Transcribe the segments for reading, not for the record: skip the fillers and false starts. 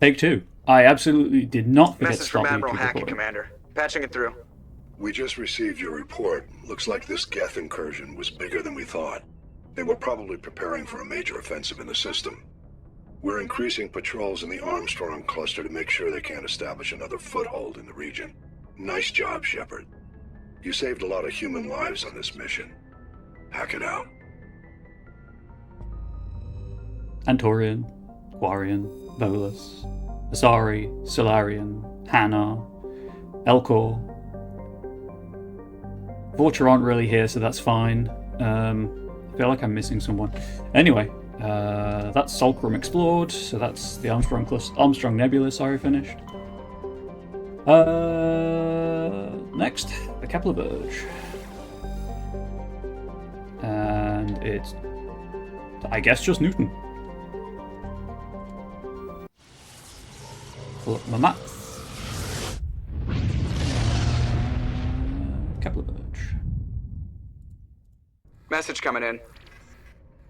Take two. I absolutely did not forget to Message from start the Admiral YouTube Hackett, recording. Commander. Patching it through. We just received your report. Looks like this Geth incursion was bigger than we thought. They were probably preparing for a major offensive in the system. We're increasing patrols in the Armstrong cluster to make sure they can't establish another foothold in the region. Nice job, Shepard. You saved a lot of human lives on this mission. Hack it out. Antorian, Quarian, Volus, Asari, Solarian, Hanar, Elcor. Vorcha aren't really here, so that's fine. I feel like I'm missing someone. Anyway, that's Solcrum explored, so that's the Armstrong Nebula, finished. Next, the Kepler Verge. And it's, I guess, just Newton. Pull up my maps. Kepler Verge. Message coming in.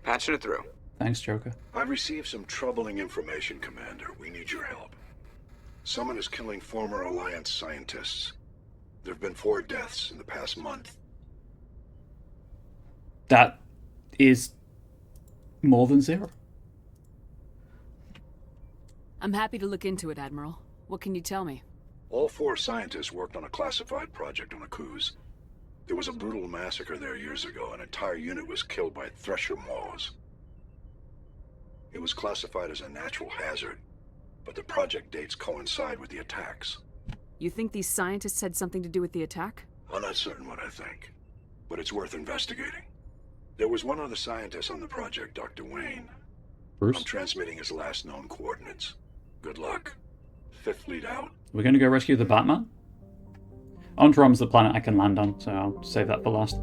Patching it through. Thanks, Joker. I've received some troubling information, Commander. We need your help. Someone is killing former Alliance scientists. There have been 4 deaths in the past month. That is more than 0. I'm happy to look into it, Admiral. What can you tell me? All 4 scientists worked on a classified project on Akuz. There was a brutal massacre there years ago. An entire unit was killed by thresher maws. It was classified as a natural hazard, but the project dates coincide with the attacks. You think these scientists had something to do with the attack? I'm not certain what I think, but it's worth investigating. There was one other scientist on the project, Dr. Wayne. Bruce? I'm transmitting his last known coordinates. Good luck. 5th fleet out. We're going to go rescue the Batman? Ontrom's the planet I can land on, so I'll save that for last.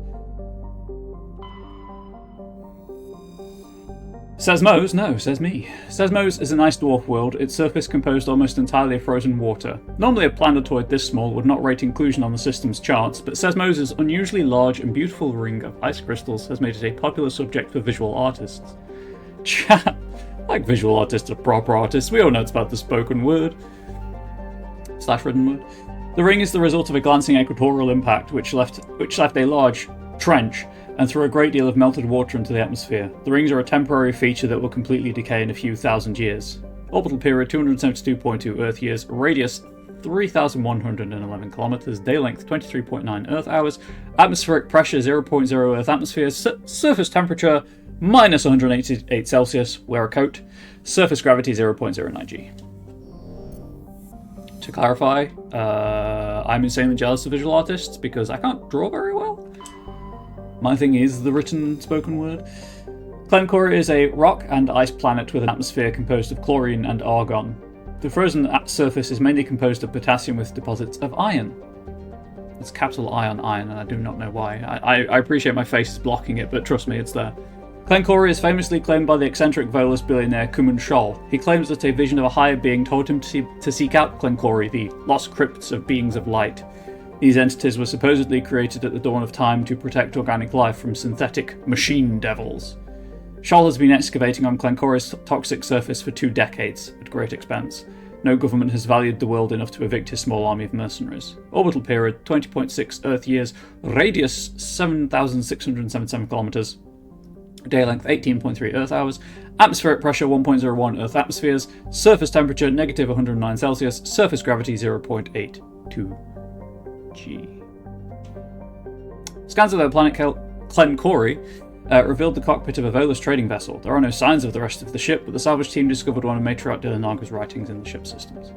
Sesmos? No, says me. Sesmos is an ice dwarf world, its surface composed almost entirely of frozen water. Normally a planetoid this small would not rate inclusion on the system's charts, but Sesmos' unusually large and beautiful ring of ice crystals has made it a popular subject for visual artists. Chat! Like visual artists are proper artists, we all know it's about the spoken word. / written word. The ring is the result of a glancing equatorial impact which left a large trench and threw a great deal of melted water into the atmosphere. The rings are a temporary feature that will completely decay in a few thousand years. Orbital period 272.2 Earth years, radius 3,111 kilometers, day length 23.9 Earth hours, atmospheric pressure 0.0 Earth atmospheres, surface temperature minus 188 Celsius, wear a coat, surface gravity 0.09 G. To clarify, I'm insanely jealous of visual artists because I can't draw very well. My thing is the written spoken word. Glencore is a rock and ice planet with an atmosphere composed of chlorine and argon. The frozen surface is mainly composed of potassium with deposits of iron. It's capital I on iron, and I do not know why. I appreciate my face is blocking it, but trust me, it's there. Glencore is famously claimed by the eccentric Volus billionaire Kuman Scholl. He claims that a vision of a higher being told him to seek out Glencore, the lost crypts of beings of light. These entities were supposedly created at the dawn of time to protect organic life from synthetic machine devils. Scholl has been excavating on Glencore's toxic surface for 2 decades, at great expense. No government has valued the world enough to evict his small army of mercenaries. Orbital period 20.6 Earth years, radius 7,677 kilometers, day length 18.3 Earth hours, atmospheric pressure 1.01 Earth atmospheres, surface temperature negative 109 Celsius, surface gravity 0.82 G. Scans of the planet Glencore revealed the cockpit of a Volus trading vessel. There are no signs of the rest of the ship, but the salvage team discovered one of Matriarch Dylanaga's writings in the ship systems.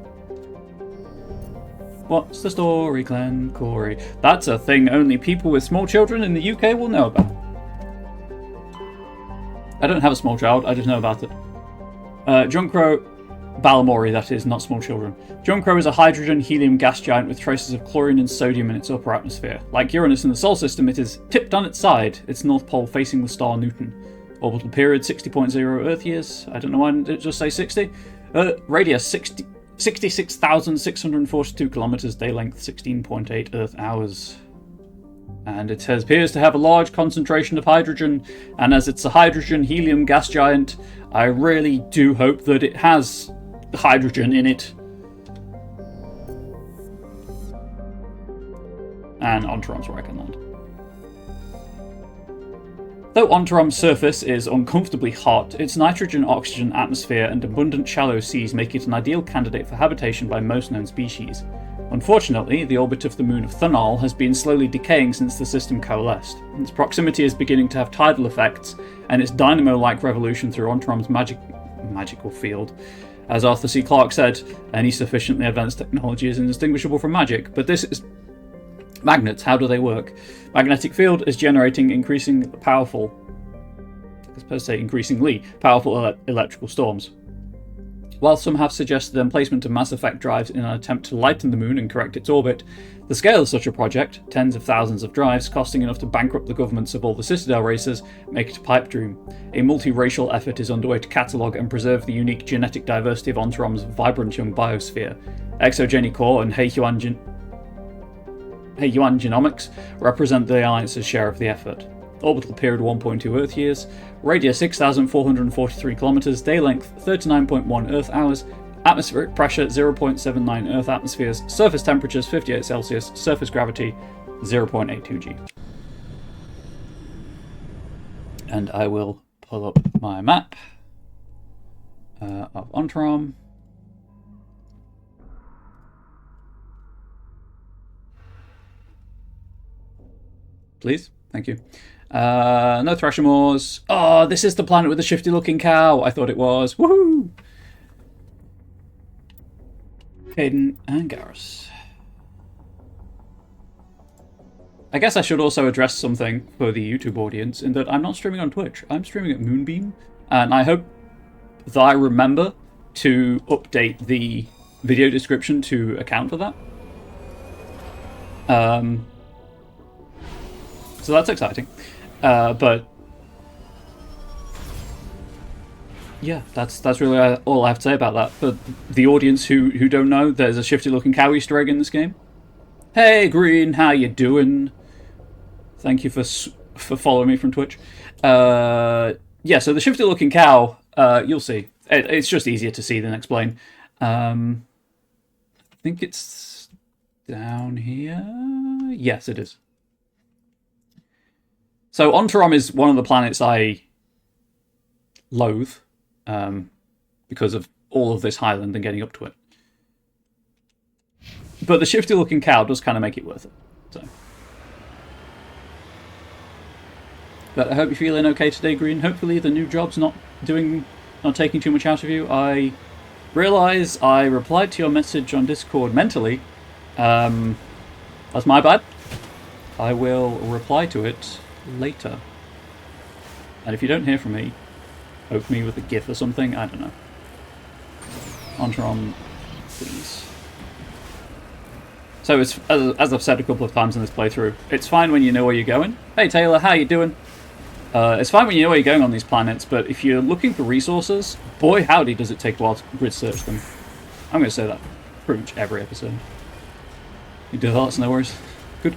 What's the story, Glencore? That's a thing only people with small children in the UK will know about. I don't have a small child, I just know about it. Junkro Balamori, that is, not small children. Junkro is a hydrogen-helium gas giant with traces of chlorine and sodium in its upper atmosphere. Like Uranus in the Solar System, it is tipped on its side, its north pole facing the star Newton. Orbital period 60.0 Earth years. I don't know why it just say 60. Radius 66,642 kilometers, day length 16.8 Earth hours. And it appears to have a large concentration of hydrogen, and as it's a hydrogen-helium gas giant, I really do hope that it has hydrogen in it. And Ontrom's where I can land. Though Ontrom's surface is uncomfortably hot, its nitrogen-oxygen atmosphere and abundant shallow seas make it an ideal candidate for habitation by most known species. Unfortunately, the orbit of the moon of Thunal has been slowly decaying since the system coalesced. Its proximity is beginning to have tidal effects, and its dynamo-like revolution through Ontrom's magical field. As Arthur C. Clarke said, any sufficiently advanced technology is indistinguishable from magic, but this is... Magnets, how do they work? Magnetic field is generating increasingly powerful electrical storms. While some have suggested the emplacement of Mass Effect drives in an attempt to lighten the moon and correct its orbit, the scale of such a project, tens of thousands of drives costing enough to bankrupt the governments of all the Citadel races, make it a pipe dream. A multiracial effort is underway to catalogue and preserve the unique genetic diversity of Ontrom's vibrant young biosphere. Exogeny Core and Heiyuan Genomics represent the Alliance's share of the effort. Orbital period 1.2 Earth years, radius 6,443 kilometers, day length 39.1 Earth hours, atmospheric pressure 0.79 Earth atmospheres, surface temperatures 58 Celsius, surface gravity 0.82 G. And I will pull up my map of Ontrom. Please, thank you. No Thrashamores. Oh, this is the planet with the shifty looking cow. I thought it was. Woohoo! Caden and Garrus. I guess I should also address something for the YouTube audience in that I'm not streaming on Twitch. I'm streaming at Moonbeam, and I hope that I remember to update the video description to account for that. So that's exciting. But yeah, that's really all I have to say about that. For the audience who don't know, there's a shifty looking cow Easter egg in this game. Hey Green, how you doing? Thank you for following me from Twitch. Yeah, so the shifty looking cow, you'll see. It's just easier to see than explain. I think it's down here. Yes, it is. So Ontrom is one of the planets I loathe because of all of this highland and getting up to it. But the shifty-looking cow does kind of make it worth it. So, but I hope you're feeling okay today, Green. Hopefully the new job's not taking too much out of you. I realise I replied to your message on Discord mentally. That's my bad. I will reply to it later. And if you don't hear from me, poke me with a GIF or something. I don't know. Ontrom, please. So it's, as I've said a couple of times in this playthrough, it's fine when you know where you're going. Hey Taylor, how you doing? It's fine when you know where you're going on these planets, but if you're looking for resources, boy howdy does it take a while to grid search them. I'm going to say that pretty much every episode. You do that, no worries. Good.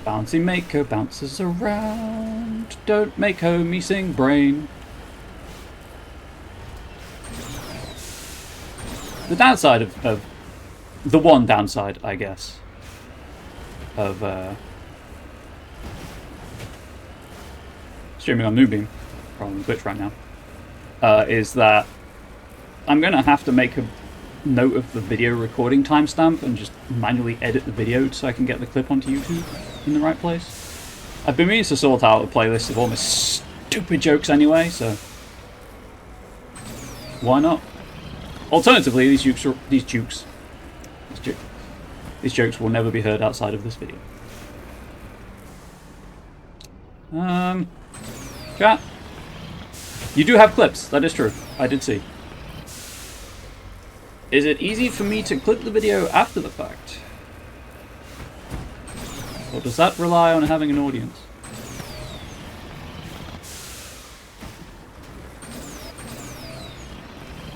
Bouncy Maker bounces around. Don't make homie sing brain. The downside of the one downside, I guess, of streaming on Moonbeam, probably on Twitch right now, is that I'm going to have to make a note of the video recording timestamp and just manually edit the video so I can get the clip onto YouTube in the right place. I've been meaning to sort out a playlist of all my stupid jokes anyway, so why not? Alternatively, these jokes will never be heard outside of this video. Chat. You do have clips, that is true. I did see. Is it easy for me to clip the video after the fact? Or does that rely on having an audience?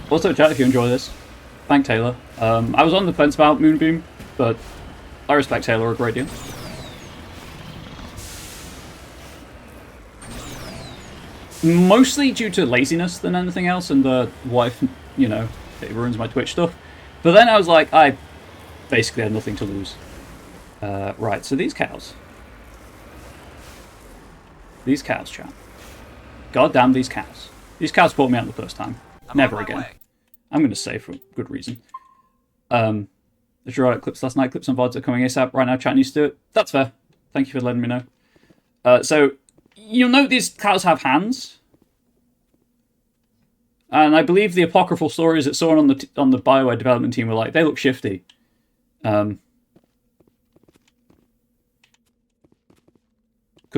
Also, chat, if you enjoy this, thank Taylor. I was on the fence about Moonbeam, but I respect Taylor a great deal. Mostly due to laziness than anything else, and the wife, you know, it ruins my Twitch stuff. But then I was like, I basically had nothing to lose. Right, so these cows. These cows, chat. God damn these cows. These cows bought me out the first time. Never again. I'm going to say for good reason. The Jurassic clips last night. Clips on VODs are coming ASAP. Right now, chat needs to do it. That's fair. Thank you for letting me know. So, you'll note these cows have hands. And I believe the apocryphal stories that someone on the BioWare development team were like, they look shifty. Because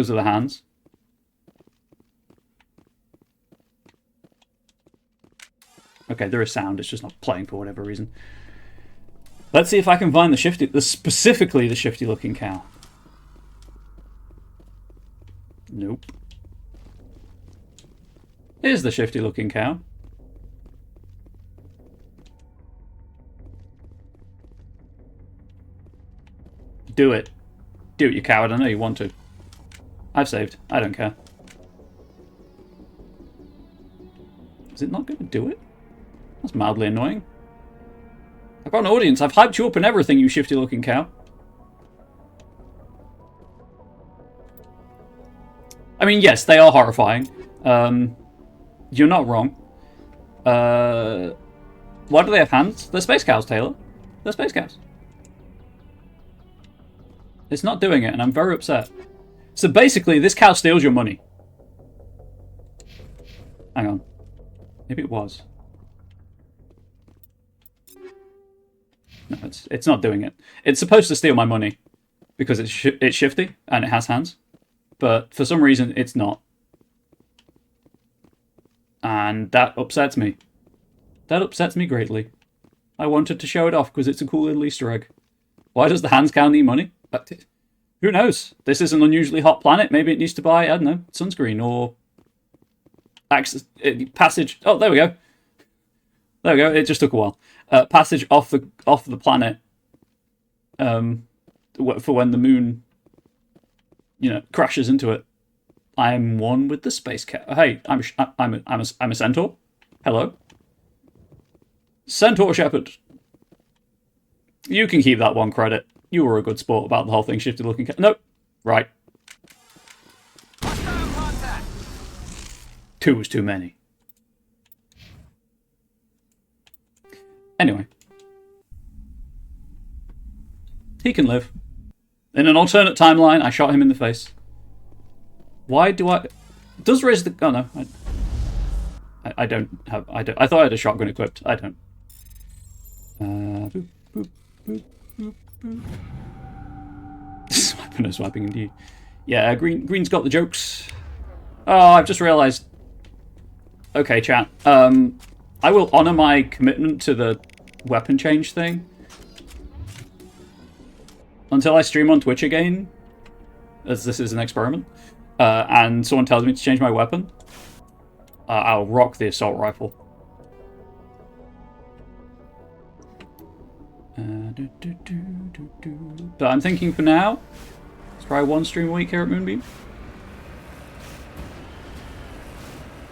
of the hands. Okay, there is sound, it's just not playing for whatever reason. Let's see if I can find specifically the shifty looking cow. Nope. Here's the shifty looking cow. Do it. Do it, you coward. I know you want to. I've saved. I don't care. Is it not going to do it? That's mildly annoying. I've got an audience. I've hyped you up and everything, you shifty looking cow. I mean, yes, they are horrifying. You're not wrong. Why do they have hands? They're space cows, Taylor. They're space cows. It's not doing it, and I'm very upset. So basically, this cow steals your money. Hang on. Maybe it was. No, it's not doing it. It's supposed to steal my money because it's shifty and it has hands, but for some reason it's not, and that upsets me. That upsets me greatly. I wanted to show it off because it's a cool little Easter egg. Why does the hands cow need money? Who knows? This is an unusually hot planet. Maybe it needs to buy, I don't know, sunscreen or passage. Oh, there we go. There we go. It just took a while. Passage off the planet. For when the moon, crashes into it. I'm one with the space cat. Hey, I'm a centaur. Hello, Centaur Shepherd. You can keep that one credit. You were a good sport about the whole thing. Shifty looking cat. Nope. Right. Two was too many. Anyway. He can live. In an alternate timeline, I shot him in the face. Why do I... Does raise the... Oh, no. I don't have... I thought I had a shotgun equipped. I don't. Boop, boop, boop, boop, boop. Swiping indeed. Yeah, Green's got the jokes. Oh, I've just realised... Okay, chat. I will honour my commitment to the weapon change thing until I stream on Twitch again, as this is an experiment, and someone tells me to change my weapon. I'll rock the assault rifle. But I'm thinking for now, let's try one stream a week here at Moonbeam.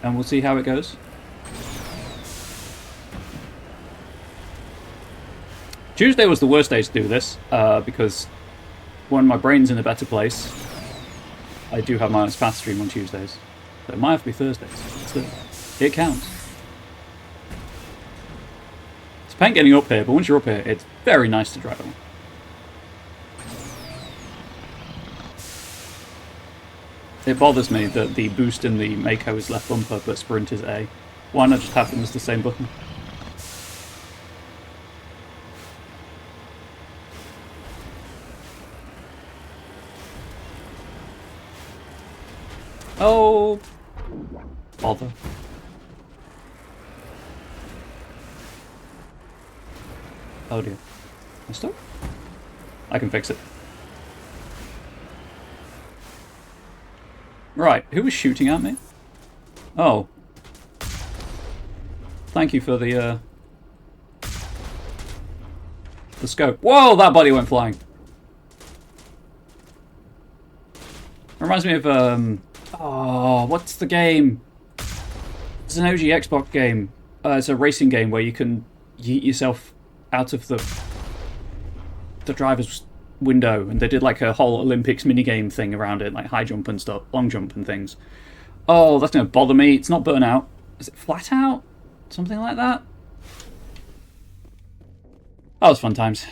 And we'll see how it goes. Tuesday was the worst day to do this, because when my brain's in a better place, I do have my own fast stream on Tuesdays. So it might have to be Thursdays. Still, it counts. It's a pain getting up here, but once you're up here, it's very nice to drive on. It bothers me that the boost in the Mako is left bumper, but sprint is A. Why not just have them as the same button? Oh, bother. Oh dear. I stop? I can fix it. Right, who was shooting at me? Oh. Thank you for the scope. Whoa, that body went flying. Reminds me of, oh, what's the game? It's an OG Xbox game. It's a racing game where you can yeet yourself out of the driver's window, and they did like a whole Olympics minigame thing around it, like high jump and stuff, long jump and things. Oh, that's going to bother me. It's not Burnout. Is it Flat Out? Something like that? That was fun times.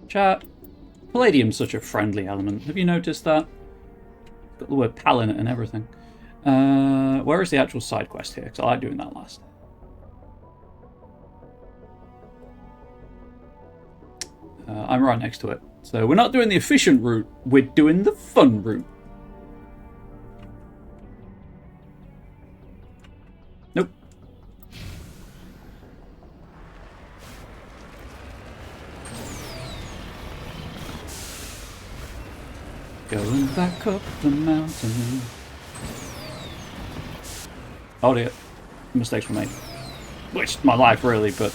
Chat. Palladium's such a friendly element. Have you noticed that? Got the word pal in it and everything. Where is the actual side quest here? Because I like doing that last. I'm right next to it. So we're not doing the efficient route, we're doing the fun route. Nope. Going back up the mountain. Oh dear. Mistakes were made. Which, my life really, but...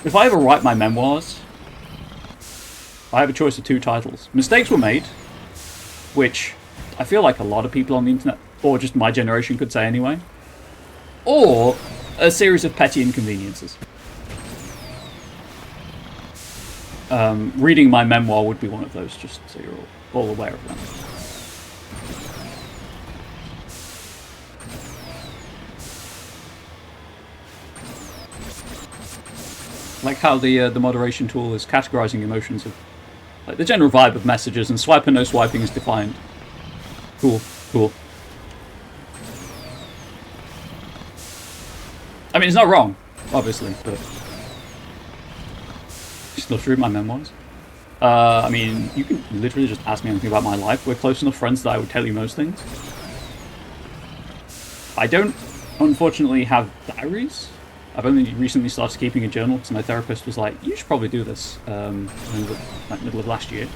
If I ever write my memoirs, I have a choice of two titles. Mistakes were made, which I feel like a lot of people on the internet, or just my generation, could say anyway. Or a series of petty inconveniences. Reading my memoir would be one of those, just so you're all aware of that. Like how the moderation tool is categorizing emotions of, like, the general vibe of messages, and swipe and no swiping is defined. Cool, cool. I mean, it's not wrong, obviously, but still true. My memoirs. I mean, you can literally just ask me anything about my life. We're close enough friends that I would tell you most things. I don't, unfortunately, have diaries. I've only recently started keeping a journal because my therapist was like, you should probably do this in the middle of last year.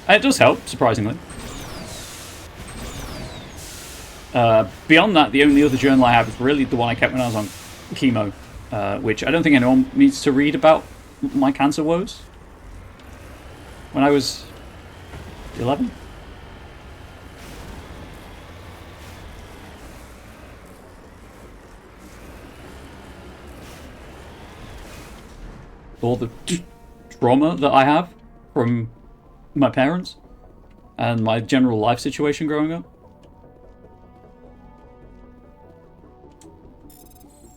And it does help, surprisingly. Beyond that, the only other journal I have is really the one I kept when I was on chemo, which I don't think anyone needs to read about my cancer woes. When I was 11. All the trauma that I have from my parents and my general life situation growing up.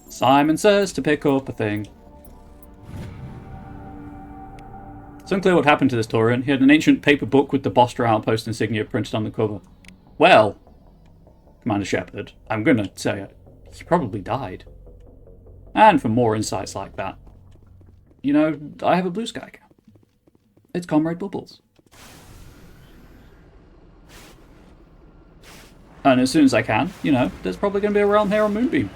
Simon says to pick up a thing. It's unclear what happened to this Taurian. He had an ancient paper book with the Bostra outpost insignia printed on the cover. Well, Commander Shepard, I'm gonna say it. He probably died. And for more insights like that, you know, I have a Blue Sky account. It's Comrade Bubbles. And as soon as I can, you know, there's probably going to be a realm here on Moonbeam.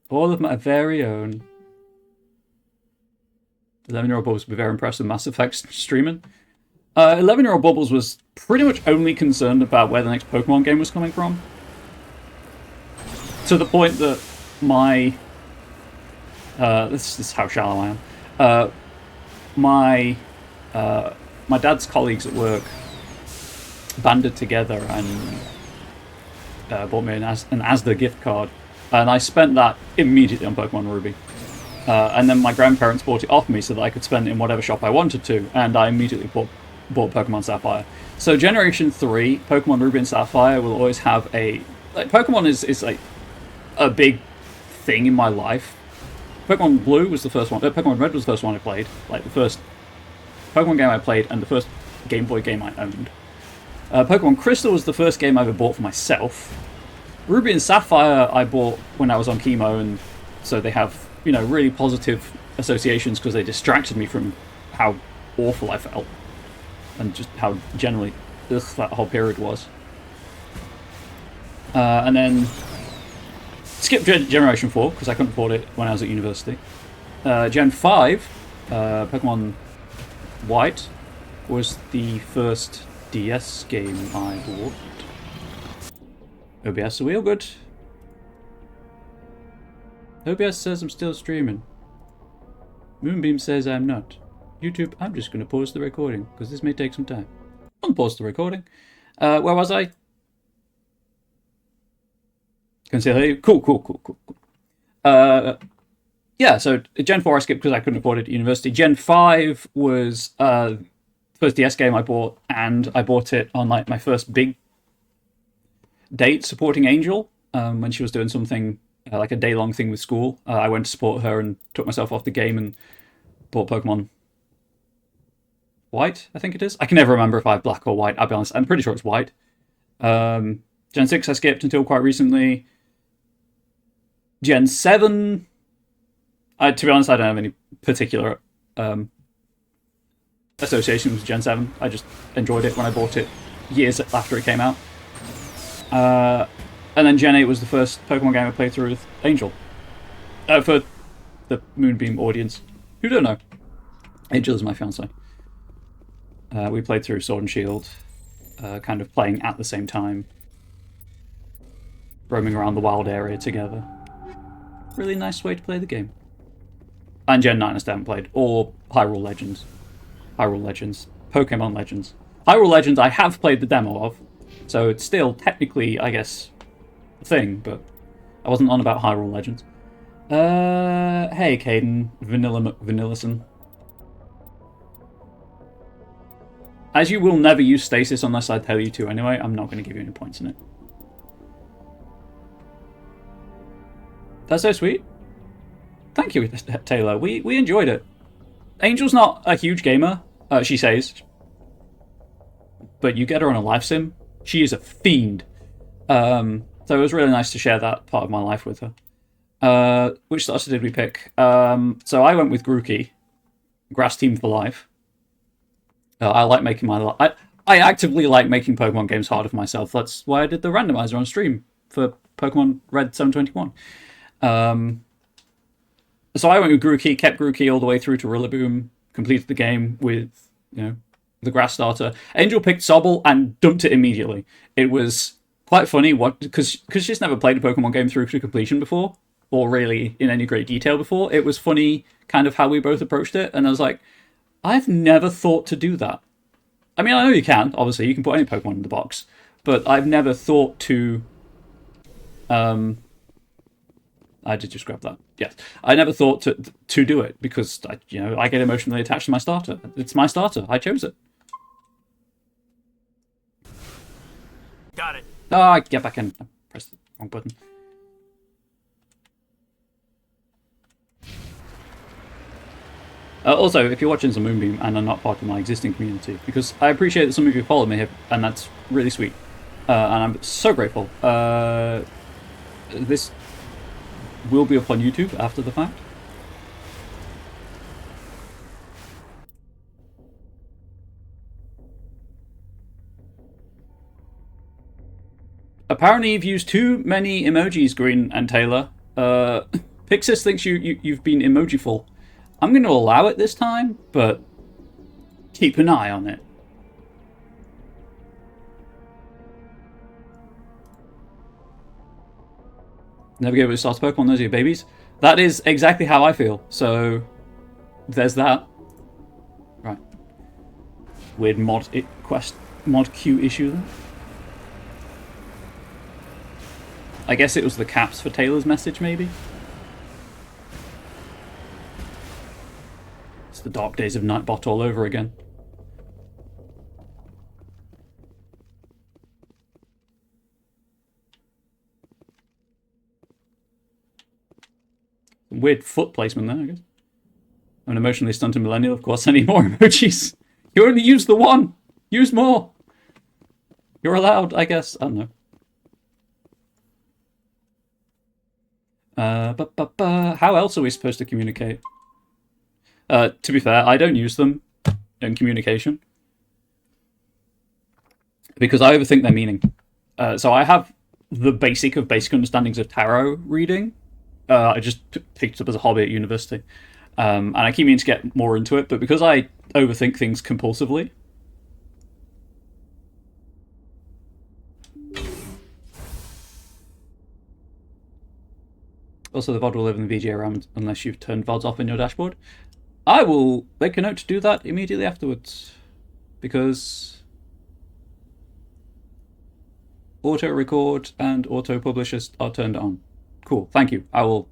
All of my very own. 11-year-old Bubbles would be very impressed with Mass Effect streaming. 11-year-old Bubbles was pretty much only concerned about where the next Pokemon game was coming from. To the point that my... this is how shallow I am. My dad's colleagues at work banded together and bought me an Asda gift card, and I spent that immediately on Pokemon Ruby. And then my grandparents bought it off me so that I could spend it in whatever shop I wanted to, and I immediately bought Pokemon Sapphire. So Generation 3, Pokemon Ruby and Sapphire will always have a... Like, Pokemon is like a big thing in my life. Pokemon Blue was the first one. Pokemon Red was the first one I played. Like, the first Pokemon game I played and the first Game Boy game I owned. Pokemon Crystal was the first game I ever bought for myself. Ruby and Sapphire I bought when I was on chemo, and so they have, you know, really positive associations because they distracted me from how awful I felt and just how generally that whole period was. And then skip Generation 4 because I couldn't afford it when I was at university. Gen 5, Pokemon White, was the first DS game I bought. OBS, are we all good? OBS says I'm still streaming. Moonbeam says I'm not. YouTube, I'm just going to pause the recording, because this may take some time. Unpause the recording. Where was I? Consider cool. Yeah, so Gen 4 I skipped because I couldn't afford it at university. Gen 5 was the first DS game I bought, and I bought it on like my first big date supporting Angel when she was doing something like a day-long thing with school. I went to support her and took myself off the game and bought Pokemon White, I think it is. I can never remember if I have Black or White, I'll be honest. I'm pretty sure it's White. Gen 6 I skipped until quite recently. Gen 7... to be honest, I don't have any particular association with Gen 7. I just enjoyed it when I bought it years after it came out. And then Gen 8 was the first Pokemon game I played through with Angel. For the Moonbeam audience who don't know, Angel is my fiancée. We played through Sword and Shield, kind of playing at the same time, roaming around the wild area together. Really nice way to play the game. And Gen 9 I still haven't played, or Hyrule Legends. Pokemon Legends. Hyrule Legends I have played the demo of, so it's still technically, I guess, a thing, but I wasn't on about Hyrule Legends. Hey Caden, Vanillison. As you will never use stasis unless I tell you to anyway, I'm not going to give you any points in it. That's so sweet. Thank you, Taylor. We enjoyed it. Angel's not a huge gamer, she says. But you get her on a live sim, she is a fiend. So it was really nice to share that part of my life with her. Which starter did we pick? So I went with Grookey. Grass Team for life. I like making my I actively like making Pokemon games harder for myself. That's why I did the randomizer on stream for Pokemon Red 721. So I went with Grookey, kept Grookey all the way through to Rillaboom, completed the game with, the grass starter. Angel picked Sobble and dumped it immediately. It was quite funny, because she's never played a Pokemon game through to completion before, or really in any great detail before. It was funny kind of how we both approached it, and I was like, I've never thought to do that. I mean, I know you can, obviously, you can put any Pokemon in the box, but I've never thought to... I did just grab that. Yes, I never thought to do it because I get emotionally attached to my starter. It's my starter. I chose it. Got it. Oh, get back in. I pressed the wrong button. Also, if you're watching some Moonbeam and are not part of my existing community, because I appreciate that some of you follow me here, and that's really sweet, and I'm so grateful. This will be up on YouTube after the fact. Apparently you've used too many emojis, Green and Taylor. Pixis thinks you've been emojiful. I'm going to allow it this time, but keep an eye on it. Never give it a start to Pokemon, those are your babies. That is exactly how I feel, so there's that. Right. Weird mod queue issue there. I guess it was the caps for Taylor's message, maybe? It's the dark days of Nightbot all over again. Weird foot placement there, I guess. I'm an emotionally stunted millennial, of course I need more emojis. You only used the one! Use more! You're allowed, I guess. I don't know. How else are we supposed to communicate? To be fair, I don't use them in communication. Because I overthink their meaning. So I have the basic understandings of tarot reading. I just picked it up as a hobby at university. And I keep meaning to get more into it, but because I overthink things compulsively... Also, the VOD will live in the VGA RAM unless you've turned VODs off in your dashboard. I will make a note to do that immediately afterwards, because auto record and auto publish are turned on. Cool, thank you. I will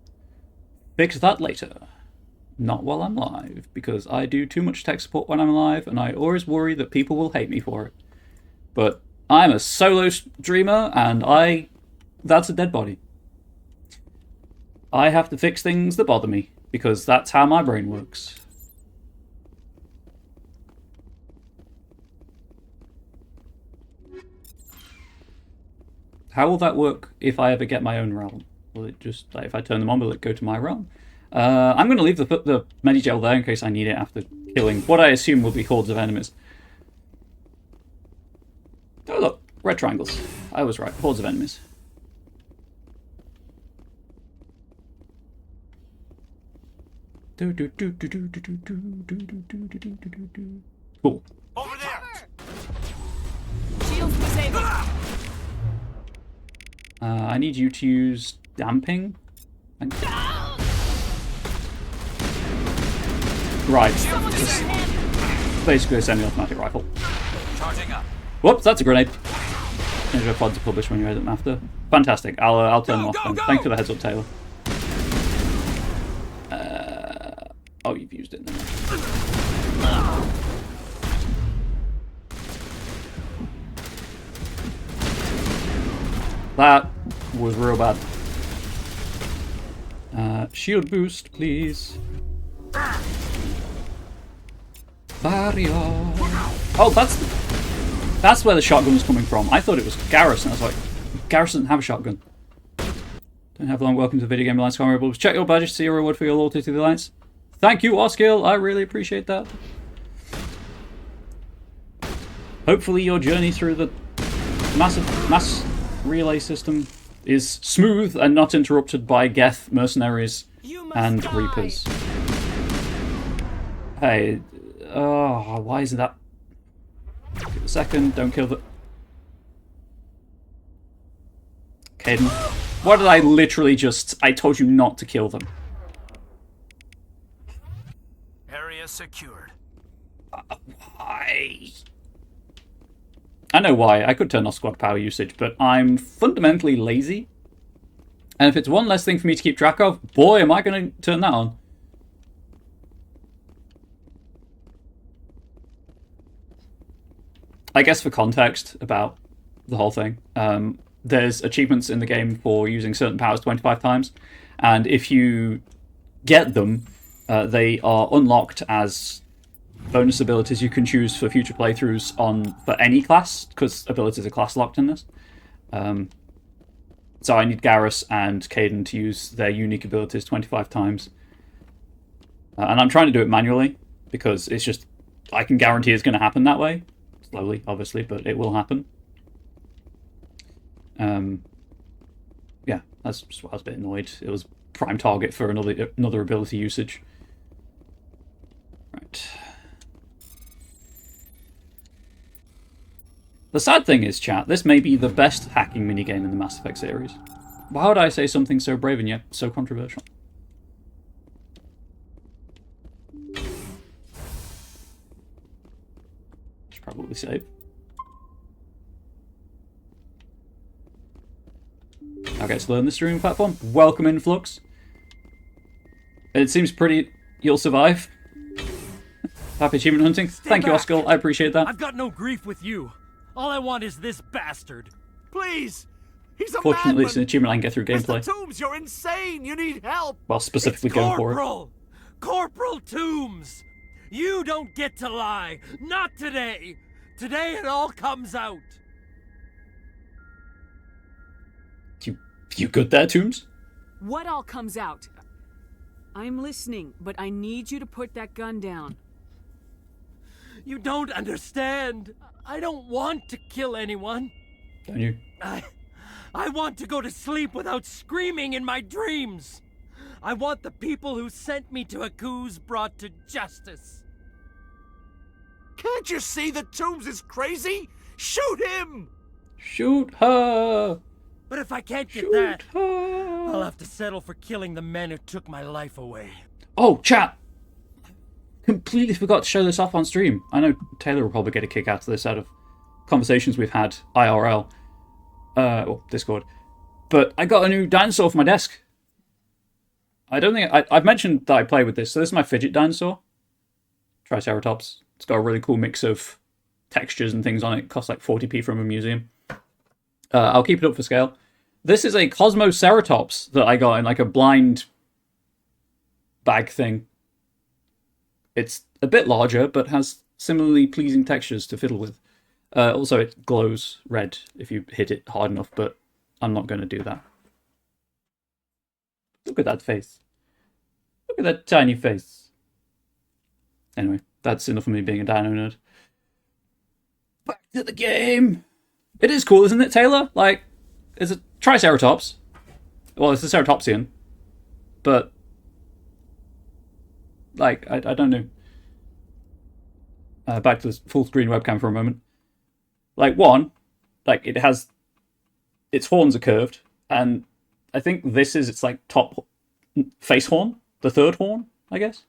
fix that later. Not while I'm live, because I do too much tech support when I'm live, and I always worry that people will hate me for it. But I'm a solo streamer, and that's a dead body. I have to fix things that bother me, because that's how my brain works. How will that work if I ever get my own realm? Will it just, like, if I turn them on, will it go to my realm? I'm going to leave the Medigel there in case I need it after killing what I assume will be hordes of enemies. Oh look, red triangles. I was right, hordes of enemies. Cool. Over there! Shields disabled. I need you to use damping. Thank you. Right. Basically a semi-automatic rifle. Charging up. Whoops, that's a grenade. Change your pod to publish when you edit them after. Fantastic. I'll turn them off then. Thanks for the heads up, Taylor. Oh, you've used it. That was real bad. Shield boost, please. Barrier. Oh, that's where the shotgun was coming from. I thought it was Garrison. I was like, Garrison doesn't have a shotgun. Don't have long. Welcome to the Video Game Alliance Comrades. Check your badges to see your reward for your loyalty to the Alliance. Thank you, Oskill. I really appreciate that. Hopefully your journey through the mass relay system is smooth and not interrupted by Geth mercenaries and Reapers. Hey, oh, why is that? Give it a second, don't kill the... Caden. Why did I literally just... I told you not to kill them. Area secured. Why? I know why. I could turn off squad power usage, but I'm fundamentally lazy. And if it's one less thing for me to keep track of, boy, am I going to turn that on. I guess for context about the whole thing, there's achievements in the game for using certain powers 25 times. And if you get them, they are unlocked as bonus abilities you can choose for future playthroughs for any class, because abilities are class locked in this. So I need Garrus and Caden to use their unique abilities 25 times. And I'm trying to do it manually, because it's just, I can guarantee it's going to happen that way. Slowly, obviously, but it will happen. Yeah, that's just why I was a bit annoyed. It was prime target for another ability usage. Right. The sad thing is, chat, this may be the best hacking minigame in the Mass Effect series. Why would I say something so brave and yet so controversial? Should probably save. Okay, so learn the streaming platform. Welcome, Influx. It seems pretty... You'll survive. Happy achievement hunting. Thank you, Oscar. I appreciate that. I've got no grief with you. All I want is this bastard. Please! He's a Fortunately, it's an madman. achievement I can get through gameplay. Mr. Toombs, you're insane! You need help! While specifically It's going for it. Corporal Toombs! You don't get to lie! Not today! Today it all comes out! You good there, Toombs? What all comes out? I'm listening, but I need you to put that gun down. You don't understand! I don't want to kill anyone. Don't you? I want to go to sleep without screaming in my dreams. I want the people who sent me to Aku's brought to justice. Can't you see that Toombs is crazy? Shoot him! Shoot her! But if I can't get Shoot that, her! I'll have to settle for killing the men who took my life away. Oh, chat! completely forgot to show this off on stream. I know Taylor will probably get a kick out of this out of conversations we've had IRL, or Discord. But I got a new dinosaur for my desk. I don't think I've mentioned that I play with this. So this is my fidget dinosaur, Triceratops. It's got a really cool mix of textures and things on it. It costs like 40p from a museum. I'll keep it up for scale. This is a Cosmoceratops that I got in like a blind bag thing. It's a bit larger, but has similarly pleasing textures to fiddle with. Also, it glows red if you hit it hard enough, but I'm not going to do that. Look at that face. Look at that tiny face. Anyway, that's enough of me being a dino nerd. Back to the game! It is cool, isn't it, Taylor? Like, it's a Triceratops. Well, it's a Ceratopsian. But, like, I don't know. Back to this full screen webcam for a moment. Like, one, like, it has... its horns are curved, and I think this is its, like, top face horn. The third horn, I guess.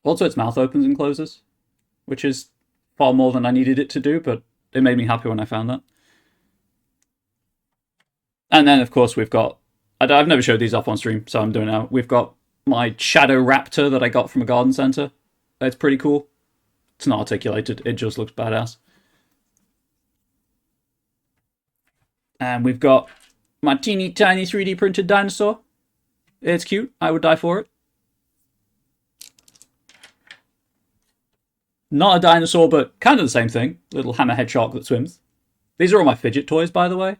Also, its mouth opens and closes, which is far more than I needed it to do, but it made me happy when I found that. And then, of course, we've got... I've never showed these off on stream, so I'm doing it now. We've got my Shadow Raptor that I got from a garden centre. It's pretty cool. It's not articulated, it just looks badass. And we've got my teeny tiny 3D printed dinosaur. It's cute, I would die for it. Not a dinosaur, but kind of the same thing. Little hammerhead shark that swims. These are all my fidget toys, by the way,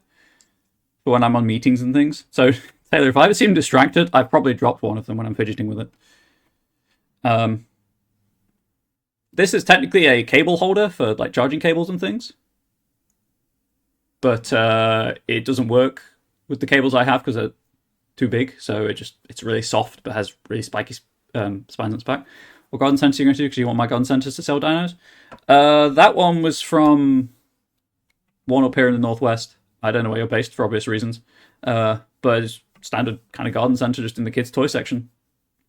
for when I'm on meetings and things. So, Taylor, if I ever seem distracted, I've probably dropped one of them when I'm fidgeting with it. This is technically a cable holder for like charging cables and things. But it doesn't work with the cables I have because they're too big. So it's really soft, but has really spiky spines on its back. What garden centre are you going to do? Because you want my garden centres to sell dinos? That one was from one up here in the northwest. I don't know where you're based for obvious reasons. But it's standard kind of garden centre just in the kids' toy section.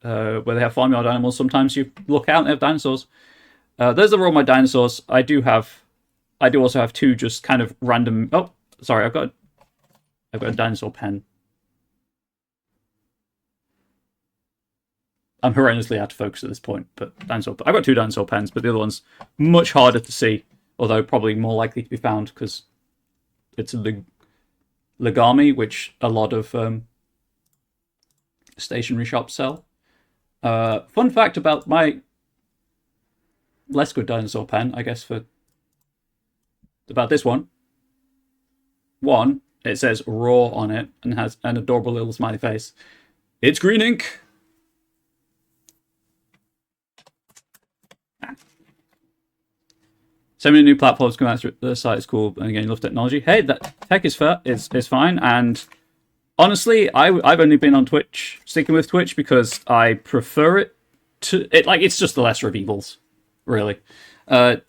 Where they have farmyard animals. Sometimes you look out and they have dinosaurs. Those are all my dinosaurs. I do also have two just kind of random... Oh, sorry, I've got a dinosaur pen. I'm horrendously out of focus at this point, but I've got two dinosaur pens, but the other one's much harder to see, although probably more likely to be found because it's a Legami, which a lot of stationery shops sell. Fun fact about my less good dinosaur pen, I guess, about this one. One, it says raw on it and has an adorable little smiley face. It's green ink. So many new platforms come out through the site. Is cool, and again, you love technology. Hey, that tech is fair. Is fine. And honestly, I've only been on Twitch, sticking with Twitch because I prefer it to it. Like it's just the lesser of evils, really. Just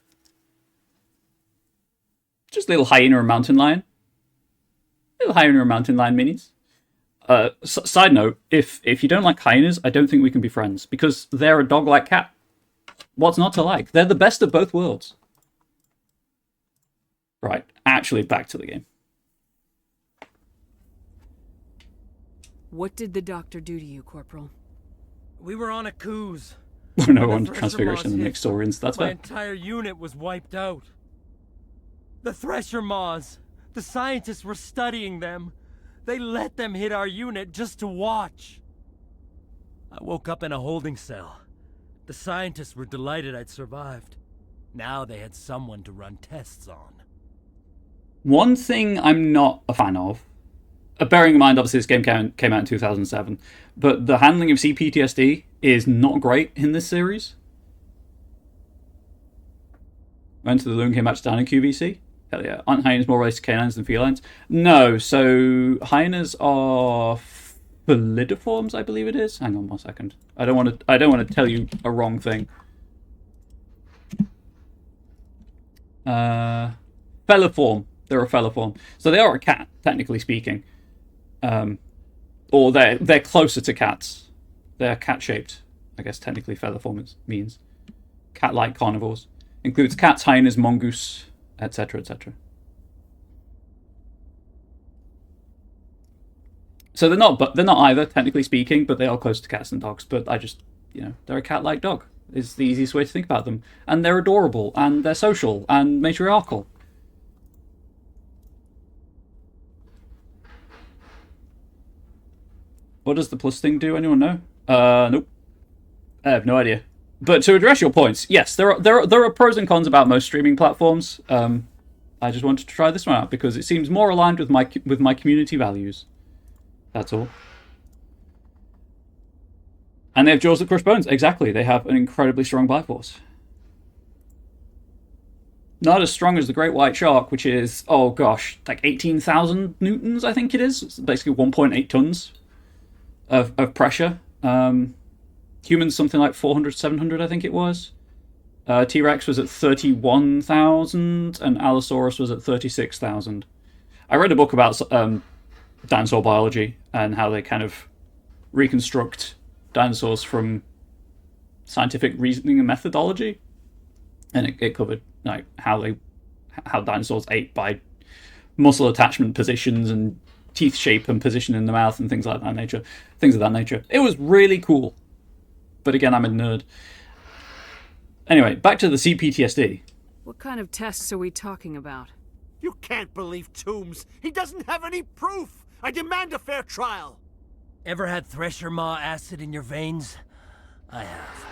little hyena and mountain lion. Little hyena and mountain lion minis. Side note: if you don't like hyenas, I don't think we can be friends because they're a dog-like cat. What's not to like? They're the best of both worlds. Right, actually back to the game. What did the doctor do to you, Corporal? We were on a cruise. No one transfiguration in the mixed stories. That's my fair. entire unit was wiped out. The Thresher Maws. The scientists were studying them. They let them hit our unit just to watch. I woke up in a holding cell. The scientists were delighted I'd survived. Now they had someone to run tests on. One thing I'm not a fan of, bearing in mind obviously this game came out in 2007, but the handling of CPTSD is not great in this series. Went to the Loon, came back to down in QVC. Hell yeah. Aren't hyenas more related to canines than felines? No, so hyenas are felidiforms, I believe it is. Hang on 1 second. I don't want to tell you a wrong thing. Feliform. They're a feliform. So they are a cat, technically speaking. Or they're closer to cats. They're cat-shaped, I guess technically feather form means. Cat-like carnivores. Includes cats, hyenas, mongoose, etc., etc. So they're not either, technically speaking, but they are close to cats and dogs. But I just, they're a cat-like dog. Is the easiest way to think about them. And they're adorable, and they're social, and matriarchal. What does the plus thing do? Anyone know? Nope. I have no idea. But to address your points, yes, there are pros and cons about most streaming platforms. I just wanted to try this one out because it seems more aligned with my community values. That's all. And they have jaws that crush bones. Exactly. They have an incredibly strong bite force. Not as strong as the great white shark, which is, oh gosh, like 18,000 newtons, I think it is. It's basically 1.8 tons of pressure. Humans, something like 400, 700, I think it was. T-Rex was at 31,000, and Allosaurus was at 36,000. I read a book about dinosaur biology and how they kind of reconstruct dinosaurs from scientific reasoning and methodology, and it covered like how dinosaurs ate by muscle attachment positions and teeth shape and position in the mouth and things of that nature. It was really cool, but again, I'm a nerd. Anyway, back to the CPTSD. What kind of tests are we talking about? You can't believe Toombs. He doesn't have any proof. I demand a fair trial. Ever had Thresher Maw acid in your veins? I have.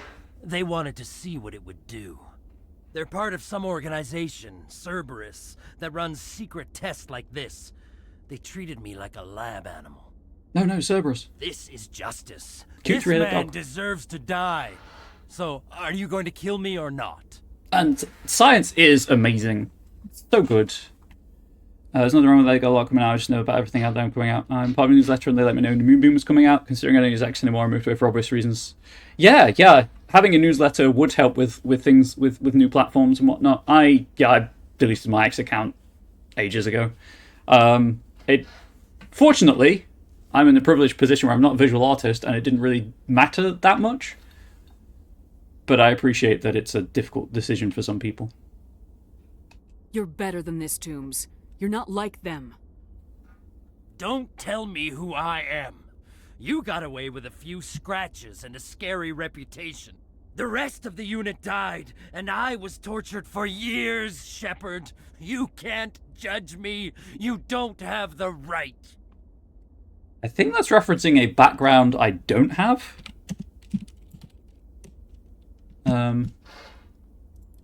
They wanted to see what it would do. They're part of some organization, Cerberus, that runs secret tests like this. They treated me like a lab animal. No, Cerberus. This is justice. Cute This man deserves to die. So, are you going to kill me or not? And science is amazing. It's so good. There's nothing wrong with that. They got a lot coming out. I just know about everything out there coming out. I'm part of a newsletter, and they let me know the Moonbeam was coming out. Considering I don't use X anymore, I moved away for obvious reasons. Yeah. Having a newsletter would help with things with new platforms and whatnot. I deleted my X account ages ago. Fortunately, I'm in the privileged position where I'm not a visual artist, and it didn't really matter that much. But I appreciate that it's a difficult decision for some people. You're better than this, Toombs. You're not like them. Don't tell me who I am. You got away with a few scratches and a scary reputation. The rest of the unit died, and I was tortured for years, Shepard. You can't judge me. You don't have the right. I think that's referencing a background I don't have.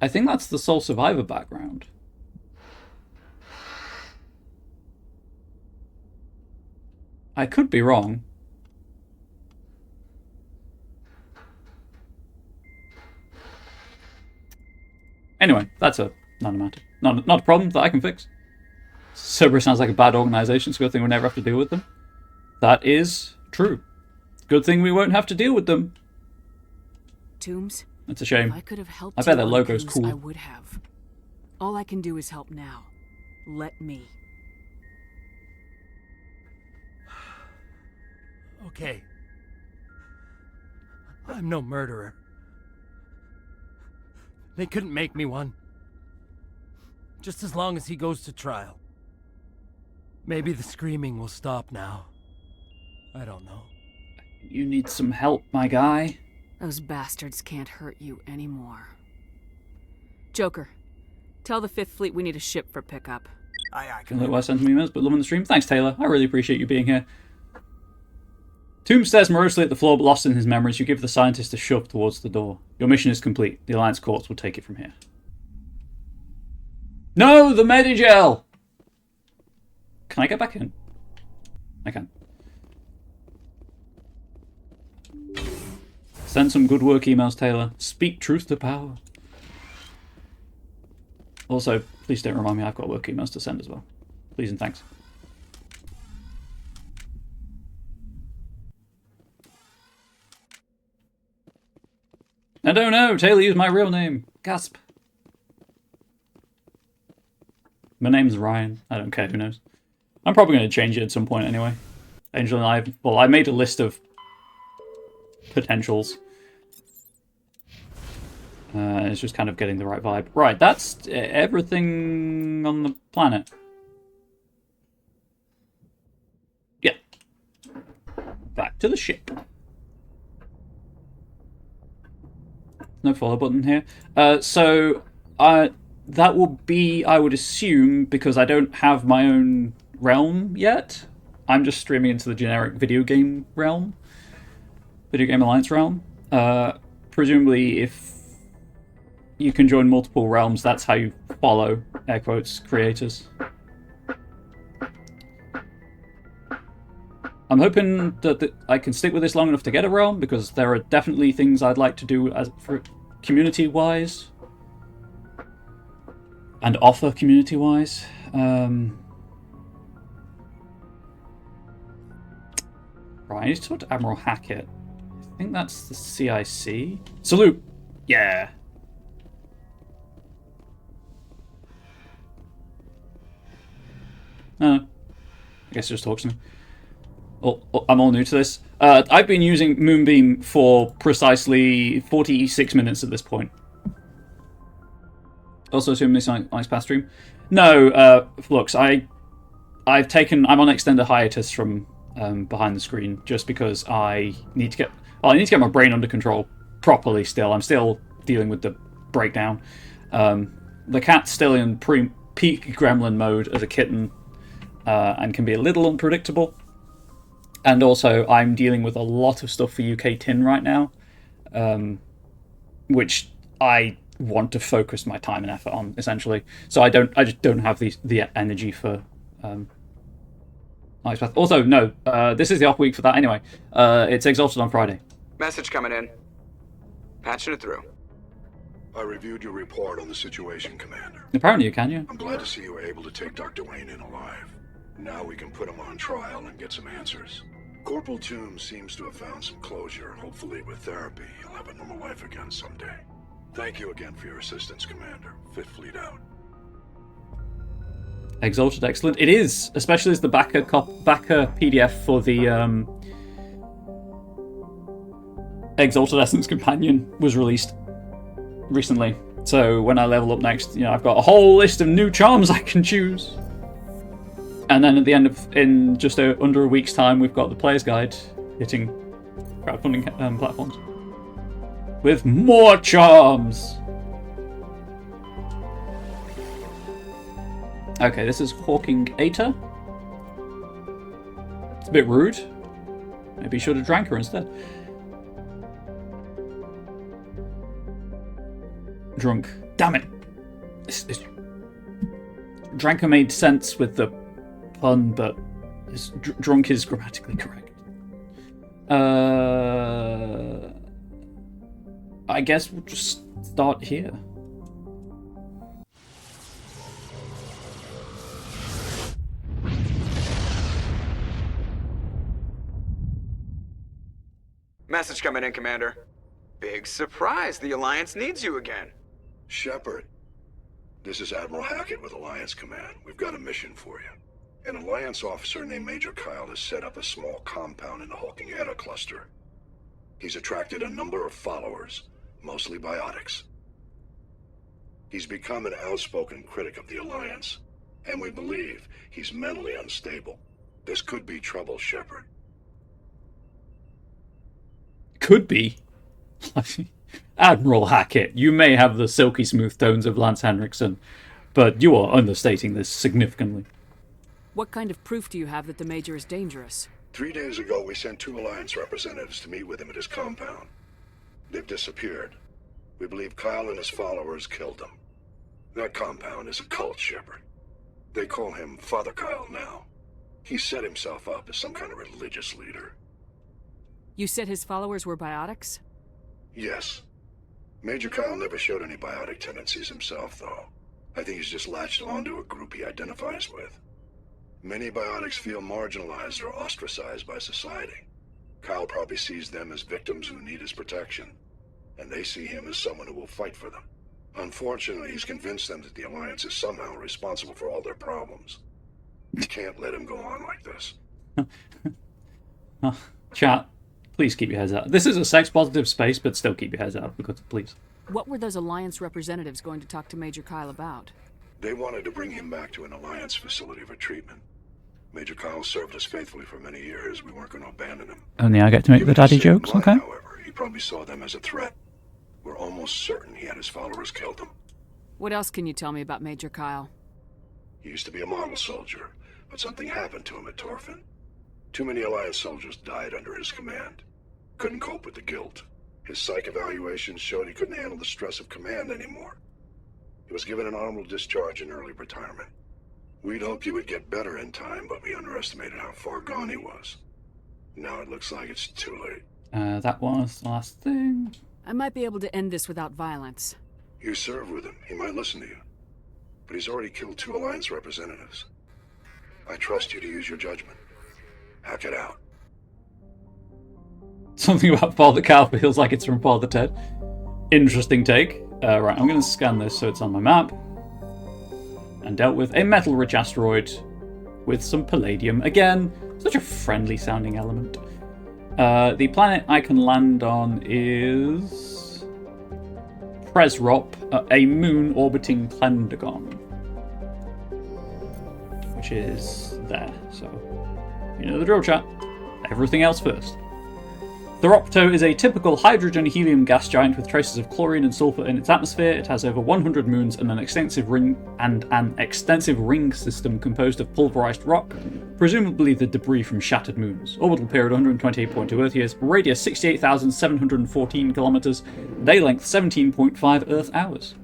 I think that's the sole survivor background. I could be wrong. Anyway, that's not a matter. Not a problem that I can fix. Cerberus sounds like a bad organization. It's a good thing we'll never have to deal with them. That is true. Good thing we won't have to deal with them. Toombs? That's a shame. If I could have helped I bet their you on logo's Coos, cool. I would have. All I can do is help now. Let me. Okay. I'm no murderer. They couldn't make me one. Just as long as he goes to trial. Maybe the screaming will stop now. I don't know. You need some help, my guy. Those bastards can't hurt you anymore. Joker, tell the Fifth Fleet we need a ship for pickup. I Can let Wes send me emails, but loving the stream. Thanks, Taylor. I really appreciate you being here. Tomb stares morosely at the floor, but lost in his memories. You give the scientist a shove towards the door. Your mission is complete. The Alliance courts will take it from here. No, the Medigel! Can I get back in? I can. Send some good work emails, Taylor. Speak truth to power. Also, please don't remind me I've got work emails to send as well. Please and thanks. I don't know. Taylor used my real name. Gasp. My name's Ryan. I don't care. Who knows? I'm probably going to change it at some point anyway. Angel and I made a list of potentials. It's just kind of getting the right vibe. Right, that's everything on the planet. Yeah. Back to the ship. No follow button here. So that will be, I would assume, because I don't have my own realm yet. I'm just streaming into the generic video game realm. Video Game Alliance realm. Presumably, if you can join multiple realms, that's how you follow, air quotes, creators. I'm hoping that I can stick with this long enough to get a realm, because there are definitely things I'd like to do for community-wise. And offer community-wise. Right, I need to talk to Admiral Hackett. I think that's the CIC. Salute! Yeah. I guess just talk to me. Oh, I'm all new to this. I've been using Moonbeam for precisely 46 minutes at this point. Also assume this Ice Path stream. No, Flux, I'm on extended hiatus from behind the screen just because I need to get my brain under control properly still. I'm still dealing with the breakdown. The cat's still in peak gremlin mode as a kitten and can be a little unpredictable. And also, I'm dealing with a lot of stuff for UK Tin right now, which I want to focus my time and effort on, essentially. So I just don't have the energy for Ice Path. Also, no, this is the off week for that anyway. It's Exalted on Friday. Message coming in. Patching it through. I reviewed your report on the situation, Commander. Apparently you can, yeah. I'm glad to see you were able to take Dr. Wayne in alive. Now we can put him on trial and get some answers. Corporal Toombs seems to have found some closure, and hopefully with therapy, he'll have a normal life again someday. Thank you again for your assistance, Commander. Fifth Fleet out. Exalted, excellent. It is, especially as the backer PDF for the Exalted Essence Companion was released recently. So when I level up next, I've got a whole list of new charms I can choose. And then at the end in just under a week's time, we've got the player's guide hitting crowdfunding platforms with more charms. Okay, this is Hawking Aeta. It's a bit rude. Maybe you should have drank her instead. Drunk. Damn it. Dranker made sense with the pun, but drunk is grammatically correct. I guess we'll just start here. Message coming in, Commander. Big surprise, the Alliance needs you again. Shepard, this is Admiral Hackett with Alliance Command. We've got a mission for you. An Alliance officer named Major Kyle has set up a small compound in the Hawking Aeta cluster. He's attracted a number of followers, mostly biotics. He's become an outspoken critic of the Alliance, and we believe he's mentally unstable. This could be trouble, Shepard. Could be. Admiral Hackett, you may have the silky smooth tones of Lance Henriksen, but you are understating this significantly. What kind of proof do you have that the Major is dangerous? 3 days ago, we sent 2 Alliance representatives to meet with him at his compound. They've disappeared. We believe Kyle and his followers killed them. That compound is a cult, Shepard. They call him Father Kyle now. He set himself up as some kind of religious leader. You said his followers were biotics? Yes. Major Kyle never showed any biotic tendencies himself, though. I think he's just latched onto a group he identifies with. Many biotics feel marginalized or ostracized by society. Kyle probably sees them as victims who need his protection, and they see him as someone who will fight for them. Unfortunately, he's convinced them that the Alliance is somehow responsible for all their problems. You can't let him go on like this. Chat, please keep your heads out. This is a sex-positive space, but still keep your heads out, because please. What were those Alliance representatives going to talk to Major Kyle about? They wanted to bring him back to an Alliance facility for treatment. Major Kyle served us faithfully for many years. We weren't going to abandon him. Only I get to make Given the daddy his state of jokes, mind, okay? However, he probably saw them as a threat. We're almost certain he had his followers killed him. What else can you tell me about Major Kyle? He used to be a model soldier, but something happened to him at Torfin. Too many Alliance soldiers died under his command. Couldn't cope with the guilt. His psych evaluations showed he couldn't handle the stress of command anymore. He was given an honorable discharge in early retirement. We'd hoped he would get better in time, but we underestimated how far gone he was. Now it looks like it's too late. That was the last thing. I might be able to end this without violence. You serve with him. He might listen to you. But he's already killed 2 Alliance representatives. I trust you to use your judgment. Hack it out. Something about Father Cal feels like it's from Father Ted. Interesting take. Right, I'm going to scan this so it's on my map. And dealt with a metal-rich asteroid with some palladium. Again, such a friendly sounding element. The planet I can land on is Presrop, a moon orbiting Plendagon, which is there. So, you know the drill, chat. Everything else first. Theropto is a typical hydrogen-helium gas giant with traces of chlorine and sulfur in its atmosphere. It has over 100 moons and an extensive ring system composed of pulverized rock, presumably the debris from shattered moons. Orbital period 128.2 Earth years, radius 68,714 kilometers, day length 17.5 Earth hours.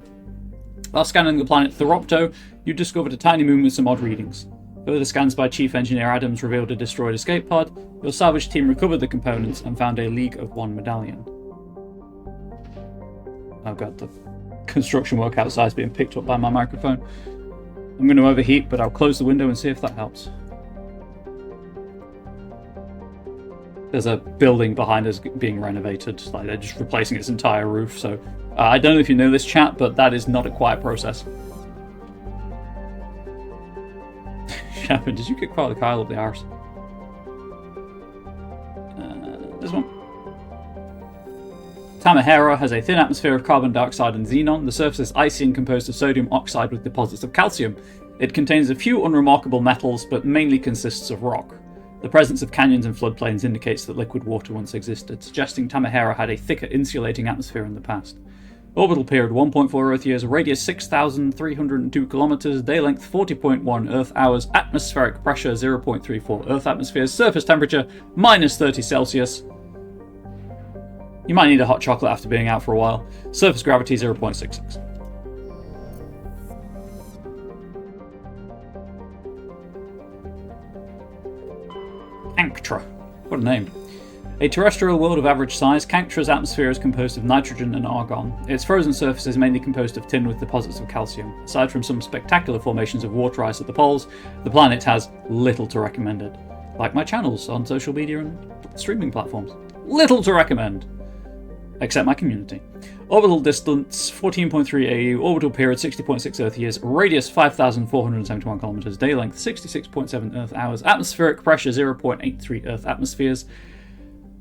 While scanning the planet Theropto, you discovered a tiny moon with some odd readings. Further scans by Chief Engineer Adams revealed a destroyed escape pod. Your salvage team recovered the components and found a League of One medallion. Oh god, the construction work outside is being picked up by my microphone. I'm going to overheat, but I'll close the window and see if that helps. There's a building behind us being renovated, like they're just replacing its entire roof, so I don't know if you know this, chat, but that is not a quiet process. Shepard, did you kick Father Kyle up the arse? This one. Tamahera has a thin atmosphere of carbon dioxide and xenon. The surface is icy and composed of sodium oxide with deposits of calcium. It contains a few unremarkable metals, but mainly consists of rock. The presence of canyons and floodplains indicates that liquid water once existed, suggesting Tamahera had a thicker insulating atmosphere in the past. Orbital period 1.4 Earth years, radius 6,302 kilometers, day length 40.1 Earth hours, atmospheric pressure 0.34 Earth atmospheres, surface temperature minus 30 Celsius. You might need a hot chocolate after being out for a while. Surface gravity 0.66. Canctra. What a name. A terrestrial world of average size, Canctra's atmosphere is composed of nitrogen and argon. Its frozen surface is mainly composed of tin with deposits of calcium. Aside from some spectacular formations of water ice at the poles, the planet has little to recommend it. Like my channels on social media and streaming platforms. Little to recommend. Except my community. Orbital distance 14.3 AU, orbital period 60.6 Earth years, radius 5,471 kilometers, day length 66.7 Earth hours, atmospheric pressure 0.83 Earth atmospheres,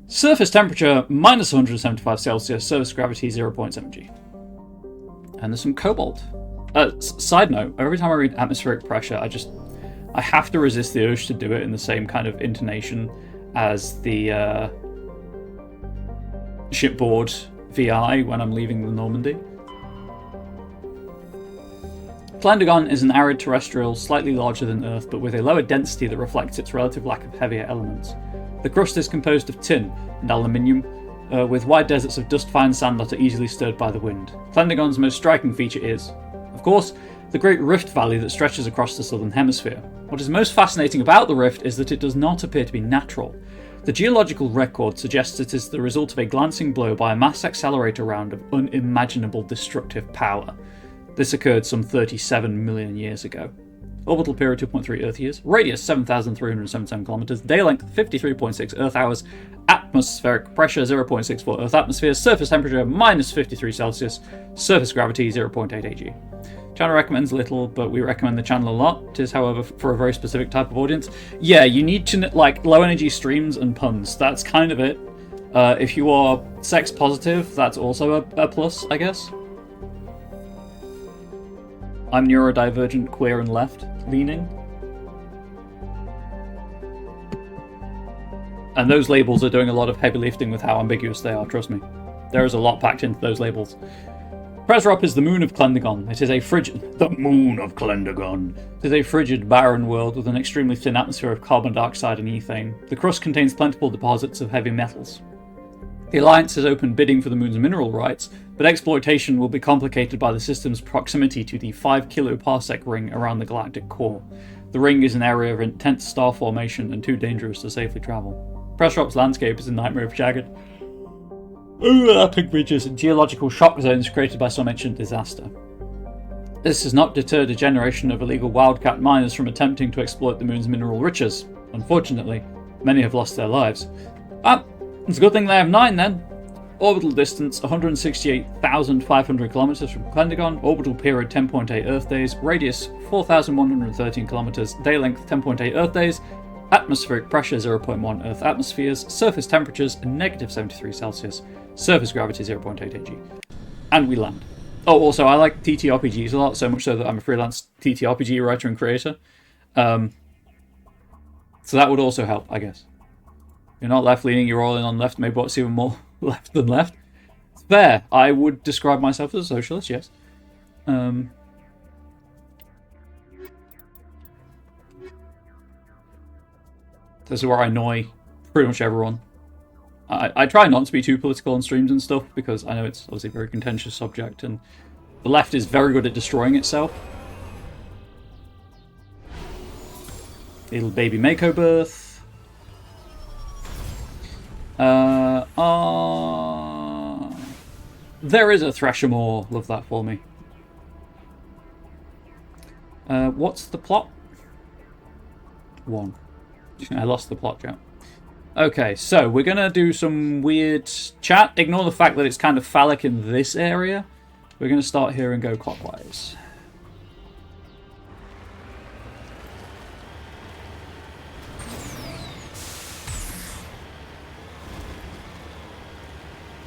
surface temperature minus 175 Celsius, surface gravity 0.7 G. And there's some cobalt. Side note, every time I read atmospheric pressure, I have to resist the urge to do it in the same kind of intonation as the shipboard VI when I'm leaving the Normandy. Plendagon is an arid terrestrial, slightly larger than Earth, but with a lower density that reflects its relative lack of heavier elements. The crust is composed of tin and aluminium, with wide deserts of dust-fine sand that are easily stirred by the wind. Plendagon's most striking feature is, of course, the Great Rift Valley that stretches across the southern hemisphere. What is most fascinating about the rift is that it does not appear to be natural. The geological record suggests it is the result of a glancing blow by a mass accelerator round of unimaginable destructive power. This occurred some 37 million years ago. Orbital period 2.3 Earth years, radius 7,377 kilometers, day length 53.6 Earth hours, atmospheric pressure 0.64 Earth atmospheres, surface temperature minus 53 Celsius, surface gravity 0.8 AG. Channel recommends little, but we recommend the channel a lot. It is, however, for a very specific type of audience. Yeah, you need to like low energy streams and puns. That's kind of it. If you are sex positive, that's also a plus, I guess. I'm neurodivergent, queer, and left-leaning. And those labels are doing a lot of heavy lifting with how ambiguous they are, trust me. There is a lot packed into those labels. Presrop is the moon of Klendagon. It is a frigid... The moon of Klendagon. It is a frigid, barren world with an extremely thin atmosphere of carbon dioxide and ethane. The crust contains plentiful deposits of heavy metals. The Alliance has opened bidding for the moon's mineral rights, but exploitation will be complicated by the system's proximity to the 5 kiloparsec ring around the galactic core. The ring is an area of intense star formation and too dangerous to safely travel. Presrop's landscape is a nightmare of jagged, overlapping ridges and geological shock zones created by some ancient disaster. This has not deterred a generation of illegal wildcat miners from attempting to exploit the moon's mineral riches. Unfortunately, many have lost their lives. It's a good thing they have 9 then. Orbital distance 168,500 kilometers from Klendagon, orbital period 10.8 Earth days, radius 4,113 kilometers, day length 10.8 Earth days, atmospheric pressure 0.1 Earth atmospheres, surface temperatures negative 73 Celsius, surface gravity 0.8 AG. And we land. Oh, also, I like TTRPGs a lot, so much so that I'm a freelance TTRPG writer and creator. So that would also help, I guess. You're not left-leaning, you're all in on left, maybe what's even more left than left. It's fair. I would describe myself as a socialist, yes. This is where I annoy pretty much everyone. I try not to be too political on streams and stuff, because I know it's obviously a very contentious subject, and the left is very good at destroying itself. Little baby Mako birth. There is a Threshamore. Love that for me. What's the plot? 1. I lost the plot count. Okay, so we're going to do some weird chat. Ignore the fact that it's kind of phallic in this area. We're going to start here and go clockwise.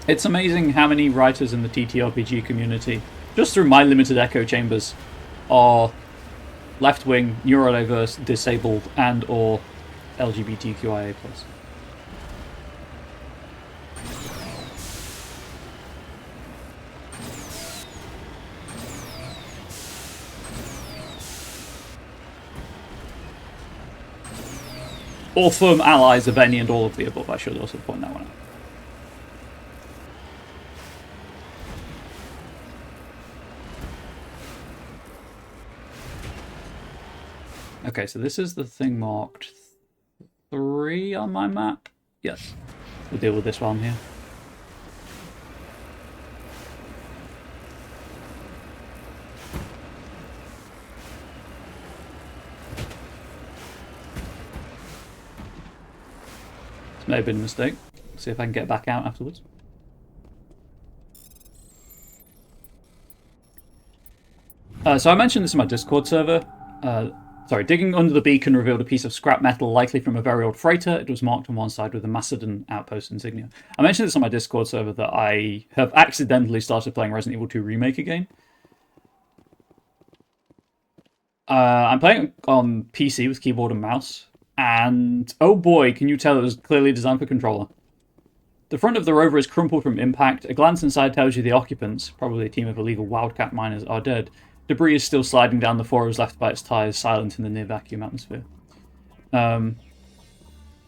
It's amazing how many writers in the TTRPG community, just through my limited echo chambers, are left-wing, neurodiverse, disabled, and or LGBTQIA+. Or firm allies of any and all of the above, I should also point that one out. Okay, so this is the thing marked 3 on my map. Yes, we'll deal with this one here. This may have been a mistake. See if I can get back out afterwards. So I mentioned this in my Discord server. Digging under the beacon revealed a piece of scrap metal, likely from a very old freighter. It was marked on one side with a Macedon outpost insignia. I mentioned this on my Discord server that I have accidentally started playing Resident Evil 2 Remake again. I'm playing on PC with keyboard and mouse, and oh boy, can you tell it was clearly designed for controller. The front of the rover is crumpled from impact. A glance inside tells you the occupants, probably a team of illegal wildcat miners, are dead. Debris is still sliding down the forest left by its tyres, silent in the near vacuum atmosphere.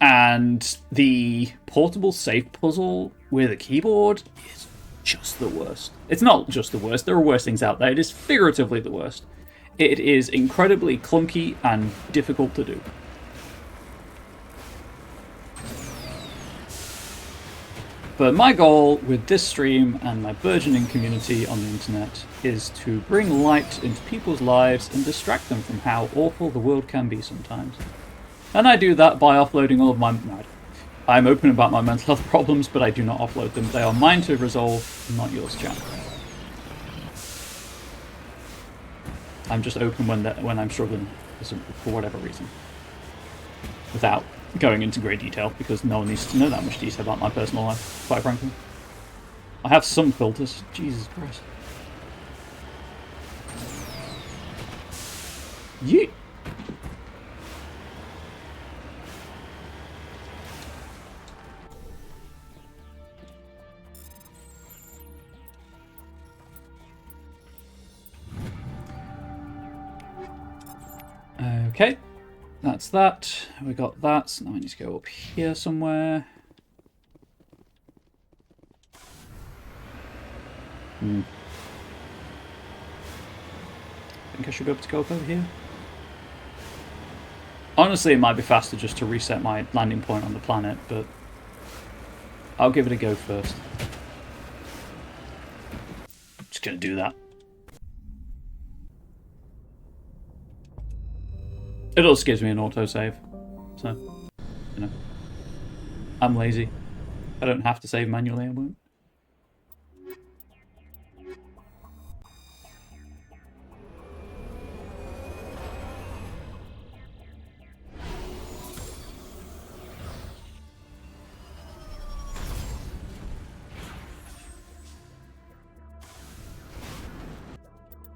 And the portable safe puzzle with a keyboard is just the worst. It's not just the worst, there are worse things out there. It is figuratively the worst. It is incredibly clunky and difficult to do. But my goal with this stream and my burgeoning community on the internet is to bring light into people's lives and distract them from how awful the world can be sometimes. And I do that by offloading all of my... I'm open about my mental health problems, but I do not offload them. They are mine to resolve, not yours, chat. I'm just open when I'm struggling for whatever reason. Without going into great detail, because no one needs to know that much detail about my personal life, quite frankly. I have some filters. Jesus Christ. Yeet! Okay, that's that. We got that. So now I need to go up here somewhere. I think I should be able to go up over here. Honestly, it might be faster just to reset my landing point on the planet, but I'll give it a go first. Just gonna do that. It also gives me an autosave, so, you know. I'm lazy. I don't have to save manually, I won't.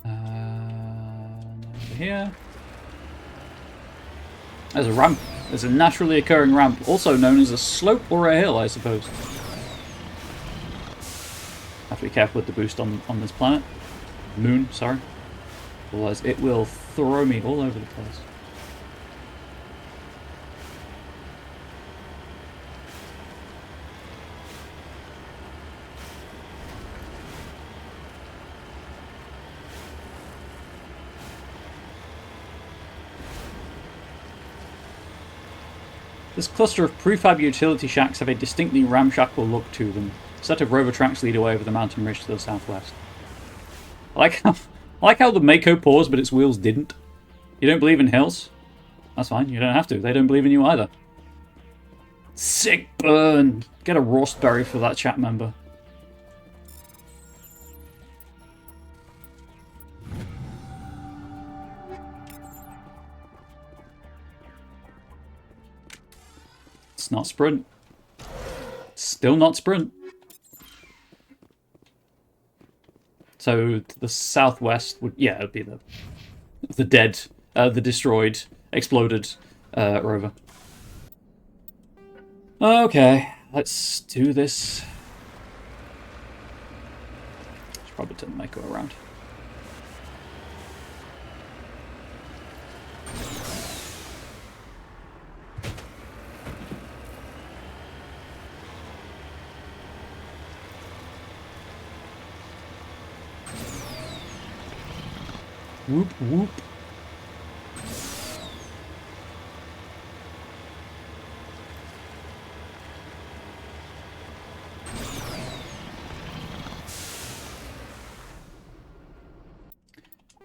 Over here. There's a ramp. There's a naturally occurring ramp, also known as a slope or a hill, I suppose. Have to be careful with the boost on this planet. Moon, sorry. Otherwise it will throw me all over the place. This cluster of prefab utility shacks have a distinctly ramshackle look to them. A set of rover tracks lead away over the mountain ridge to the southwest. I like how the Mako paused, but its wheels didn't. You don't believe in hills? That's fine, you don't have to. They don't believe in you either. Sick burn! Get a Rostberry for that chat member. It's not sprint. Still not sprint. So the southwest would, yeah, it would be the dead, the destroyed, exploded rover. Okay, let's do this. Should probably turn the Mako around. Whoop, whoop.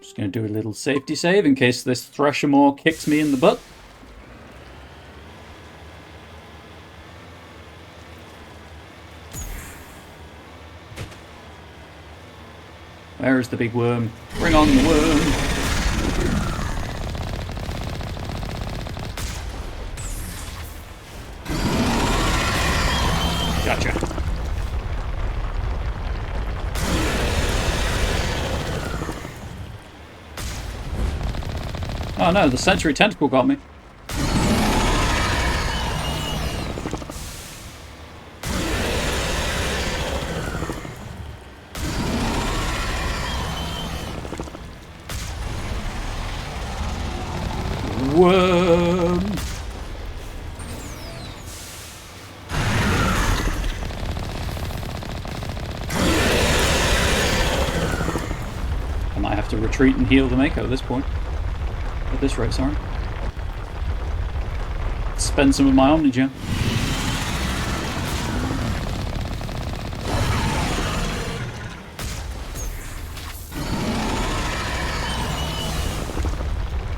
Just going to do a little safety save in case this Threshamore kicks me in the butt. Where is the big worm? Bring on the worm! Gotcha. Oh no, the sensory tentacle got me. Worm. I might have to retreat and heal the Mako at this point. At this rate, sorry. Spend some of my Omnigem.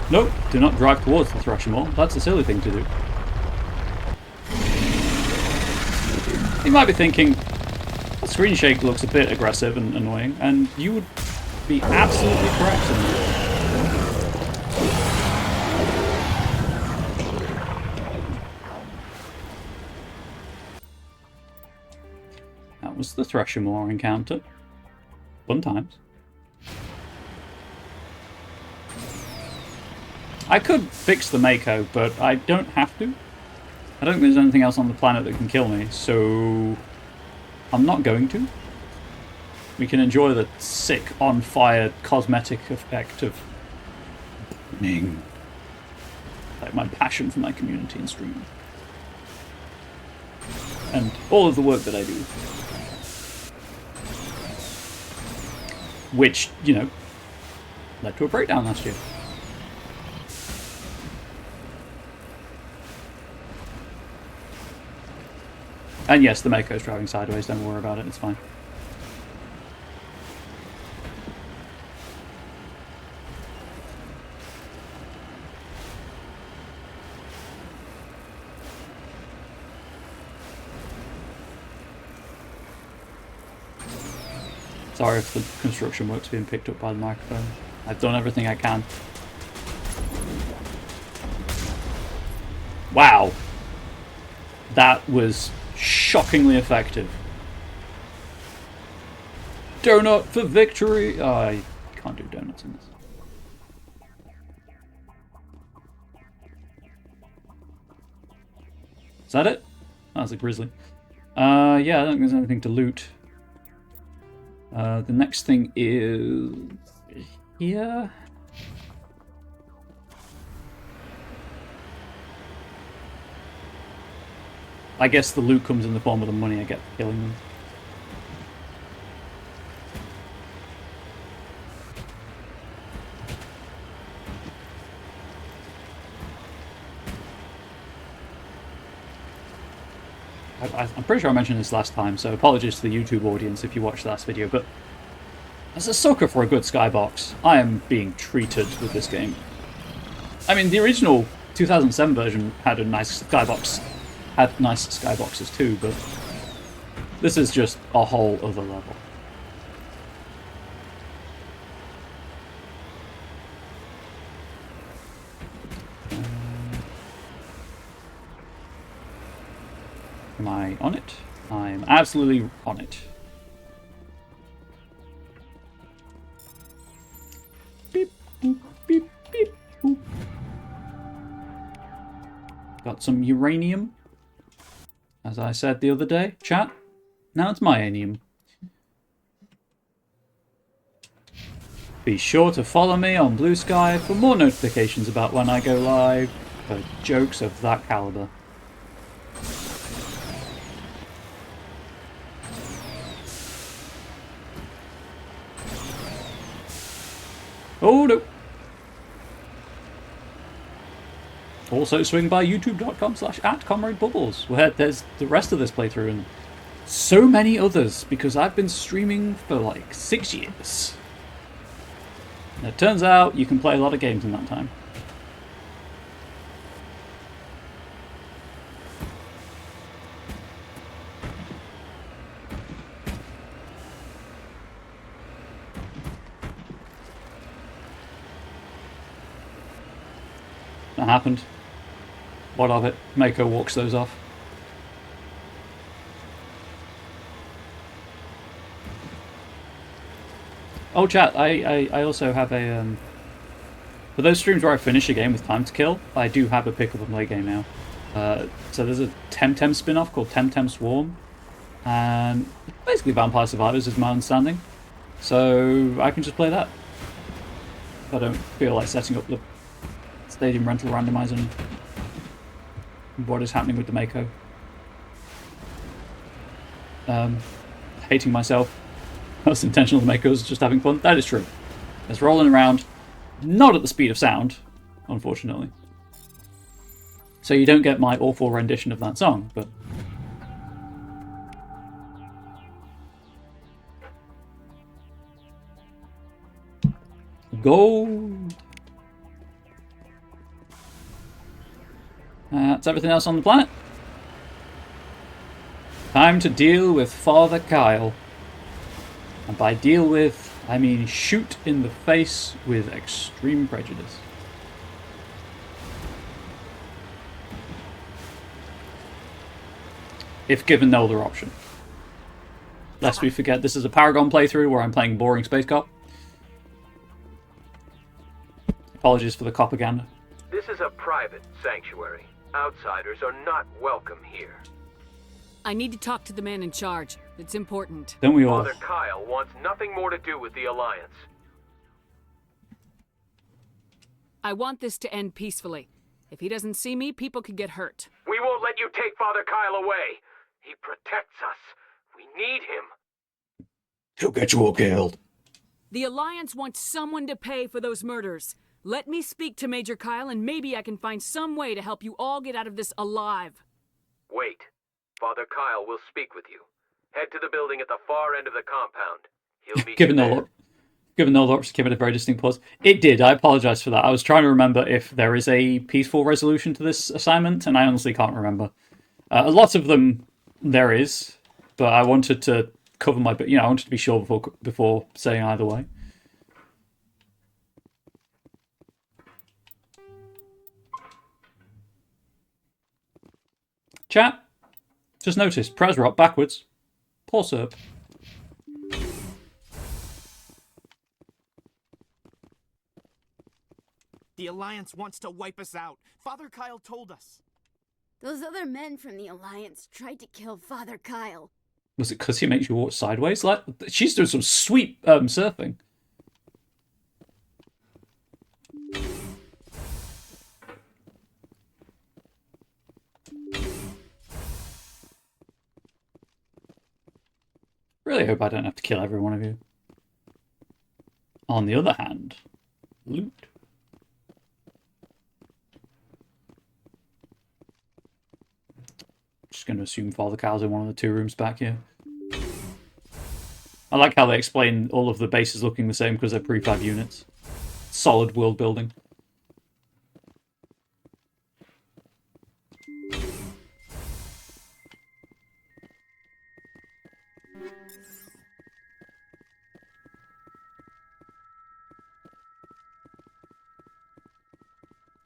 Nope, do not drive towards the Threshamore. That's a silly thing to do. You might be thinking, that screen shake looks a bit aggressive and annoying, and you would be absolutely correct in that. the Threshermore encounter. Fun times. I could fix the Mako, but I don't have to. I don't think there's anything else on the planet that can kill me, so I'm not going to. We can enjoy the sick, on-fire cosmetic effect of burning. Like my passion for my community and streaming. And all of the work that I do. Which, you know, led to a breakdown last year. And yes, the Mako's driving sideways, don't worry about it, it's fine. Sorry if the construction work's being picked up by the microphone. I've done everything I can. Wow. That was shockingly effective. Donut for victory! Oh, I can't do donuts in this. Is that it? That was a grizzly. Yeah, I don't think there's anything to loot. The next thing is here. I guess the loot comes in the form of the money I get for killing them. I'm pretty sure I mentioned this last time, so apologies to the YouTube audience if you watched the last video, but as a sucker for a good skybox, I am being treated with this game. I mean, the original 2007 version had a nice skybox, had nice skyboxes too, but this is just a whole other level. Am I on it? I'm absolutely on it. Beep, boop, beep, beep, boop. Got some uranium. As I said the other day, chat. Now it's my anium. Be sure to follow me on Blue Sky for more notifications about when I go live for jokes of that caliber. Oh no! Also swing by youtube.com/@ComradeBubbles, where there's the rest of this playthrough and so many others, because I've been streaming for like 6 years. And it turns out you can play a lot of games in that time. That happened. What of it? Mako walks those off. Oh chat, I also have a for those streams where I finish a game with time to kill, I do have a pick up and play game now. So there's a Temtem spin-off called Temtem Swarm, and basically Vampire Survivors is my understanding. So I can just play that. I don't feel like setting up the Stadium Rental Randomizer and what is happening with the Mako. Hating myself. That's intentional. The Mako's just having fun. That is true. It's rolling around, not at the speed of sound, unfortunately. So you don't get my awful rendition of that song, but gold. That's everything else on the planet. Time to deal with Father Kyle. And by deal with, I mean shoot in the face with extreme prejudice. If given no other option. Lest we forget, this is a Paragon playthrough where I'm playing boring space cop. Apologies for the propaganda. This is a private sanctuary. Outsiders are not welcome here. I need to talk to the man in charge. It's important. Don't we all? Father Kyle wants nothing more to do with the Alliance. I want this to end peacefully. If he doesn't see me, people could get hurt. We won't let you take Father Kyle away. He protects us. We need him. He'll get you all killed. The Alliance wants someone to pay for those murders. Let me speak to Major Kyle and maybe I can find some way to help you all get out of this alive. Wait. Father Kyle will speak with you. Head to the building at the far end of the compound. He'll meet you there. Given no looks, give it a very distinct pause. It did. I apologise for that. I was trying to remember if there is a peaceful resolution to this assignment, and I honestly can't remember. A lot of them there is, but I wanted to cover my... I wanted to be sure before saying either way. Chat, just noticed, Prez Rock backwards. Poor Serb. The Alliance wants to wipe us out. Father Kyle told us. Those other men from the Alliance tried to kill Father Kyle. Was it because he makes you walk sideways? Like, she's doing some sweet surfing. Really hope I don't have to kill every one of you. On the other hand, loot. Just going to assume Father Kyle's in one of the 2 rooms back here. I like how they explain all of the bases looking the same because they're prefab units. Solid world building.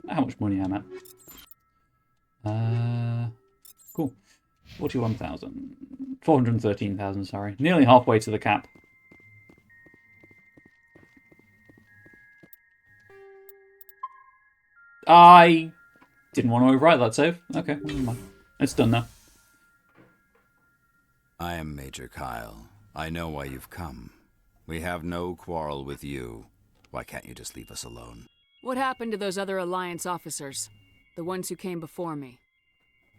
How much money I'm at. Cool. 41,000. 413,000, sorry. Nearly halfway to the cap. I didn't want to overwrite that save. Okay, well, never mind. It's done now. I am Major Kyle. I know why you've come. We have no quarrel with you. Why can't you just leave us alone? What happened to those other Alliance officers? The ones who came before me?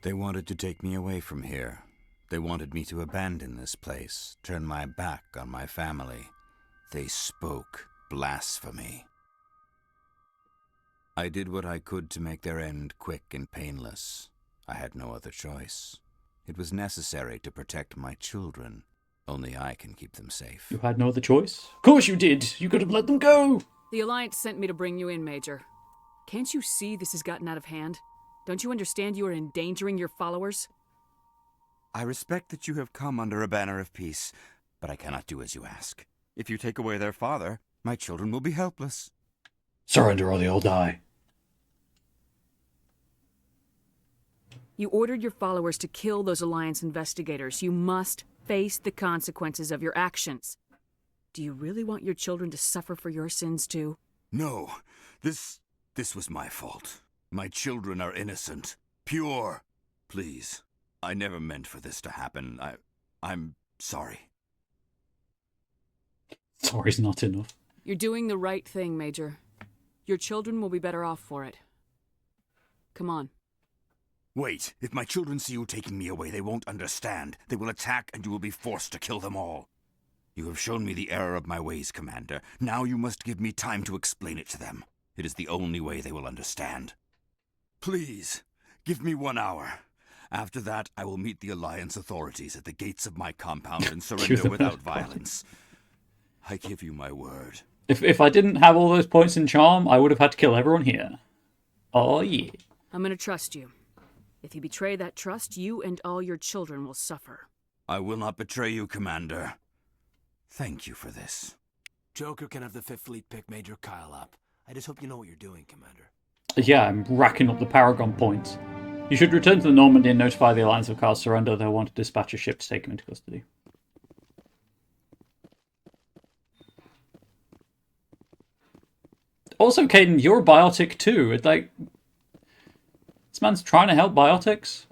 They wanted to take me away from here. They wanted me to abandon this place, turn my back on my family. They spoke blasphemy. I did what I could to make their end quick and painless. I had no other choice. It was necessary to protect my children. Only I can keep them safe. You had no other choice? Of course you did! You could have let them go! The Alliance sent me to bring you in, Major. Can't you see this has gotten out of hand? Don't you understand you are endangering your followers? I respect that you have come under a banner of peace, but I cannot do as you ask. If you take away their father, my children will be helpless. Surrender or they'll die. You ordered your followers to kill those Alliance investigators. You must face the consequences of your actions. Do you really want your children to suffer for your sins too? No, this was my fault. My children are innocent, pure. Please, I never meant for this to happen. I'm sorry. Sorry's not enough. You're doing the right thing, Major. Your children will be better off for it. Come on. Wait, if my children see you taking me away, they won't understand. They will attack and you will be forced to kill them all. You have shown me the error of my ways, Commander. Now you must give me time to explain it to them. It is the only way they will understand. Please, give me 1 hour. After that, I will meet the Alliance authorities at the gates of my compound and surrender without violence. I give you my word. If I didn't have all those points in charm, I would have had to kill everyone here. Oh, yeah. I'm gonna trust you. If you betray that trust, you and all your children will suffer. I will not betray you, Commander. Thank you for this. Joker can have the 5th Fleet pick Major Kyle up. I just hope you know what you're doing, Commander. Yeah, I'm racking up the Paragon points. You should return to the Normandy and notify the Alliance of Kyle's surrender. They'll want to dispatch a ship to take him into custody. Also, Caden, you're a biotic too. It's like, this man's trying to help biotics.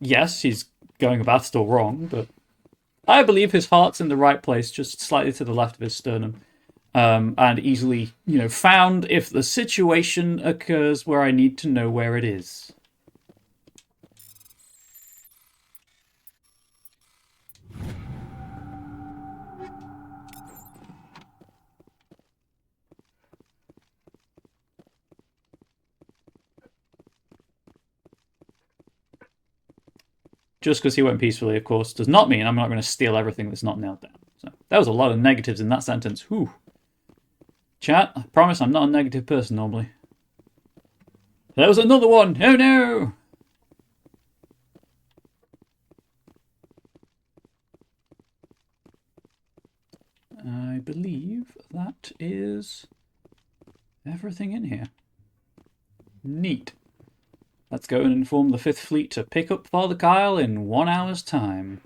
Yes, he's going about still wrong, but I believe his heart's in the right place, just slightly to the left of his sternum. And easily, found if the situation occurs where I need to know where it is. Just because he went peacefully, of course, does not mean I'm not going to steal everything that's not nailed down. So that was a lot of negatives in that sentence. Whew. Chat, I promise I'm not a negative person normally. There was another one! Oh no! I believe that is everything in here. Neat. Let's go and inform the 5th Fleet to pick up Father Kyle in 1 hour's time.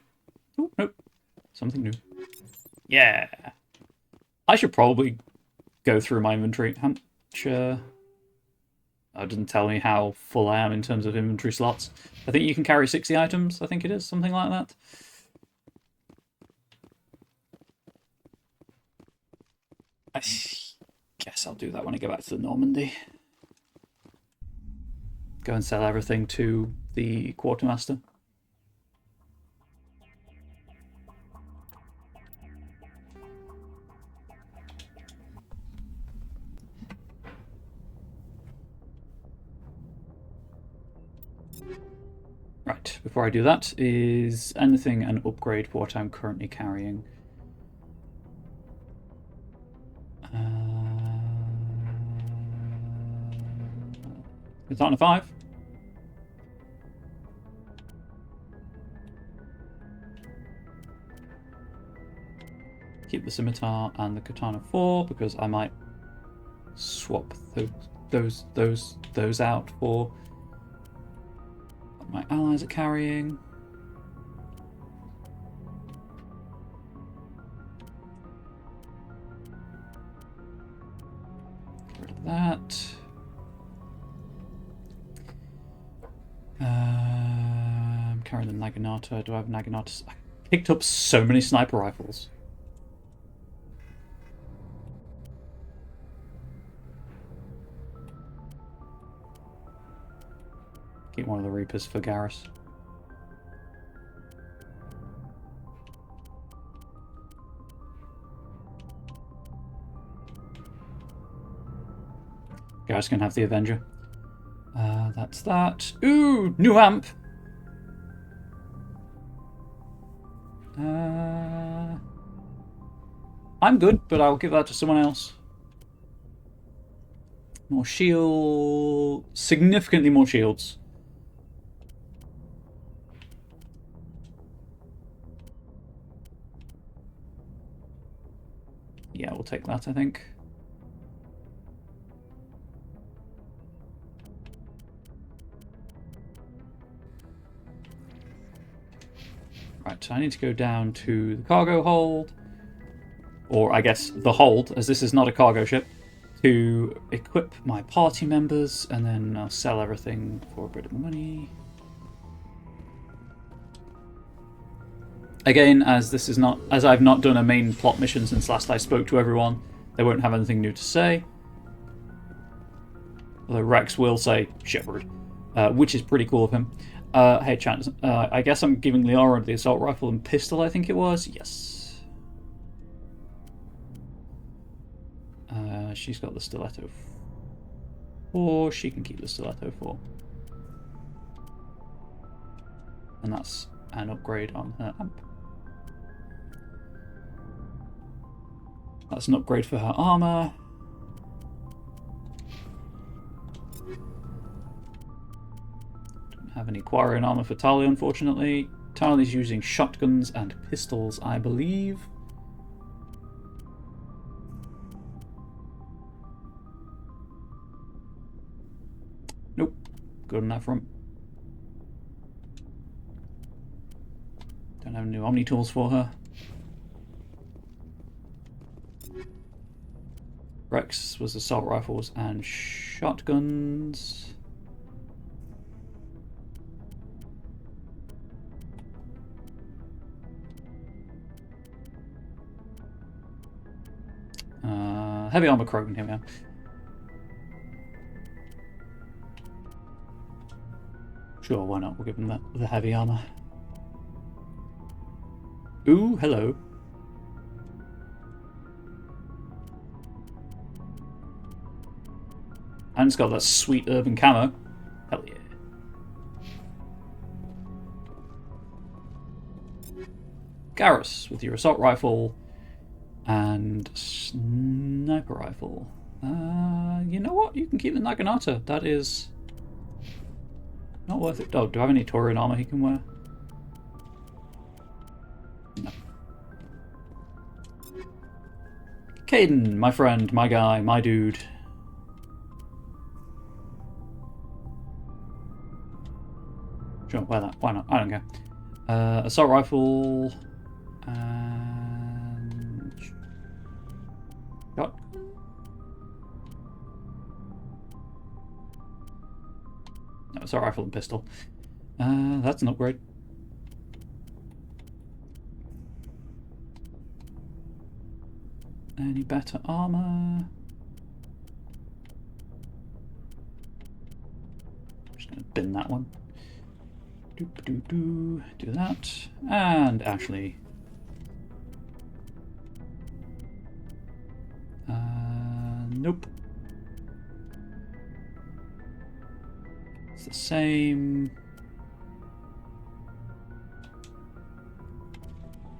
Oh, nope. Something new. Yeah. I should probably go through my inventory. How much, it didn't tell me how full I am in terms of inventory slots. I think you can carry 60 items, I think it is, something like that. I guess I'll do that when I go back to the Normandy. Go and sell everything to the quartermaster. Right, before I do that, is anything an upgrade for what I'm currently carrying? It's on a 5. Keep the scimitar and the katana 4 because I might swap those out for what my allies are carrying. Get rid of that. I'm carrying the Naginata. Do I have Naginata? I picked up so many sniper rifles. Keep one of the Reapers for Garrus. Garrus can have the Avenger. That's that. Ooh, new amp. I'm good, but I'll give that to someone else. More shield, significantly more shields. Yeah, we'll take that, I think. Right, I need to go down to the cargo hold, or I guess the hold, as this is not a cargo ship, to equip my party members, and then I'll sell everything for a bit of money. Again, as I've not done a main plot mission since last I spoke to everyone, they won't have anything new to say. Although Rex will say Shepherd, which is pretty cool of him. Hey, chat, I guess I'm giving Liara the assault rifle and pistol, I think it was. Yes. She's got the stiletto 4. She can keep the stiletto 4. And that's an upgrade on her amp. That's an upgrade for her armor. Don't have any Quarian armor for Talia, unfortunately. Talia's using shotguns and pistols, I believe. Nope. Good on that front. Don't have new Omni tools for her. Rex was assault rifles and shotguns. Heavy armor Krogan, here we are. Sure, why not? We'll give him the heavy armor. Ooh, hello. And it's got that sweet urban camo. Hell yeah. Garrus with your assault rifle and sniper rifle. You know what? You can keep the Naginata. That is not worth it. Oh, do I have any Taurian armor he can wear? No. Caden, my friend, my guy, my dude. Sure, wear that. Why not? I don't care. Assault rifle and shot. No, assault rifle and pistol. That's an upgrade. Any better armor? I'm just gonna bin that one. Do that. And Ashley. Nope. It's the same.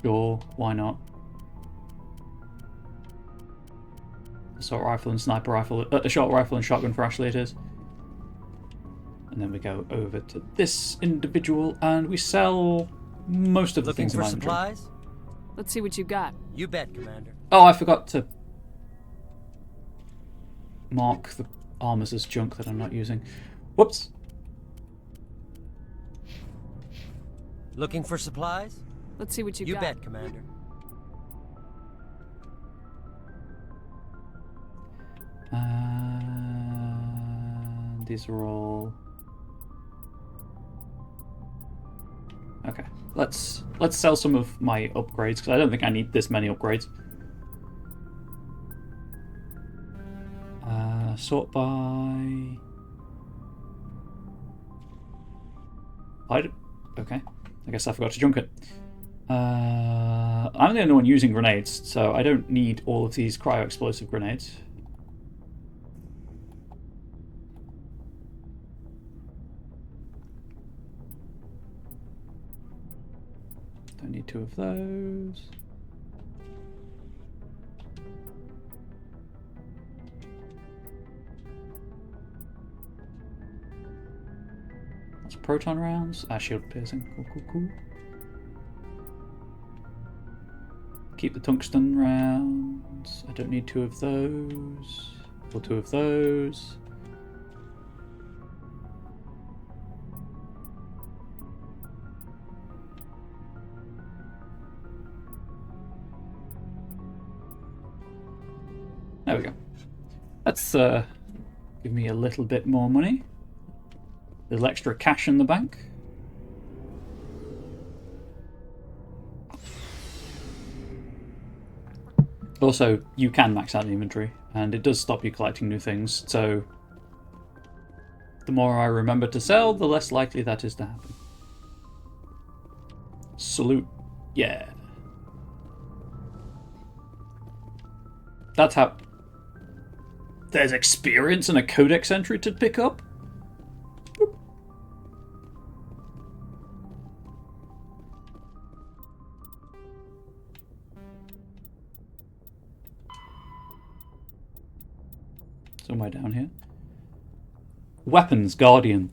Sure, why not? Assault rifle and sniper rifle, assault rifle and shotgun for Ashley it is. And then we go over to this individual and we sell most of the things in my inventory. Looking for supplies? Let's see what you got. You bet, Commander. Oh, I forgot to mark the armors as junk that I'm not using. Whoops. Looking for supplies? Let's see what you got. You bet, Commander. These are all okay. Let's sell some of my upgrades because I don't think I need this many upgrades. Sort by. Okay. I guess I forgot to junk it. I'm the only one using grenades, so I don't need all of these cryo-explosive grenades. Don't need 2 of those. That's proton rounds. Shield piercing. Cool. Keep the tungsten rounds. I don't need 2 of those. Or 2 of those. There we go. That's give me a little bit more money. Little extra cash in the bank. Also, you can max out the inventory, and it does stop you collecting new things, so the more I remember to sell, the less likely that is to happen. Salute. Yeah. That's how... There's experience and a codex entry to pick up? Boop. Somewhere down here. Weapons Guardian.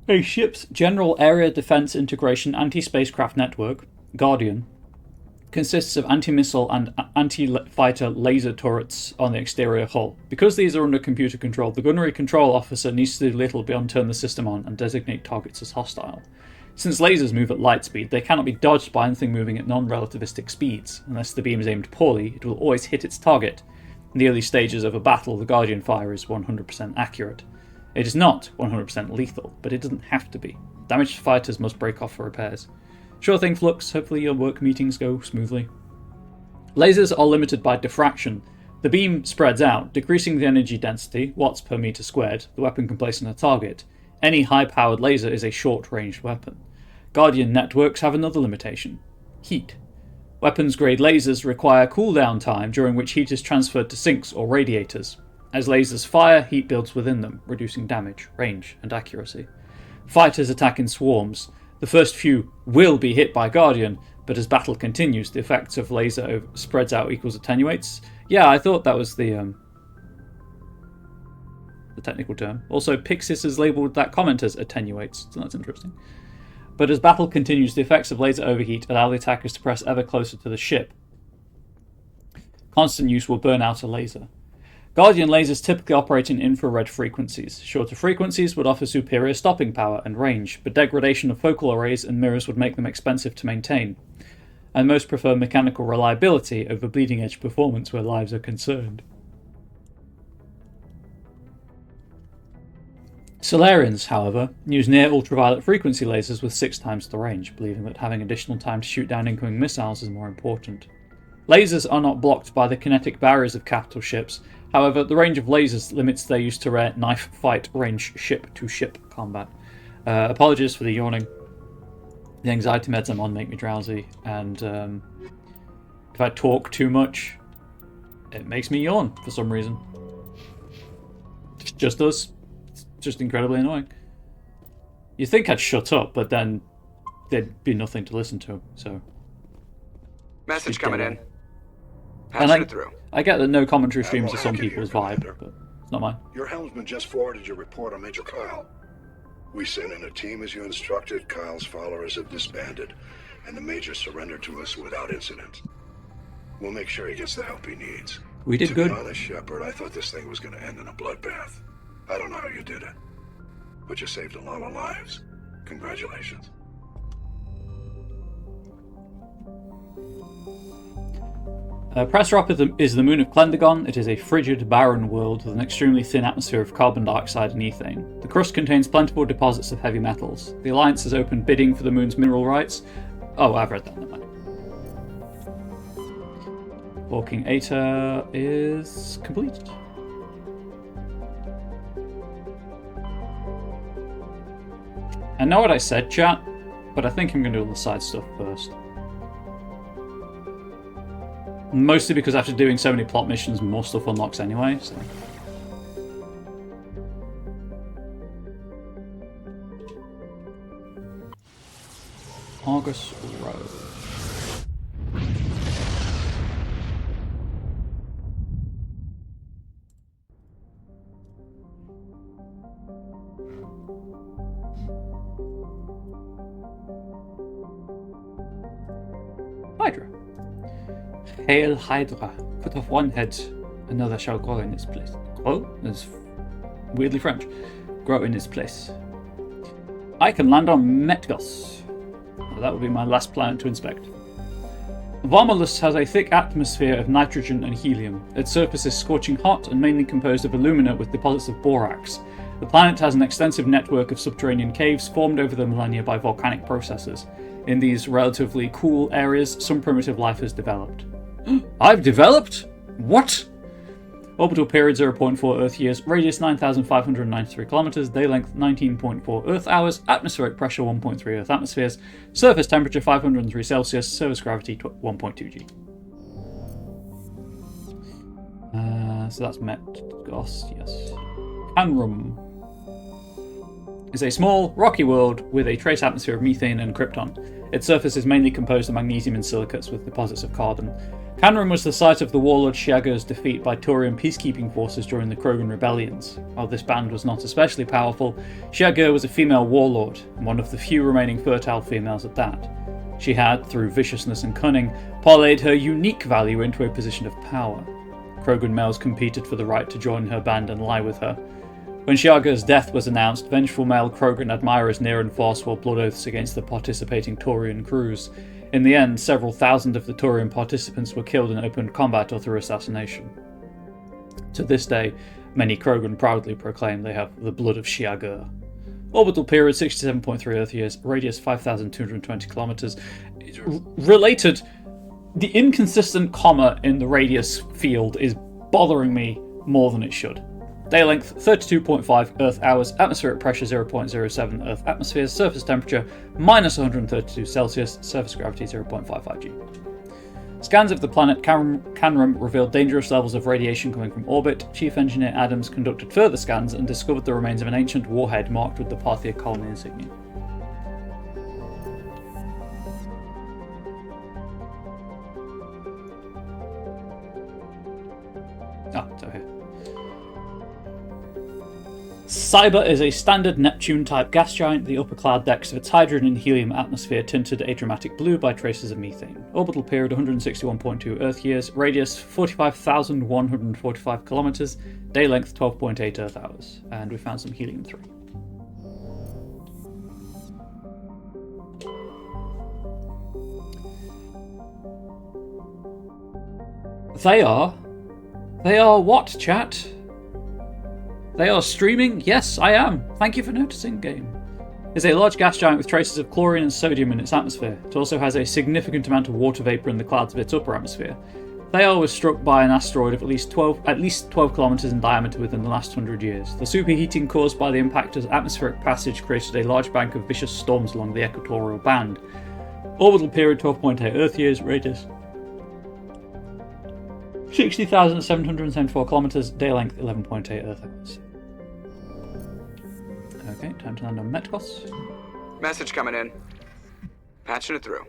A ship's general area defense integration anti-spacecraft network, Guardian, consists of anti-missile and anti-fighter laser turrets on the exterior hull. Because these are under computer control, the gunnery control officer needs to do little beyond turn the system on and designate targets as hostile. Since lasers move at light speed, they cannot be dodged by anything moving at non-relativistic speeds. Unless the beam is aimed poorly, it will always hit its target. In the early stages of a battle, the Guardian fire is 100% accurate. It is not 100% lethal, but it doesn't have to be. Damaged fighters must break off for repairs. Sure thing, Flux. Hopefully your work meetings go smoothly. Lasers are limited by diffraction. The beam spreads out, decreasing the energy density, watts per meter squared, the weapon can place on a target. Any high-powered laser is a short-ranged weapon. Guardian networks have another limitation: heat. Weapons-grade lasers require cooldown time, during which heat is transferred to sinks or radiators. As lasers fire, heat builds within them, reducing damage, range, and accuracy. Fighters attack in swarms. The first few will be hit by Guardian, but as battle continues, the effects of laser spreads out equals attenuates. Yeah, I thought that was the technical term. Also, Pixis has labelled that comment as attenuates, so that's interesting. But as battle continues, the effects of laser overheat allow the attackers to press ever closer to the ship. Constant use will burn out a laser. Guardian lasers typically operate in infrared frequencies. Shorter frequencies would offer superior stopping power and range, but degradation of focal arrays and mirrors would make them expensive to maintain. And most prefer mechanical reliability over bleeding-edge performance where lives are concerned. Solarians, however, use near-ultraviolet frequency lasers with 6 times the range, believing that having additional time to shoot down incoming missiles is more important. Lasers are not blocked by the kinetic barriers of capital ships. However, the range of lasers limits their use to rare knife fight range ship-to-ship combat. Apologies for the yawning. The anxiety meds I'm on make me drowsy, and if I talk too much, it makes me yawn for some reason. Just does. It's just incredibly annoying. You'd think I'd shut up, but then there'd be nothing to listen to, so... Message coming in. And Pass it through. I get that no commentary streams are some people's vibe, but it's not mine. Your helmsman just forwarded your report on Major Kyle. We sent in a team as you instructed. Kyle's followers have disbanded, and the Major surrendered to us without incident. We'll make sure he gets the help he needs. We did good. To be honest, Shepard, I thought this thing was going to end in a bloodbath. I don't know how you did it, but you saved a lot of lives. Congratulations. Pressrop is the moon of Klendagon. It is a frigid, barren world with an extremely thin atmosphere of carbon dioxide and ethane. The crust contains plentiful deposits of heavy metals. The Alliance has opened bidding for the moon's mineral rights. Oh, I've read that, never mind. Walking Aether is completed. I know what I said, chat, but I think I'm going to do all the side stuff first. Mostly because after doing so many plot missions, more stuff unlocks anyway, so... Argus Road. Hydra. Hail Hydra, cut off one head, another shall grow in its place. Grow? That's weirdly French. Grow in its place. I can land on Metgos. Well, that would be my last planet to inspect. Varmalus has a thick atmosphere of nitrogen and helium. Its surface is scorching hot and mainly composed of alumina with deposits of borax. The planet has an extensive network of subterranean caves formed over the millennia by volcanic processes. In these relatively cool areas, some primitive life has developed. I've developed? What? Orbital period 0.4 Earth years, radius 9,593 kilometers, day length 19.4 Earth hours, atmospheric pressure 1.3 Earth atmospheres, surface temperature 503 Celsius, surface gravity 1.2 G. So that's Metgos, yes. Canrum is a small, rocky world with a trace atmosphere of methane and krypton. Its surface is mainly composed of magnesium and silicates with deposits of carbon. Canrum was the site of the warlord Shiagur's defeat by Taurian peacekeeping forces during the Krogan rebellions. While this band was not especially powerful, Shiagur was a female warlord, and one of the few remaining fertile females at that. She had, through viciousness and cunning, parlayed her unique value into a position of power. Krogan males competed for the right to join her band and lie with her. When Shiaga's death was announced, vengeful male Krogan admirers near and far swore blood oaths against the participating Taurian crews. In the end, several thousand of the Taurian participants were killed in open combat or through assassination. To this day, many Krogan proudly proclaim they have the blood of Shiaga. Orbital period 67.3 Earth years, radius 5,220 kilometers. Related, the inconsistent comma in the radius field is bothering me more than it should. Day length 32.5 Earth hours, atmospheric pressure 0.07 Earth atmospheres, surface temperature minus 132 Celsius, surface gravity 0.55 G. Scans of the planet Canrum revealed dangerous levels of radiation coming from orbit. Chief Engineer Adams conducted further scans and discovered the remains of an ancient warhead marked with the Parthia colony insignia. It's over here. Cyber is a standard Neptune-type gas giant, the upper cloud decks of its hydrogen and helium atmosphere tinted a dramatic blue by traces of methane. Orbital period 161.2 Earth years, radius 45,145 kilometers, day length 12.8 Earth hours, and we found some helium-3. They are what, chat? They are streaming? Yes, I am. Thank you for noticing, game. It's a large gas giant with traces of chlorine and sodium in its atmosphere. It also has a significant amount of water vapor in the clouds of its upper atmosphere. Theia was struck by an asteroid of at least 12 kilometers in diameter within the last 100 years. The superheating caused by the impactor's atmospheric passage created a large bank of vicious storms along the equatorial band. Orbital period 12.8 Earth years, radius 60,774 kilometers, day length 11.8 Earth hours. Okay, time to land on Metcos. Message coming in. Patching it through.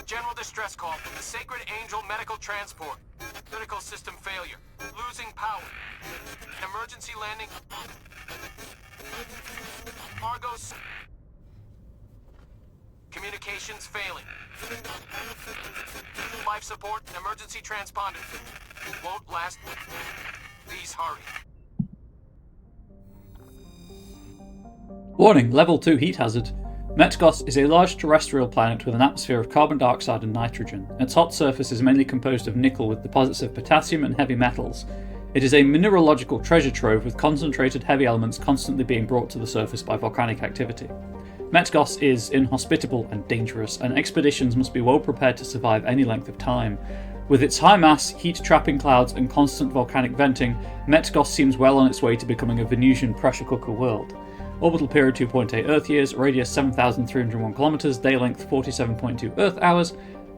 General distress call from the Sacred Angel Medical Transport. Critical system failure. Losing power. Emergency landing. Argos. Communications failing. Life support and emergency transponder. Won't last. Please hurry. Warning, level 2 heat hazard. Metcos is a large terrestrial planet with an atmosphere of carbon dioxide and nitrogen. Its hot surface is mainly composed of nickel with deposits of potassium and heavy metals. It is a mineralogical treasure trove with concentrated heavy elements constantly being brought to the surface by volcanic activity. Metcos is inhospitable and dangerous, and expeditions must be well prepared to survive any length of time. With its high mass, heat-trapping clouds, and constant volcanic venting, Metcos seems well on its way to becoming a Venusian pressure cooker world. Orbital period 2.8 Earth years, radius 7,301 kilometers, day length 47.2 Earth hours,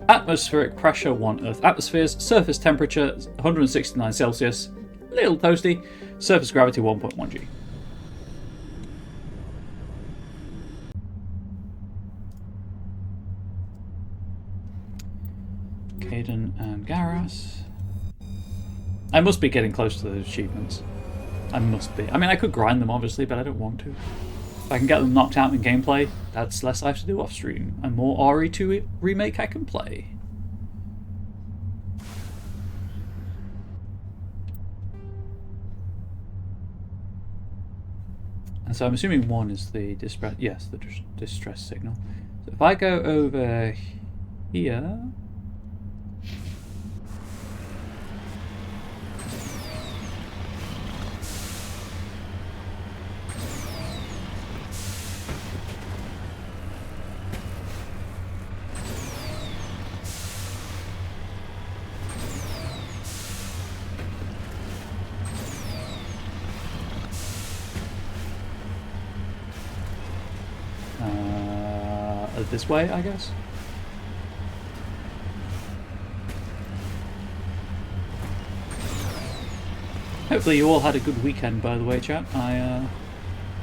atmospheric pressure 1 Earth atmospheres, surface temperature 169 Celsius, a little toasty, surface gravity 1.1 G. Caden and Garrus. I must be getting close to those achievements. I must be. I mean, I could grind them, obviously, but I don't want to. If I can get them knocked out in gameplay, that's less I have to do off stream, and more RE2 remake I can play. And so I'm assuming 1 is the distress. Yes, the distress signal. So if I go over here. This way, I guess. Hopefully you all had a good weekend, by the way, chat.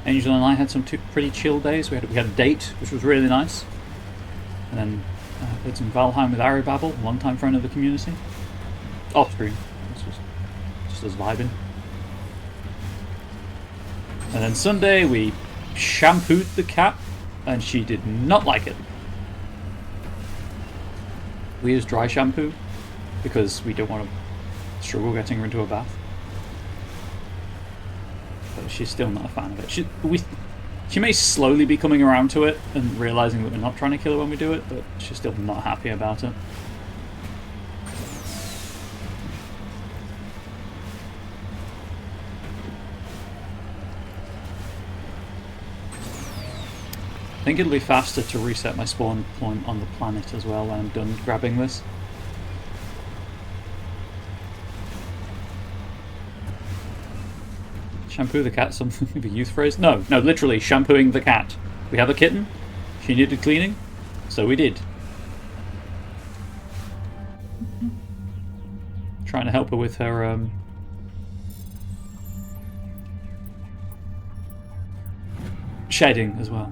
Angel and I had some pretty chill days. We had a date, which was really nice. And then played some Valheim with Aribabble, long-time friend of the community. Off screen. This was just us vibing. And then Sunday we shampooed the cat, and she did not like it. We use dry shampoo because we don't want to struggle getting her into a bath. But she's still not a fan of it. She may slowly be coming around to it and realising that we're not trying to kill her when we do it, but she's still not happy about it. I think it'll be faster to reset my spawn point on the planet as well when I'm done grabbing this. Shampoo the cat, something of a youth phrase? No, literally, shampooing the cat. We have a kitten, she needed cleaning, so we did. Trying to help her with her, shedding as well.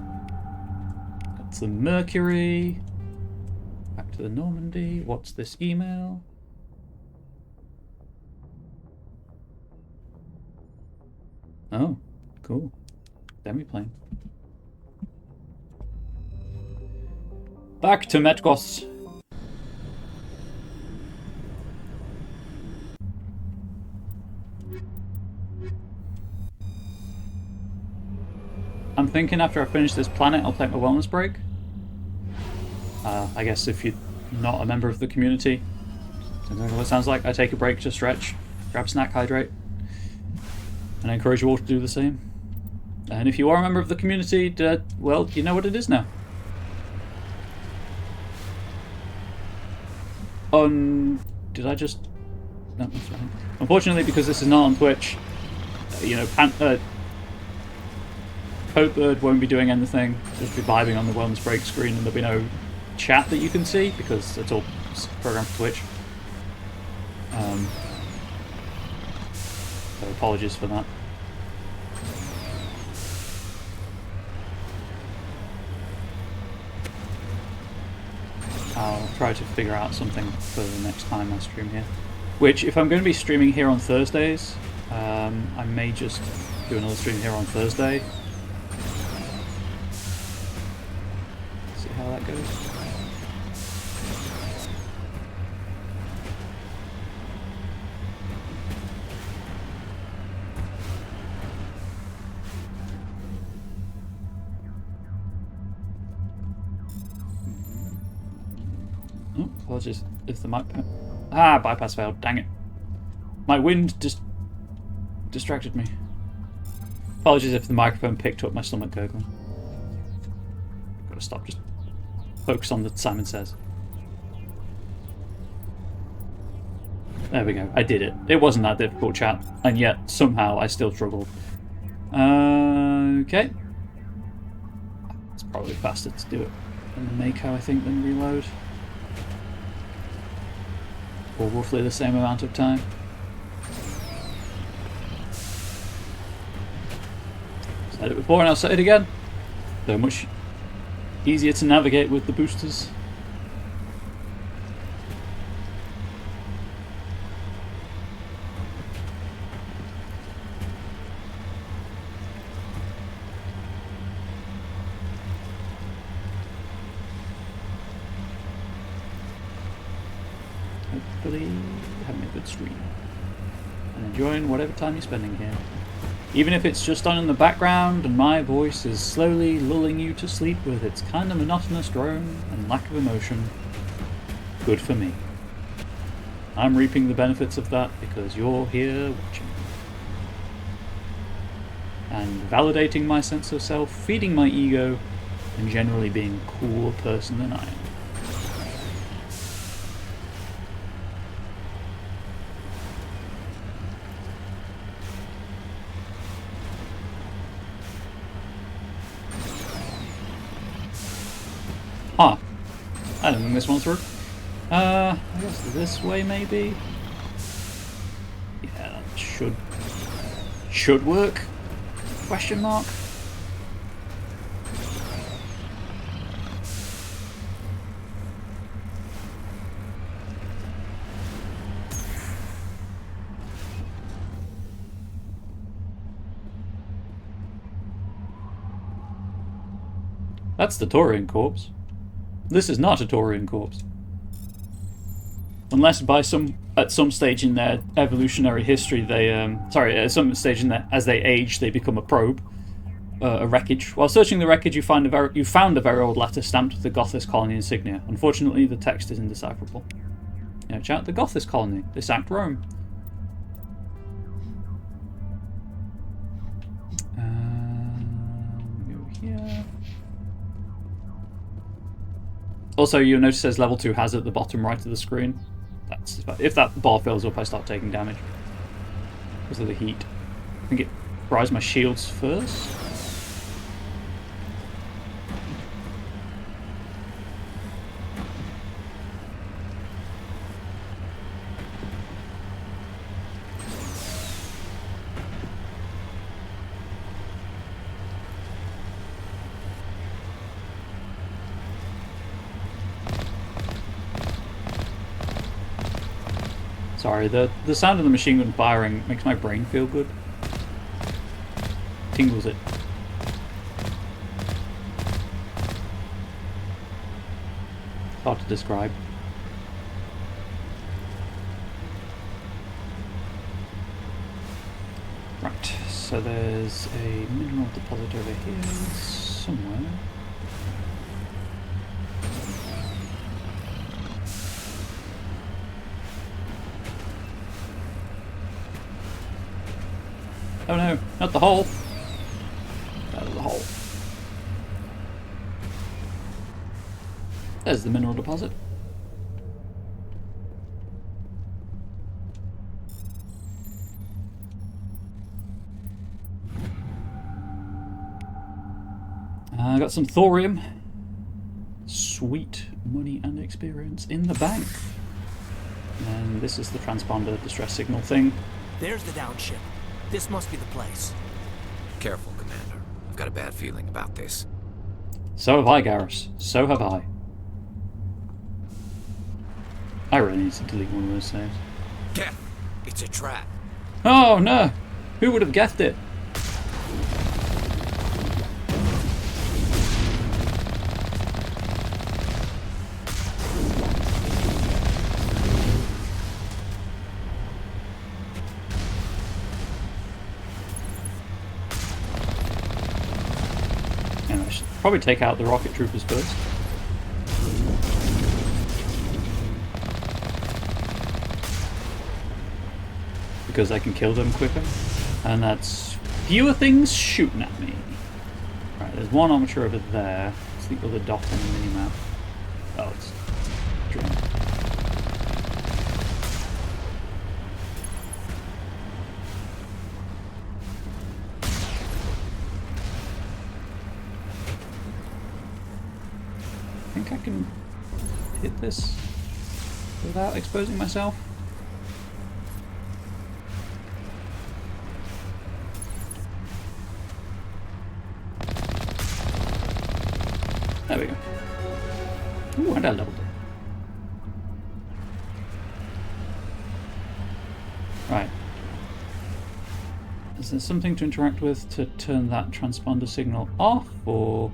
Got some Mercury. Back to the Normandy. What's this email? Oh, cool. Demiplane. Back to Metkos. I'm thinking after I finish this planet, I'll take my wellness break. I guess if you're not a member of the community, that's exactly what it sounds like. I take a break to stretch, grab a snack, hydrate. And I encourage you all to do the same. And if you are a member of the community, well, you know what it is now. Did I just... No, that's right. Unfortunately, because this is not on Twitch, you know, Codebird won't be doing anything. Just be vibing on the wellness break screen, and there'll be no chat that you can see, because it's all programmed for Twitch. So apologies for that. I'll try to figure out something for the next time I stream here. Which, if I'm going to be streaming here on Thursdays, I may just do another stream here on Thursday. See how that goes. Oh, apologies if the mic... Ah, bypass failed. Dang it. My wind just distracted me. Apologies if the microphone picked up my stomach gurgling. Gotta stop. Just focus on the Simon Says. There we go. I did it. It wasn't that difficult, chat. And yet, somehow, I still struggled. Okay. It's probably faster to do it in the Mako, I think, than reload. Or roughly the same amount of time. Said it before and I'll say it again. So much easier to navigate with the boosters. Hopefully having a good stream and enjoying whatever time you're spending here. Even if it's just on in the background and my voice is slowly lulling you to sleep with its kind of monotonous drone and lack of emotion, good for me. I'm reaping the benefits of that because you're here watching. And validating my sense of self, feeding my ego, and generally being a cooler person than I am. Huh. I didn't think this one through. I guess this way maybe? Yeah, that should work? Question mark? That's the Taurian corpse. This is not a Taurian corpse. Unless by some at some stage in their evolutionary history, they at some stage in their as they age, they become a probe, a wreckage. While searching the wreckage, you found a very old letter stamped with the Gothis colony insignia. Unfortunately, the text is indecipherable. Check out the Gothis colony. They sacked Rome. Go here. Also, you'll notice there's level 2 hazard at the bottom right of the screen. If that bar fills up, I start taking damage because of the heat. I think it fries my shields first. Sorry, the sound of the machine gun firing makes my brain feel good. Tingles it. Hard to describe. Right, so there's a mineral deposit over here somewhere. Oh no, not the hole. Out of the hole. There's the mineral deposit. I got some thorium. Sweet money and experience in the bank. And this is the transponder distress signal thing. There's the downship. This must be the place. Careful, Commander. I've got a bad feeling about this. So have I, Garrus. So have I. I really need to delete one of those saves. Geth! It's a trap. Oh no! Who would have guessed it? Probably take out the rocket troopers first. Because I can kill them quicker. And that's fewer things shooting at me. Right, there's one armature over there. It's the other dot on the minimap. Oh, it's drone. I think I can hit this without exposing myself. There we go. Ooh, and I leveled it. Right. Is there something to interact with to turn that transponder signal off, or...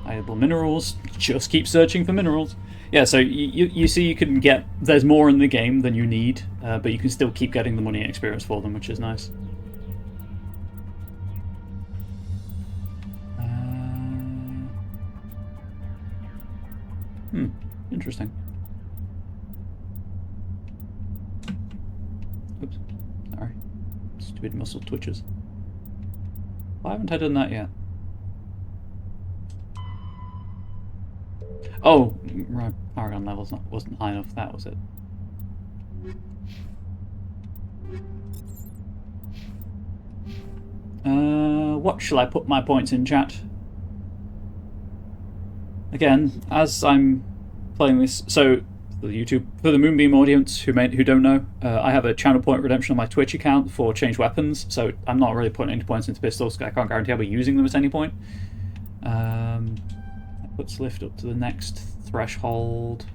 Valuable minerals. Just keep searching for minerals. Yeah, so you see you can get... There's more in the game than you need, but you can still keep getting the money and experience for them, which is nice. Interesting. Oops. Sorry. Stupid muscle twitches. Why haven't I done that yet? Oh, right. Paragon levels wasn't high enough. That was it. What shall I put my points in, chat? Again, as I'm playing this, so for the Moonbeam audience who don't know, I have a channel point redemption on my Twitch account for changed weapons, so I'm not really putting any points into pistols because I can't guarantee I'll be using them at any point. That puts lift up to the next threshold.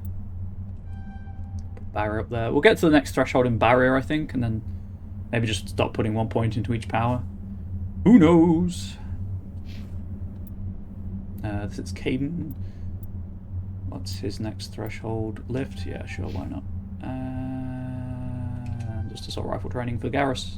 Put barrier up there. We'll get to the next threshold in barrier, I think, and then maybe just stop putting 1 point into each power. Who knows? This is Caden. What's his next threshold? Lift? Yeah, sure, why not? And just assault rifle training for Garrus.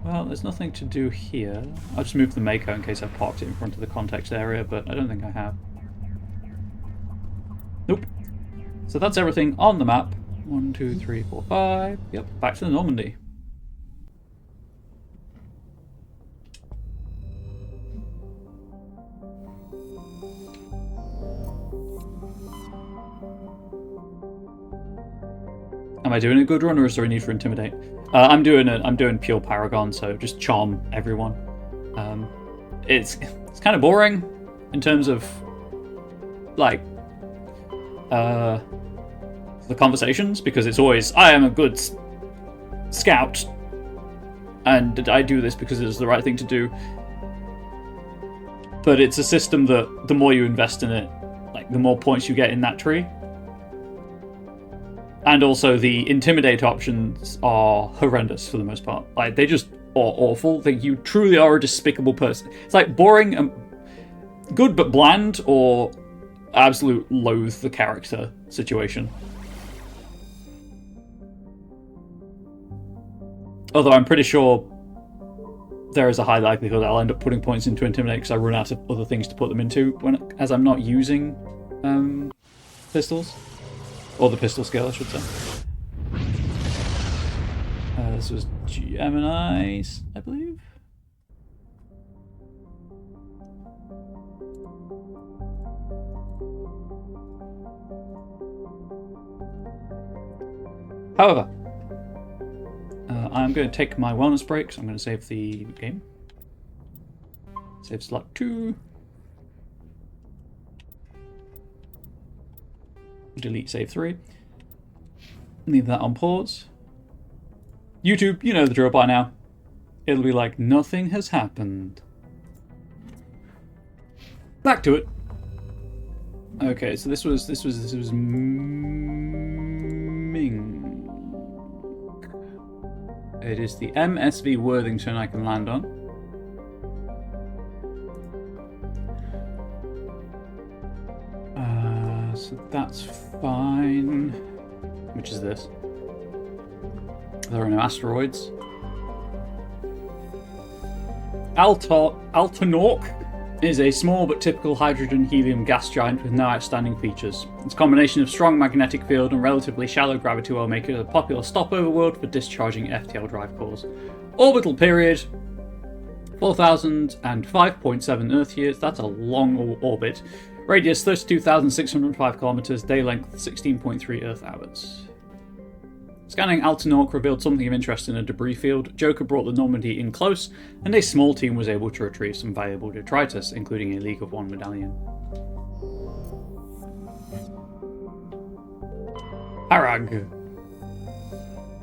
Well, there's nothing to do here. I'll just move the Mako in case I've parked it in front of the context area, but I don't think I have. Nope. So that's everything on the map. 1, 2, 3, 4, 5. Yep, back to the Normandy. Am I doing a good run, or is there a need for intimidate? I'm doing pure Paragon, so just charm everyone. It's kind of boring in terms of like the conversations, because it's always I am a good scout and I do this because it is the right thing to do. But it's a system that the more you invest in it, like the more points you get in that tree. And also the intimidate options are horrendous for the most part. Like, they just are awful. You truly are a despicable person. It's like boring and good but bland, or absolute loathe the character situation. Although I'm pretty sure there is a high likelihood I'll end up putting points into intimidate because I run out of other things to put them into as I'm not using pistols. Or the pistol skill, I should say. This was Gemini's, I believe. However, I'm going to take my wellness break, so I'm going to save the game. Save slot 2. Delete save 3. Leave that on pause. YouTube, you know the drill by now. It'll be like nothing has happened. Back to it. Okay, so this was Ming. It is the MSV Worthington I can land on. So that's fine. Which is this? There are no asteroids. Altanork is a small but typical hydrogen-helium gas giant with no outstanding features. Its combination of strong magnetic field and relatively shallow gravity will make it a popular stopover world for discharging FTL drive cores. Orbital period 4,005.7 Earth years. That's a long orbit. Radius 32,605 kilometers. Day length 16.3 Earth hours. Scanning Altanork revealed something of interest in a debris field. Joker brought the Normandy in close, and a small team was able to retrieve some valuable detritus, including a League of One medallion. Parag.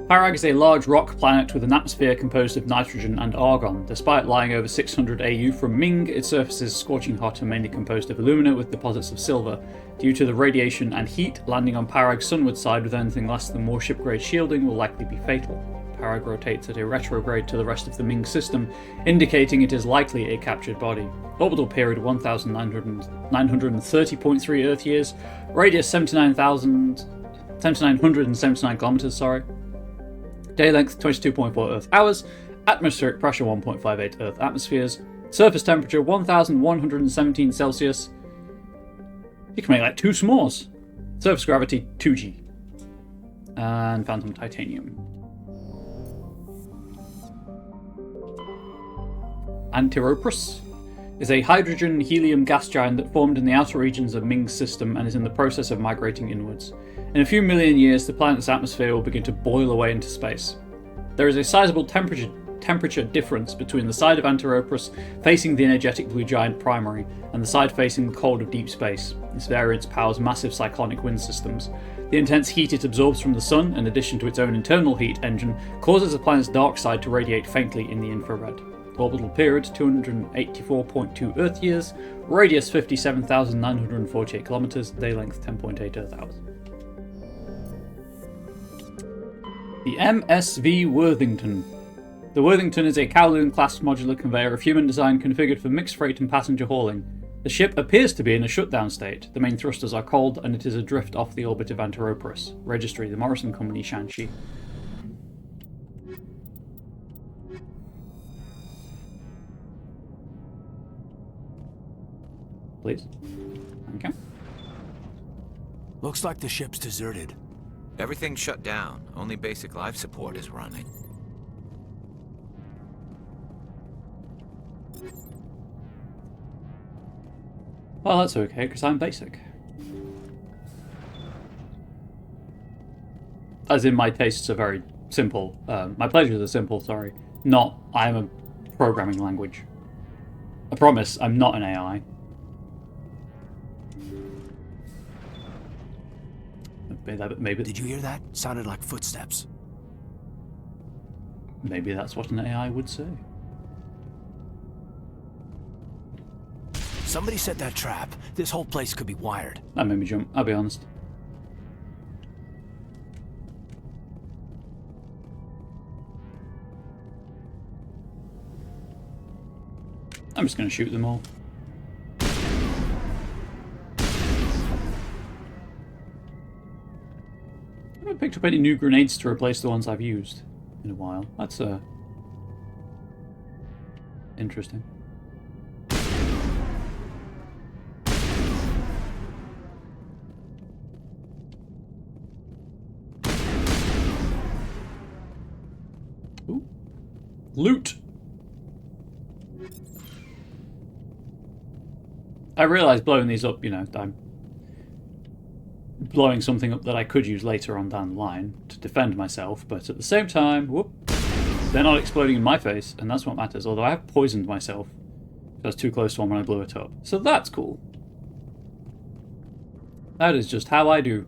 Parag is a large rock planet with an atmosphere composed of nitrogen and argon. Despite lying over 600 AU from Ming, its surface is scorching hot and mainly composed of alumina with deposits of silver. Due to the radiation and heat, landing on Parag's sunward side with anything less than warship-grade shielding will likely be fatal. Parag rotates at a retrograde to the rest of the Ming system, indicating it is likely a captured body. Orbital period 1,930.3 Earth years, radius 7,979 kilometers, Day length 22.4 Earth hours, atmospheric pressure 1.58 Earth atmospheres, surface temperature 1,117 Celsius. You can make like 2 s'mores. Surface gravity 2g. And phantom titanium. Antiropris is a hydrogen-helium gas giant that formed in the outer regions of Ming's system and is in the process of migrating inwards. In a few million years, the planet's atmosphere will begin to boil away into space. There is a sizable temperature difference between the side of Antiropris facing the energetic blue giant primary and the side facing the cold of deep space. This variance powers massive cyclonic wind systems. The intense heat it absorbs from the sun, in addition to its own internal heat engine, causes the planet's dark side to radiate faintly in the infrared. Orbital period 284.2 Earth years, radius 57,948 kilometers, day length 10.8 Earth hours. The MSV Worthington. The Worthington is a Kowloon-class modular conveyor of human design configured for mixed freight and passenger hauling. The ship appears to be in a shutdown state. The main thrusters are cold, and it is adrift off the orbit of Anteroporus. Registry, the Morrison Company, Shanxi. Please. Thank you. Looks like the ship's deserted. Everything's shut down. Only basic life support is running. Well, that's okay, because I'm basic. As in, my tastes are very simple. My pleasures are simple, sorry. Not, I'm a programming language. I promise, I'm not an AI. Maybe. Did you hear that? Sounded like footsteps. Maybe that's what an AI would say. Somebody set that trap. This whole place could be wired. That made me jump, I'll be honest. I'm just going to shoot them all. I haven't picked up any new grenades to replace the ones I've used in a while. That's interesting. Ooh. Loot! I realise blowing these up, you know, I'm blowing something up that I could use later on down the line to defend myself, but at the same time, whoop, they're not exploding in my face, and that's what matters, although I have poisoned myself. I was too close to one when I blew it up. So that's cool. That is just how I do.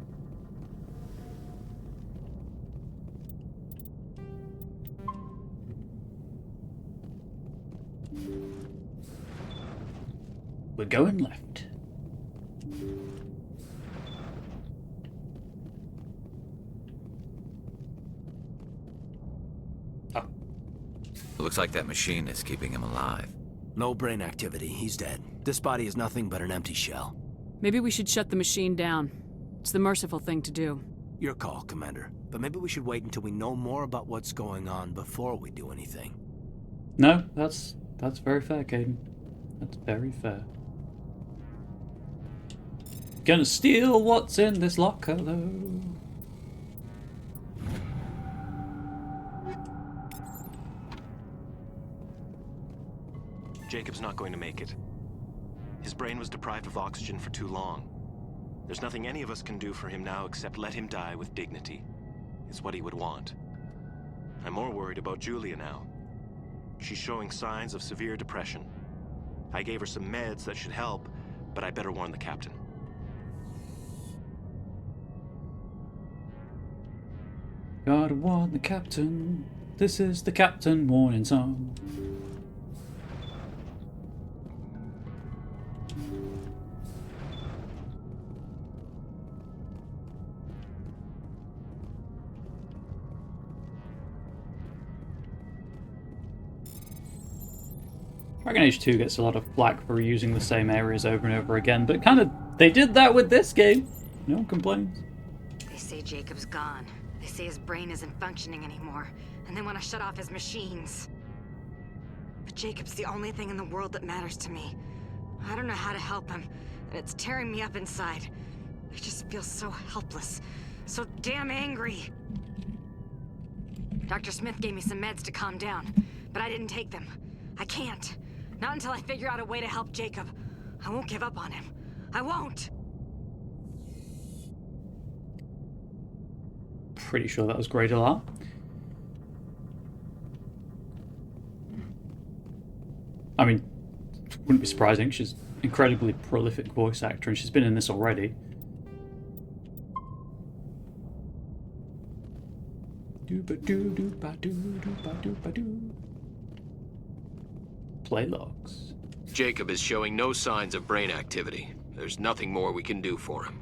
We're going left. Oh. Looks like that machine is keeping him alive. No brain activity. He's dead. This body is nothing but an empty shell. Maybe we should shut the machine down. It's the merciful thing to do. Your call, Commander. But maybe we should wait until we know more about what's going on before we do anything. No, that's very fair, Caden. That's very fair. Gonna steal what's in this locker, though. Jacob's not going to make it. His brain was deprived of oxygen for too long. There's nothing any of us can do for him now except let him die with dignity. It's what he would want. I'm more worried about Julia now. She's showing signs of severe depression. I gave her some meds that should help, but I better warn the captain. Gotta warn the captain. This is the captain warning song. Dragon Age 2 gets a lot of flack for reusing the same areas over and over again, but they did that with this game. No one complains. They say Jacob's gone. They say his brain isn't functioning anymore, and they want to shut off his machines. But Jacob's the only thing in the world that matters to me. I don't know how to help him, and it's tearing me up inside. I just feel so helpless, so damn angry. Dr. Smith gave me some meds to calm down, but I didn't take them. I can't. Not until I figure out a way to help Jacob. I won't give up on him. I won't! Pretty sure that was Great Alarm. I mean, wouldn't be surprising. She's an incredibly prolific voice actor, and she's been in this already. Play logs. Jacob is showing no signs of brain activity. There's nothing more we can do for him.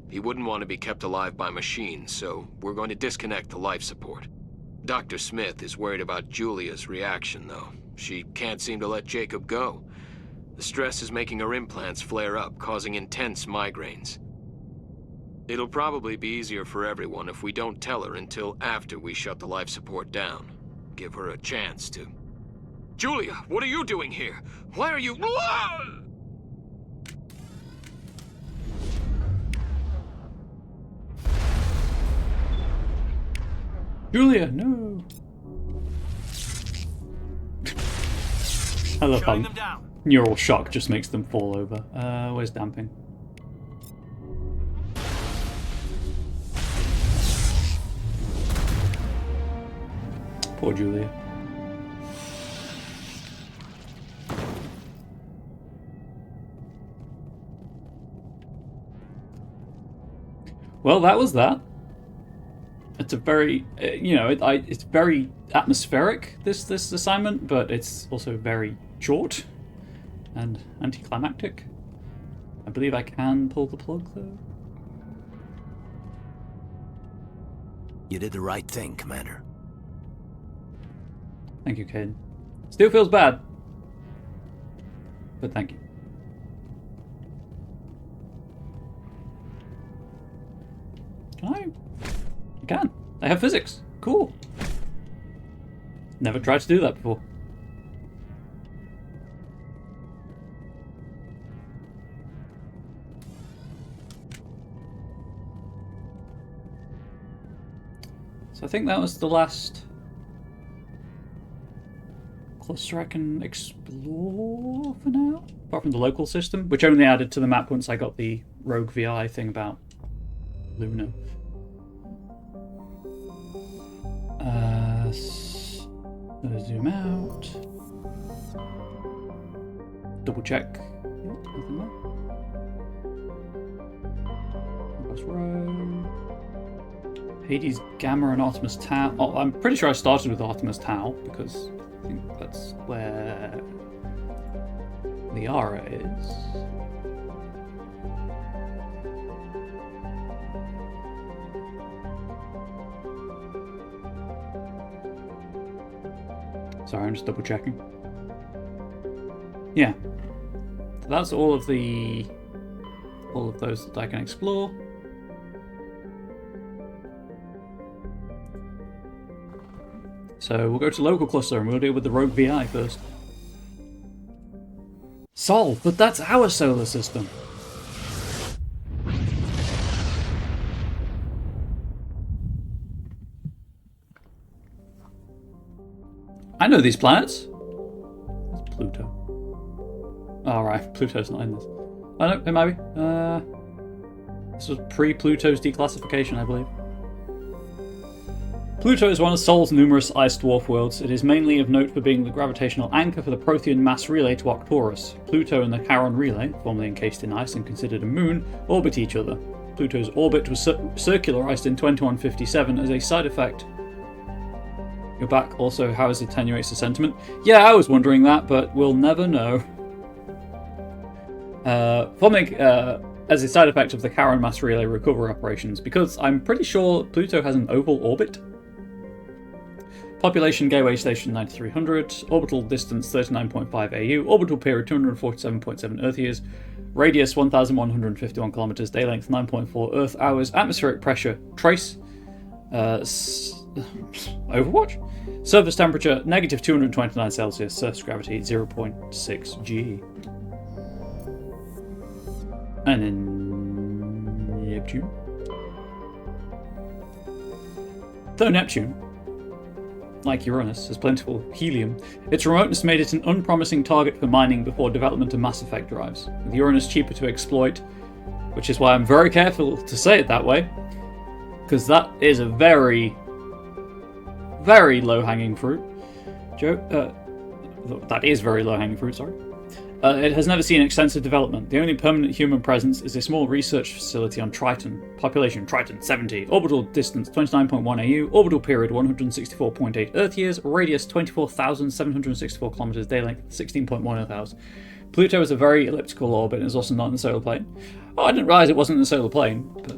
He wouldn't want to be kept alive by machines, so we're going to disconnect the life support. Dr. Smith is worried about Julia's reaction, though. She can't seem to let Jacob go. The stress is making her implants flare up, causing intense migraines. It'll probably be easier for everyone if we don't tell her until after we shut the life support down. Give her a chance to... Julia, what are you doing here? Why are you... Julia, no! I love how neural shock just makes them fall over. Where's damping? Poor Julia. Well, that was that. It's a very, it's very atmospheric, this assignment, but it's also very short and anticlimactic. I believe I can pull the plug, though. You did the right thing, Commander. Thank you, Caden. Still feels bad, but thank you. Can I? I can. I have physics. Cool. Never tried to do that before. So I think that was the last cluster I can explore for now. Apart from the local system, which only added to the map once I got the rogue VI thing about Luna. Zoom out. Double check. Yep, nothing there. Across row. Hades, Gamma, and Artemis Tau. Oh, I'm pretty sure I started with Artemis Tau because I think that's where the Ara is. Sorry, I'm just double checking. Yeah. So that's all of those that I can explore. So we'll go to local cluster and we'll deal with the rogue VI first. Sol, but that's our solar system. I know these planets. That's Pluto. Oh, right, Pluto's not in this. Oh no, it might be. This was pre-Pluto's declassification, I believe. Pluto is one of Sol's numerous ice dwarf worlds. It is mainly of note for being the gravitational anchor for the Prothean mass relay to Arcturus. Pluto and the Charon relay, formerly encased in ice and considered a moon, orbit each other. Pluto's orbit was circularized in 2157 as a side effect. Your back also, how it attenuates the sentiment? Yeah, I was wondering that, but we'll never know. Forming as a side effect of the Charon mass relay recovery operations, because I'm pretty sure Pluto has an oval orbit. Population Gateway Station 9300, orbital distance 39.5 AU, orbital period 247.7 Earth years, radius 1151 kilometers, day length 9.4 Earth hours, atmospheric pressure trace. Overwatch? Surface temperature negative 229 Celsius, surface gravity 0.6 G. And then Neptune. Though Neptune, like Uranus, has plentiful helium, its remoteness made it an unpromising target for mining before development of Mass Effect drives, with Uranus cheaper to exploit, which is why I'm very careful to say it that way, because that is a very, very low-hanging fruit. That is very low-hanging fruit, sorry. It has never seen extensive development. The only permanent human presence is a small research facility on Triton. Population Triton 70. Orbital distance 29.1 AU. Orbital period 164.8 Earth years. Radius 24,764 kilometers. Day length 16.1 Earth hours. Pluto is a very elliptical orbit and is also not in the solar plane. Oh, I didn't realize it wasn't in the solar plane, but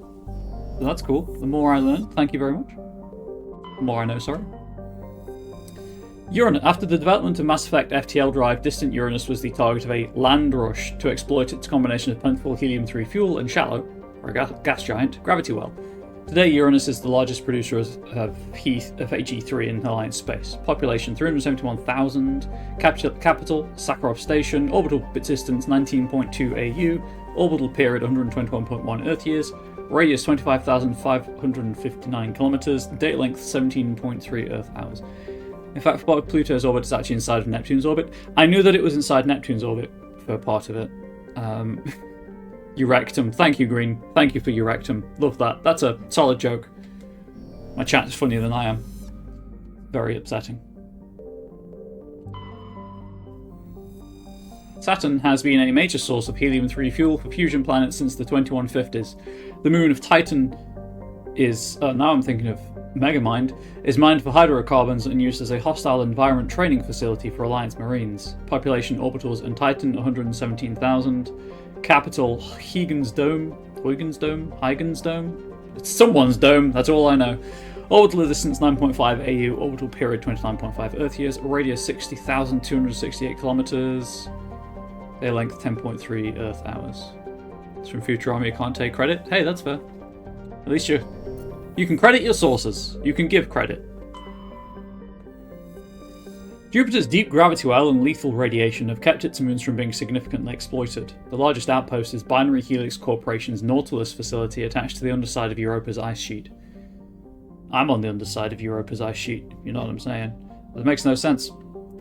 that's cool. The more I learn, thank you very much. The more I know, sorry. Uranus. After the development of Mass Effect FTL drive, distant Uranus was the target of a land rush to exploit its combination of plentiful helium-3 fuel and shallow, or a gas giant, gravity well. Today, Uranus is the largest producer of HE3 in Alliance space. Population 371,000, capital Sakharov Station, orbital distance 19.2 AU, orbital period 121.1 Earth years, radius 25,559 kilometers, date length 17.3 Earth hours. In fact, Pluto's orbit is actually inside of Neptune's orbit. I knew that it was inside Neptune's orbit for part of it. Eurectum. Thank you, Green. Thank you for Eurectum. Love that. That's a solid joke. My chat is funnier than I am. Very upsetting. Saturn has been a major source of helium-3 fuel for fusion planets since the 2150s. The moon of Titan is... now I'm thinking of Megamind, is mined for hydrocarbons and used as a hostile environment training facility for Alliance Marines. Population orbitals in Titan 117,000. Capital Huygens Dome. It's someone's dome, that's all I know. Orbital distance 9.5 AU, orbital period 29.5 Earth years, radius 60,268 kilometers, day length 10.3 Earth hours. It's from Futurama, you can't take credit. Hey, that's fair. At least you can credit your sources. You can give credit. Jupiter's deep gravity well and lethal radiation have kept its moons from being significantly exploited. The largest outpost is Binary Helix Corporation's Nautilus facility attached to the underside of Europa's ice sheet. I'm on the underside of Europa's ice sheet, you know what I'm saying. That makes no sense.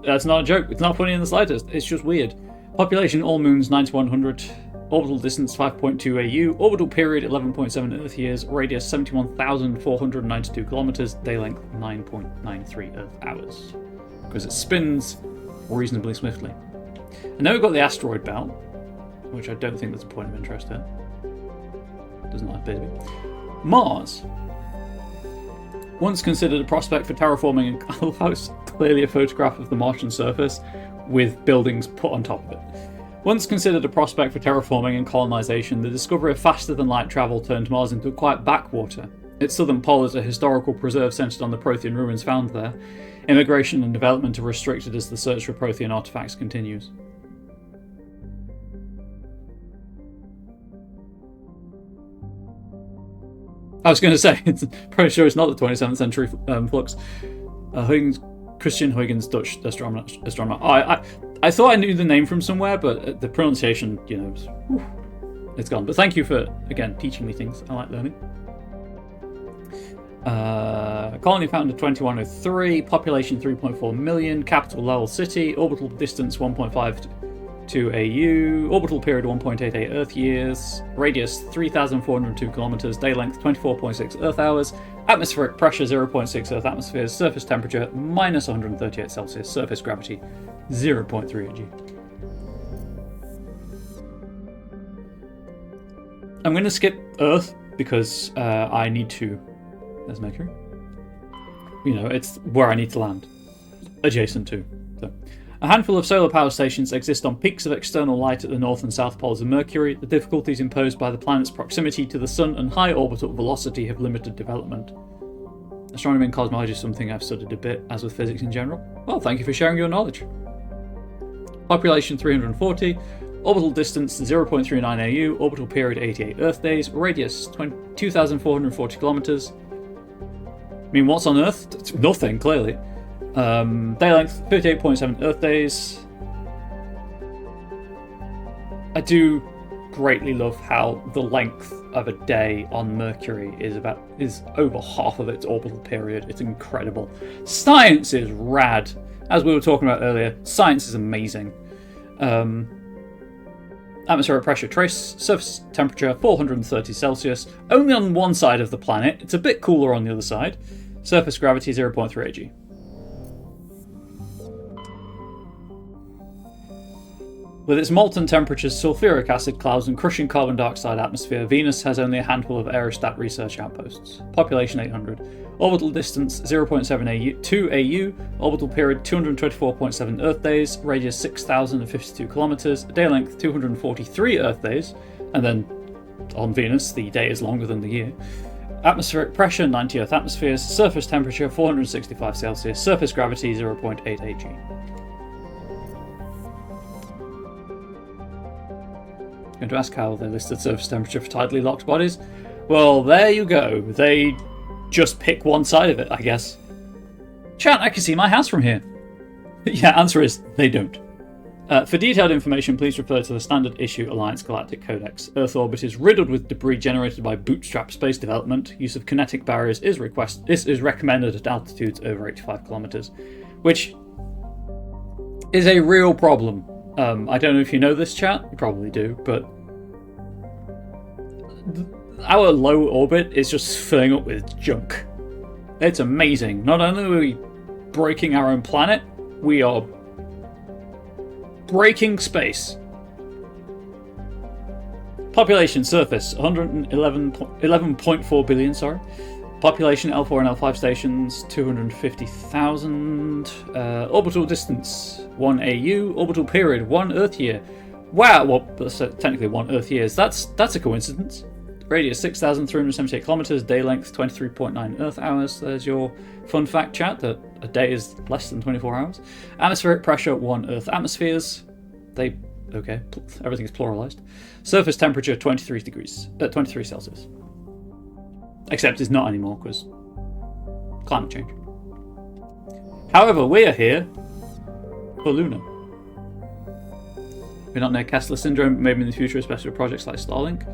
That's not a joke. It's not funny in the slightest. It's just weird. Population, all moons 9100. Orbital distance 5.2 AU, orbital period 11.7 Earth years, radius 71,492 kilometers, day length 9.93 Earth hours. Because it spins reasonably swiftly. And then we've got the asteroid belt, which I don't think there's a point of interest in. Doesn't like busy. Mars. Once considered a prospect for terraforming, and I love how it's clearly a photograph of the Martian surface with buildings put on top of it. Once considered a prospect for terraforming and colonization, the discovery of faster-than-light travel turned Mars into a quiet backwater. Its southern pole is a historical preserve centered on the Prothean ruins found there. Immigration and development are restricted as the search for Prothean artifacts continues. I was going to say, it's pretty sure it's not the 27th century flux. Christian Huygens, Dutch astronomer. I thought I knew the name from somewhere, but the pronunciation, you know, it's gone. But thank you for, again, teaching me things. I like learning. Colony founded 2103, population 3.4 million, capital Lowell City, orbital distance 1.52 AU, orbital period 1.88 Earth years, radius 3,402 kilometers, day length 24.6 Earth hours, atmospheric pressure 0.6 Earth atmospheres, surface temperature minus 138 Celsius, surface gravity 0.3 G. I'm going to skip Earth because I need to. There's Mercury. You know, it's where I need to land. Adjacent to. So. A handful of solar power stations exist on peaks of external light at the north and south poles of Mercury. The difficulties imposed by the planet's proximity to the Sun and high orbital velocity have limited development. Astronomy and cosmology is something I've studied a bit, as with physics in general. Well, thank you for sharing your knowledge. Population 340, orbital distance 0.39 AU, orbital period 88 Earth days, radius 2,440 kilometers. I mean, what's on Earth? It's nothing, clearly. Day length 38.7 Earth days. I do greatly love how the length of a day on Mercury is over half of its orbital period. It's incredible. Science is rad. As we were talking about earlier, science is amazing. Atmospheric pressure trace, surface temperature 430 Celsius. Only on one side of the planet. It's a bit cooler on the other side. Surface gravity 0.3 AG. With its molten temperatures, sulfuric acid clouds and crushing carbon dioxide atmosphere, Venus has only a handful of aerostat research outposts. Population 800. Orbital distance 0.7 AU, orbital period 224.7 Earth days, radius 6,052 kilometers, day length 243 Earth days, and then on Venus the day is longer than the year. Atmospheric pressure 90 Earth atmospheres. Surface temperature 465 Celsius. Surface gravity 0.88 G. Going to ask how they listed surface temperature for tidally locked bodies. Well, there you go. They just pick one side of it, I guess. Chat, I can see my house from here. Yeah, answer is they don't. For detailed information, please refer to the standard issue Alliance Galactic Codex. Earth orbit is riddled with debris generated by bootstrap space development. Use of kinetic barriers is recommended at altitudes over 85 kilometers, which is a real problem. I don't know if you know this, chat. You probably do, but our low orbit is just filling up with junk. It's amazing. Not only are we breaking our own planet, we are breaking space. Population surface 11.4 billion. Sorry. Population L4 and L5 stations 250,000. Orbital distance 1 AU. Orbital period 1 Earth year. Wow. Well, that's technically 1 Earth years. That's a coincidence. Radius 6,378 kilometers. Day length 23.9 Earth hours. There's your fun fact, chat, that a day is less than 24 hours. Atmospheric pressure 1 Earth atmospheres. Okay, everything is pluralized. Surface temperature 23 Celsius. Except it's not anymore because climate change. However, we are here for Luna. We're not near Kessler syndrome, maybe in the future, especially with projects like Starlink.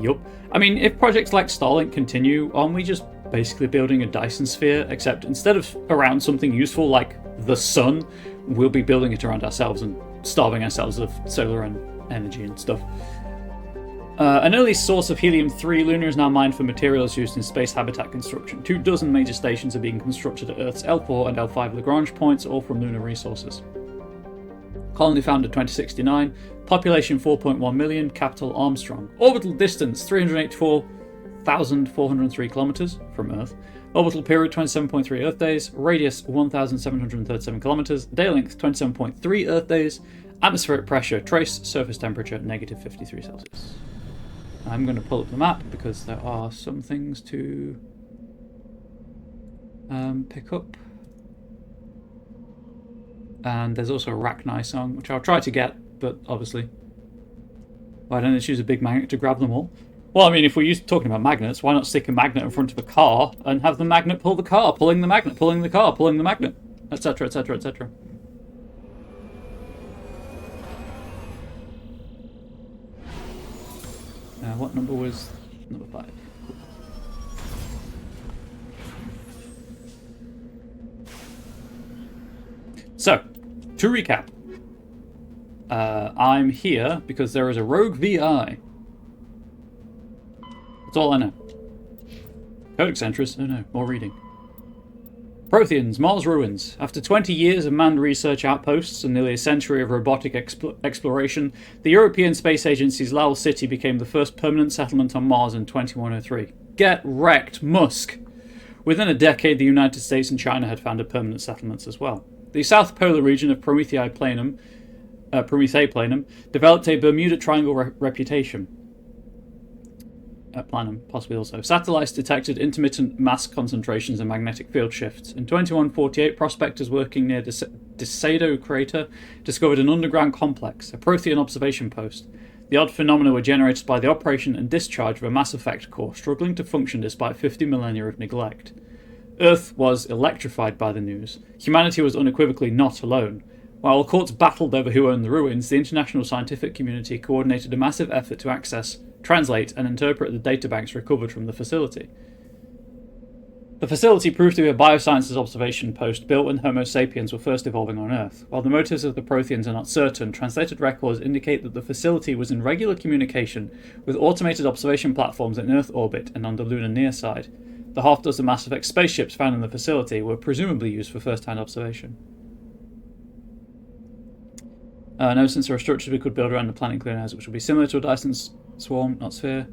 Yup. I mean, if projects like Starlink continue, aren't we just basically building a Dyson sphere, except instead of around something useful like the sun, we'll be building it around ourselves and starving ourselves of solar and energy and stuff. An early source of helium-3, Luna is now mined for materials used in space habitat construction. 24 major stations are being constructed at Earth's L4 and L5 Lagrange points, all from lunar resources. Colony founded 2069. Population 4.1 million. Capital Armstrong. Orbital distance 384,403 kilometers from Earth. Orbital period 27.3 Earth days. Radius 1,737 kilometers. Day length 27.3 Earth days. Atmospheric pressure trace. Surface temperature -53 Celsius. I'm going to pull up the map because there are some things to pick up. And there's also a Rachni song, which I'll try to get, but obviously, why don't they choose a big magnet to grab them all? Well, I mean, if we're talking about magnets, why not stick a magnet in front of a car and have the magnet pull the car, pulling the magnet, pulling the car, pulling the magnet, etc., etc., etc. What number was number 5? So, to recap, I'm here because there is a rogue VI. That's all I know. Codex entries. Oh no, more reading. Protheans, Mars ruins. After 20 years of manned research outposts and nearly a century of robotic exploration, the European Space Agency's Lowell City became the first permanent settlement on Mars in 2103. Get wrecked, Musk! Within a decade, the United States and China had founded permanent settlements as well. The South Polar region of Promethae Planum developed a Bermuda Triangle reputation. Planum, possibly also. Satellites detected intermittent mass concentrations and magnetic field shifts. In 2148, prospectors working near Deseado crater discovered an underground complex, a Prothean observation post. The odd phenomena were generated by the operation and discharge of a mass effect core, struggling to function despite 50 millennia of neglect. Earth was electrified by the news. Humanity was unequivocally not alone. While courts battled over who owned the ruins, the international scientific community coordinated a massive effort to access, translate, and interpret the databanks recovered from the facility. The facility proved to be a biosciences observation post built when Homo sapiens were first evolving on Earth. While the motives of the Protheans are not certain, translated records indicate that the facility was in regular communication with automated observation platforms in Earth orbit and on the lunar near side. The half-dozen Mass Effect spaceships found in the facility were presumably used for first-hand observation. No, since there are structures we could build around the planet including ours, which would be similar to a Dyson swarm, not sphere.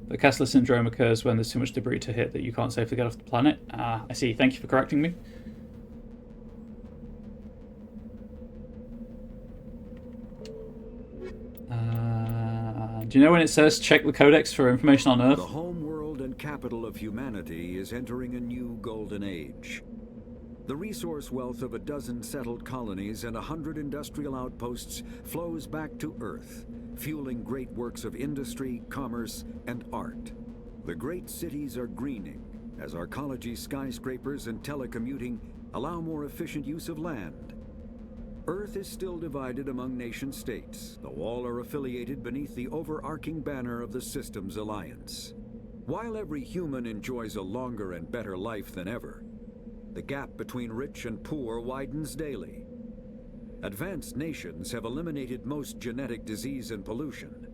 The Kessler syndrome occurs when there's too much debris to hit that you can't safely get off the planet. I see. Thank you for correcting me. Do you know when it says check the codex for information on Earth? The home world and capital of humanity is entering a new golden age. The resource wealth of a dozen settled colonies and 100 industrial outposts flows back to Earth, fueling great works of industry, commerce, and art. The great cities are greening, as arcology skyscrapers and telecommuting allow more efficient use of land. Earth is still divided among nation-states, though all are affiliated beneath the overarching banner of the Systems Alliance. While every human enjoys a longer and better life than ever, the gap between rich and poor widens daily. Advanced nations have eliminated most genetic disease and pollution.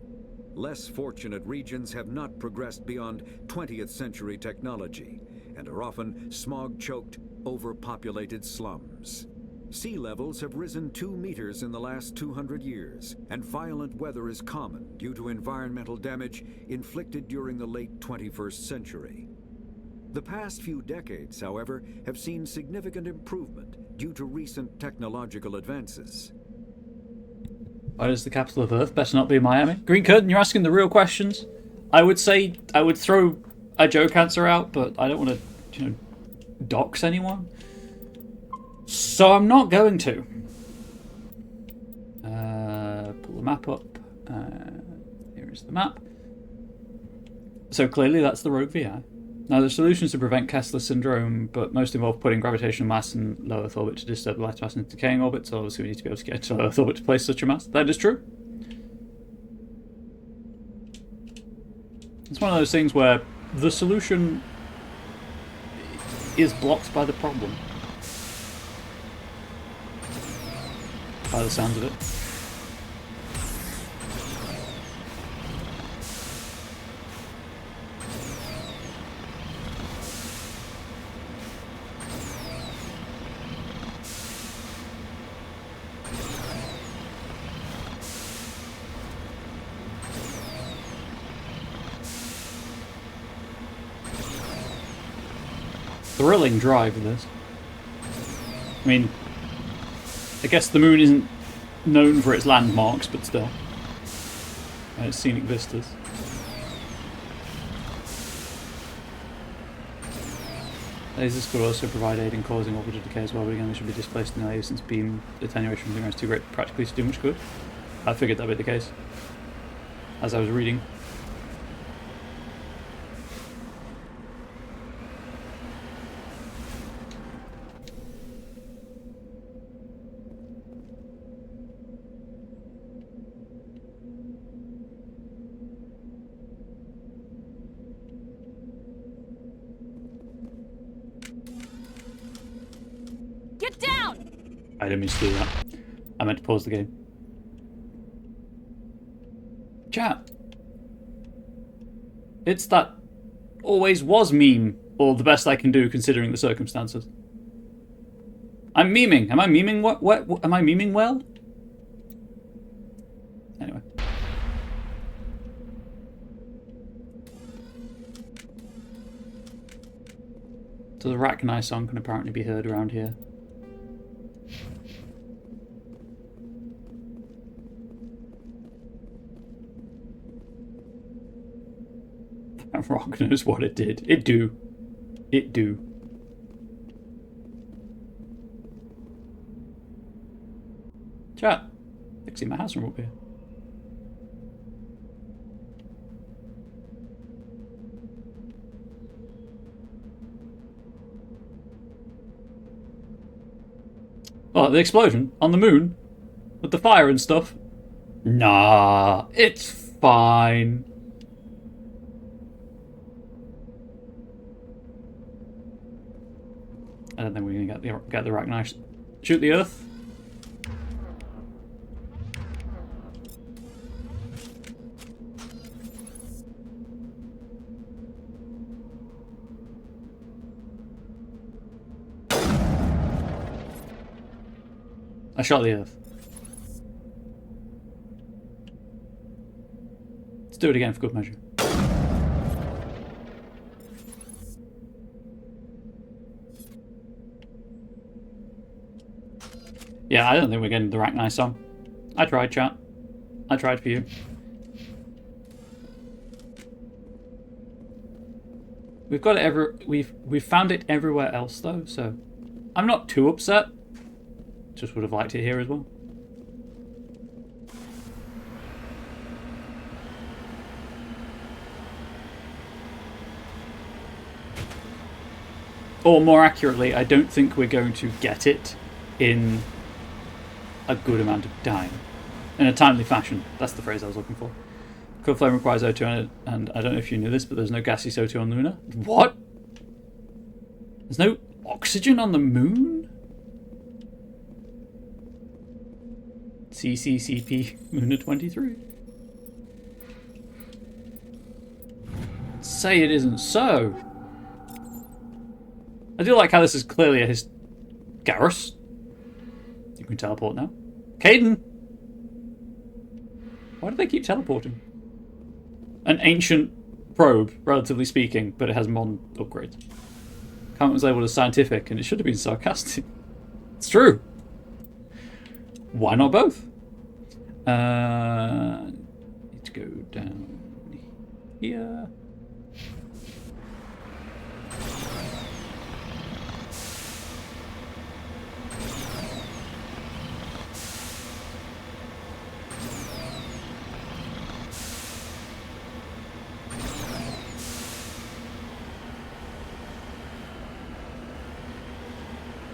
Less fortunate regions have not progressed beyond 20th century technology and are often smog-choked, overpopulated slums. Sea levels have risen 2 meters in the last 200 years, and violent weather is common due to environmental damage inflicted during the late 21st century. The past few decades, however, have seen significant improvement due to recent technological advances. Why does the capital of Earth better not be Miami? Green Curtain, you're asking the real questions. I would say I would throw a joke answer out, but I don't want to, dox anyone. So I'm not going to. Pull the map up. Here is the map. So clearly that's the rogue VI. Now, the solutions to prevent Kessler syndrome, but most involve putting gravitational mass in low Earth orbit to disturb the light mass in decaying orbit, so obviously we need to be able to get into low Earth orbit to place such a mass. That is true. It's one of those things where the solution is blocked by the problem. By the sounds of it. Thrilling drive, this. I mean, I guess the moon isn't known for its landmarks, but still. And its scenic vistas. Lasers could also provide aid in causing orbital decay as well, but again they should be displaced in the air since beam attenuation from the is too great practically to do much good. I figured that'd be the case. As I was reading. Get down! I didn't mean to do that. I meant to pause the game. Chat. It's that always was meme, or the best I can do considering the circumstances. I'm memeing. Am I memeing what am I memeing well? Anyway. So the Rachni song can apparently be heard around here. That rock knows what it did. It do. It do. Chat. I can see my house from up here. Oh, the explosion on the moon? With the fire and stuff? Nah, it's fine. I don't think we're going to get the Rachni. Shoot the Earth. I shot the Earth. Let's do it again for good measure. Yeah, I don't think we're getting the Rachni song. I tried, chat. I tried for you. We've got it we've found it everywhere else though, so I'm not too upset. Just would have liked it here as well. Or more accurately, I don't think we're going to get it in a good amount of time. In a timely fashion. That's the phrase I was looking for. Cold flame requires O2, and I don't know if you knew this, but there's no gaseous O2 on Luna. What? There's no oxygen on the moon? CCCP Luna 23. Say it isn't so. I do like how this is clearly a Garrus. You can teleport now. Caden! Why do they keep teleporting? An ancient probe, relatively speaking, but it has modern upgrades. Comment was labelled as scientific, and it should have been sarcastic. It's true. Why not both? Need to go down here.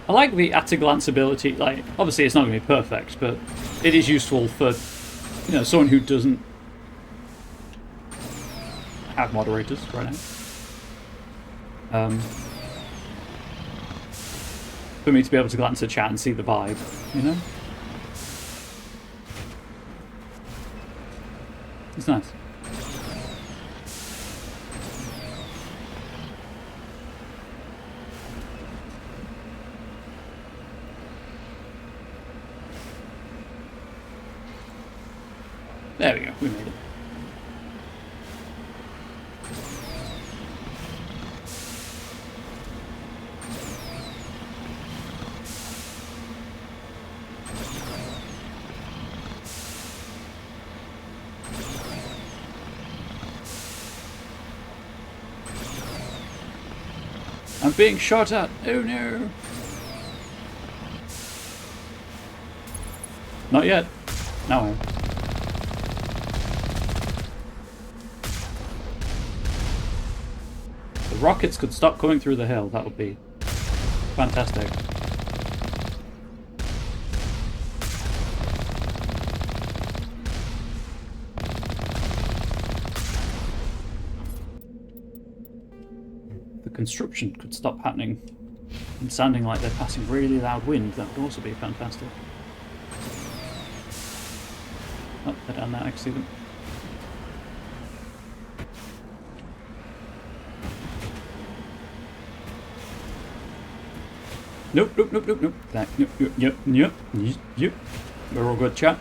I like the at-a-glance ability. Like, obviously it's not going to be perfect, but it is useful for, you know, someone who doesn't have moderators right now. For me to be able to glance at chat and see the vibe, you know? It's nice. There we go, we made it. I'm being shot at. Oh no. Not yet. Now I am. The rockets could stop coming through the hill. That would be fantastic. The construction could stop happening and sounding like they're passing really loud wind. That would also be fantastic. Oh, they're down there. I can see them. Nope, nope, nope, nope, nope. That, yep. We're all good, chat.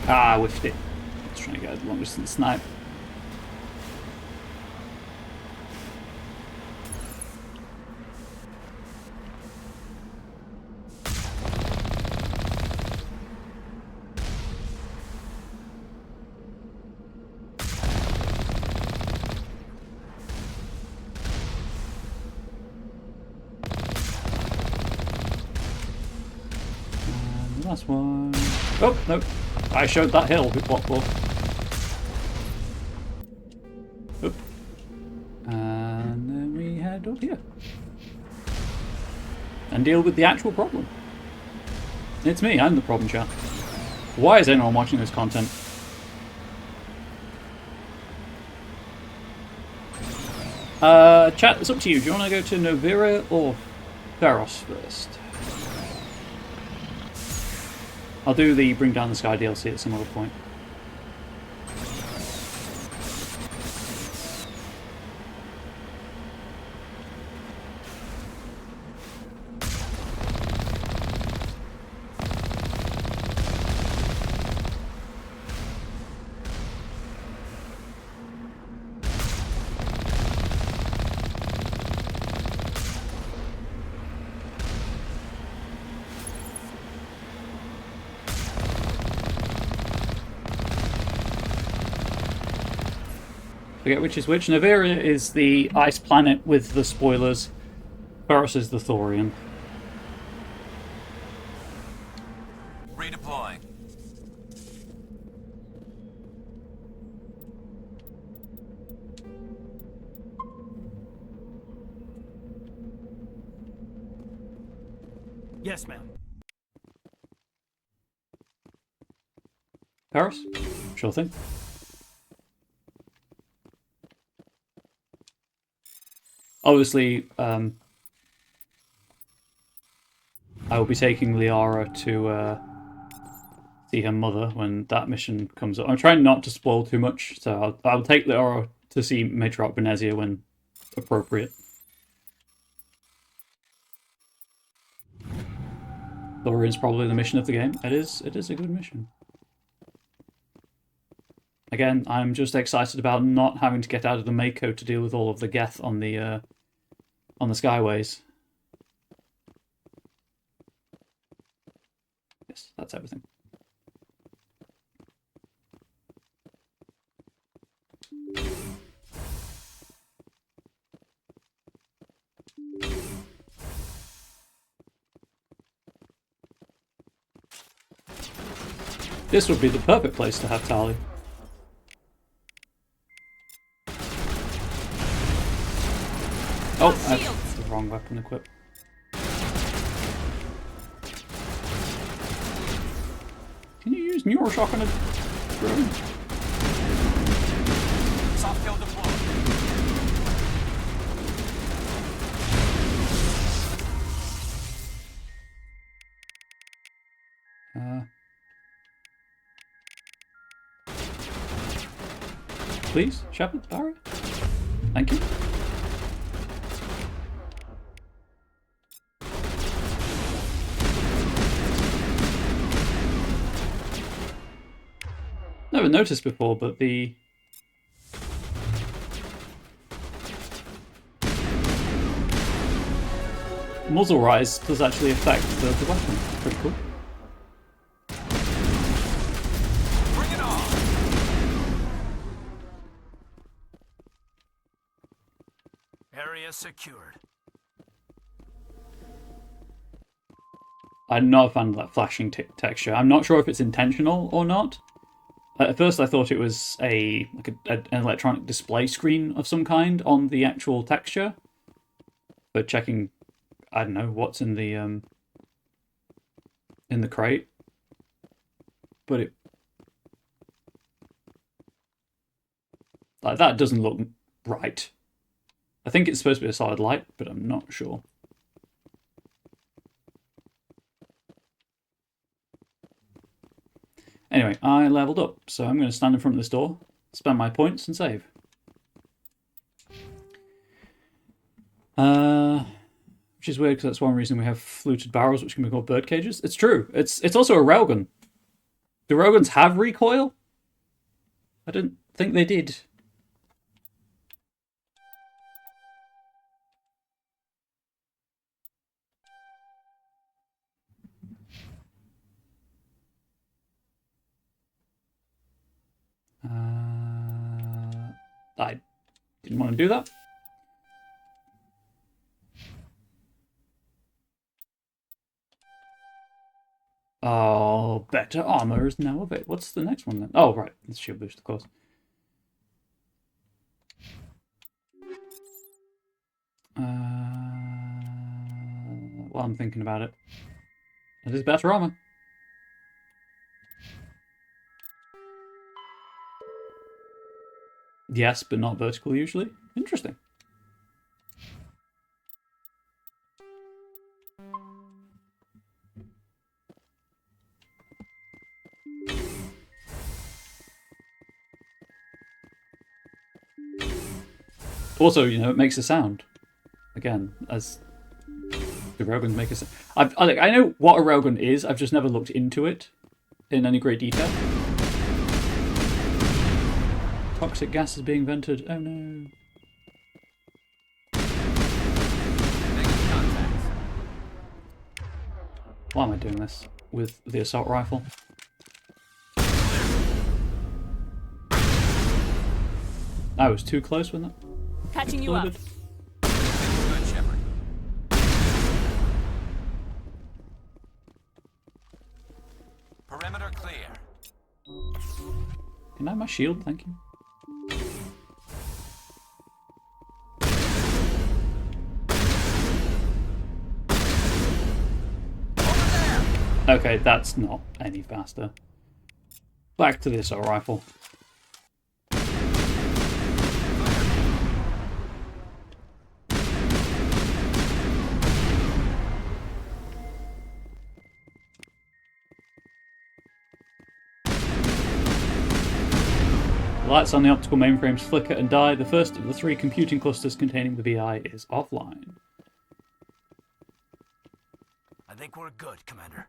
Ah, I whiffed it. I was trying to get a long distance snipe. Last one. Oh, no. I showed that hill with what for. Oop. And then we head up here. And deal with the actual problem. It's me, I'm the problem, chat. Why is anyone watching this content? Chat, it's up to you. Do you want to go to Novira or Theros first? I'll do the Bring Down the Sky DLC at some other point. Forget which is which. Naviria is the ice planet with the spoilers. Paris is the Thorian. Redeploying. Yes, ma'am. Paris? Sure thing. Obviously, I will be taking Liara to see her mother when that mission comes up. I'm trying not to spoil too much, so I'll take Liara to see Matriarch Benezia when appropriate. Thorian's probably the mission of the game. It is a good mission. Again, I'm just excited about not having to get out of the Mako to deal with all of the Geth on the Skyways. Yes, that's everything. This would be the perfect place to have Tali. Oh, that's the wrong weapon equipped. Can you use Neuroshock on a drone? Soft kill deployed. Please, Shepard, Barry? Thank you. Never noticed before, but the muzzle rise does actually affect the weapon. Pretty cool. Bring it on. Area secured. I'm not a fan of that flashing texture. I'm not sure if it's intentional or not. At first I thought it was an electronic display screen of some kind on the actual texture. But checking, I don't know, what's in the crate. But that doesn't look right. I think it's supposed to be a solid light, but I'm not sure. Anyway, I leveled up, so I'm going to stand in front of this door, spend my points, and save. Which is weird, because that's one reason we have fluted barrels, which can be called bird cages. It's true. It's also a railgun. Do railguns have recoil? I didn't think they did. I didn't want to do that. Oh, better armor is now available. What's the next one then? Oh, right. It's shield boost, of course. While I'm thinking about it, it is better armor. Yes, but not vertical usually. Interesting. Also, you know, it makes a sound. Again, as the railguns make a sound. I know what a railgun is, I've just never looked into it in any great detail. Toxic gas is being vented. Oh no. Why am I doing this with the assault rifle? I was too close when that Patching you up. exploded. Good, Shepard. Perimeter clear. Can I have my shield? Thank you. Okay, that's not any faster. Back to the assault rifle. The lights on the optical mainframes flicker and die. The first of the 3 computing clusters containing the VI is offline. I think we're good, Commander.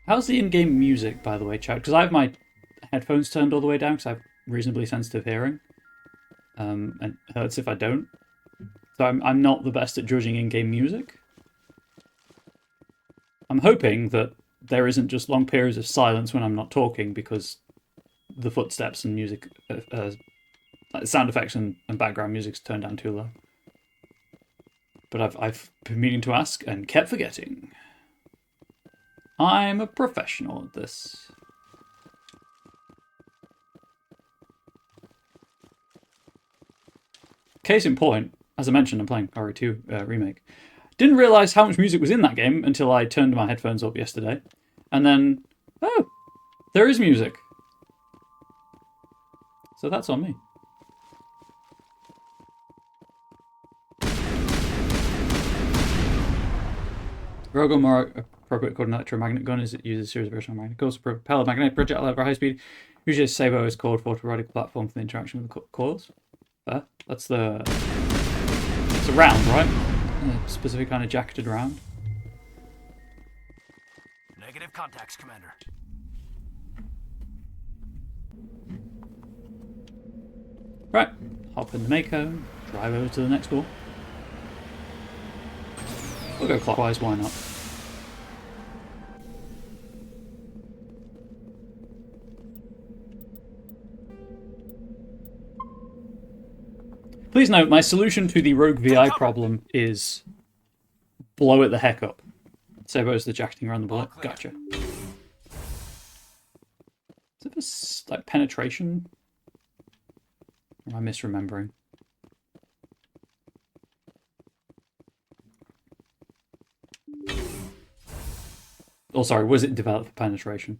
How's the in-game music, by the way, chat? Because I have my headphones turned all the way down because I have reasonably sensitive hearing. And it hurts if I don't. So I'm not the best at judging in-game music. I'm hoping that there isn't just long periods of silence when I'm not talking because the footsteps and music, like sound effects and background music's turned down too low. But I've been meaning to ask and kept forgetting. I'm a professional at this. Case in point, as I mentioned, I'm playing RE2 Remake. Didn't realise how much music was in that game until I turned my headphones up yesterday. And then, oh, there is music. So that's on me. Rogo more appropriate called an electromagnet gun is it uses a series of vertical magnetic coils to propel a magnetic projectile over high speed. Usually a Sabo is called for a radical platform for the interaction with the coils. There. That's the... It's a round, right? A specific kind of jacketed round. Negative contacts, Commander. Right. Hop in the Mako, drive over to the next door. We'll go clockwise, why not? Please note, my solution to the Rogue VI problem is blow it the heck up. Sabo's the jacketing around the bullet. Gotcha. Is it this, like, penetration? Or am I misremembering? Oh, sorry, was it developed for penetration?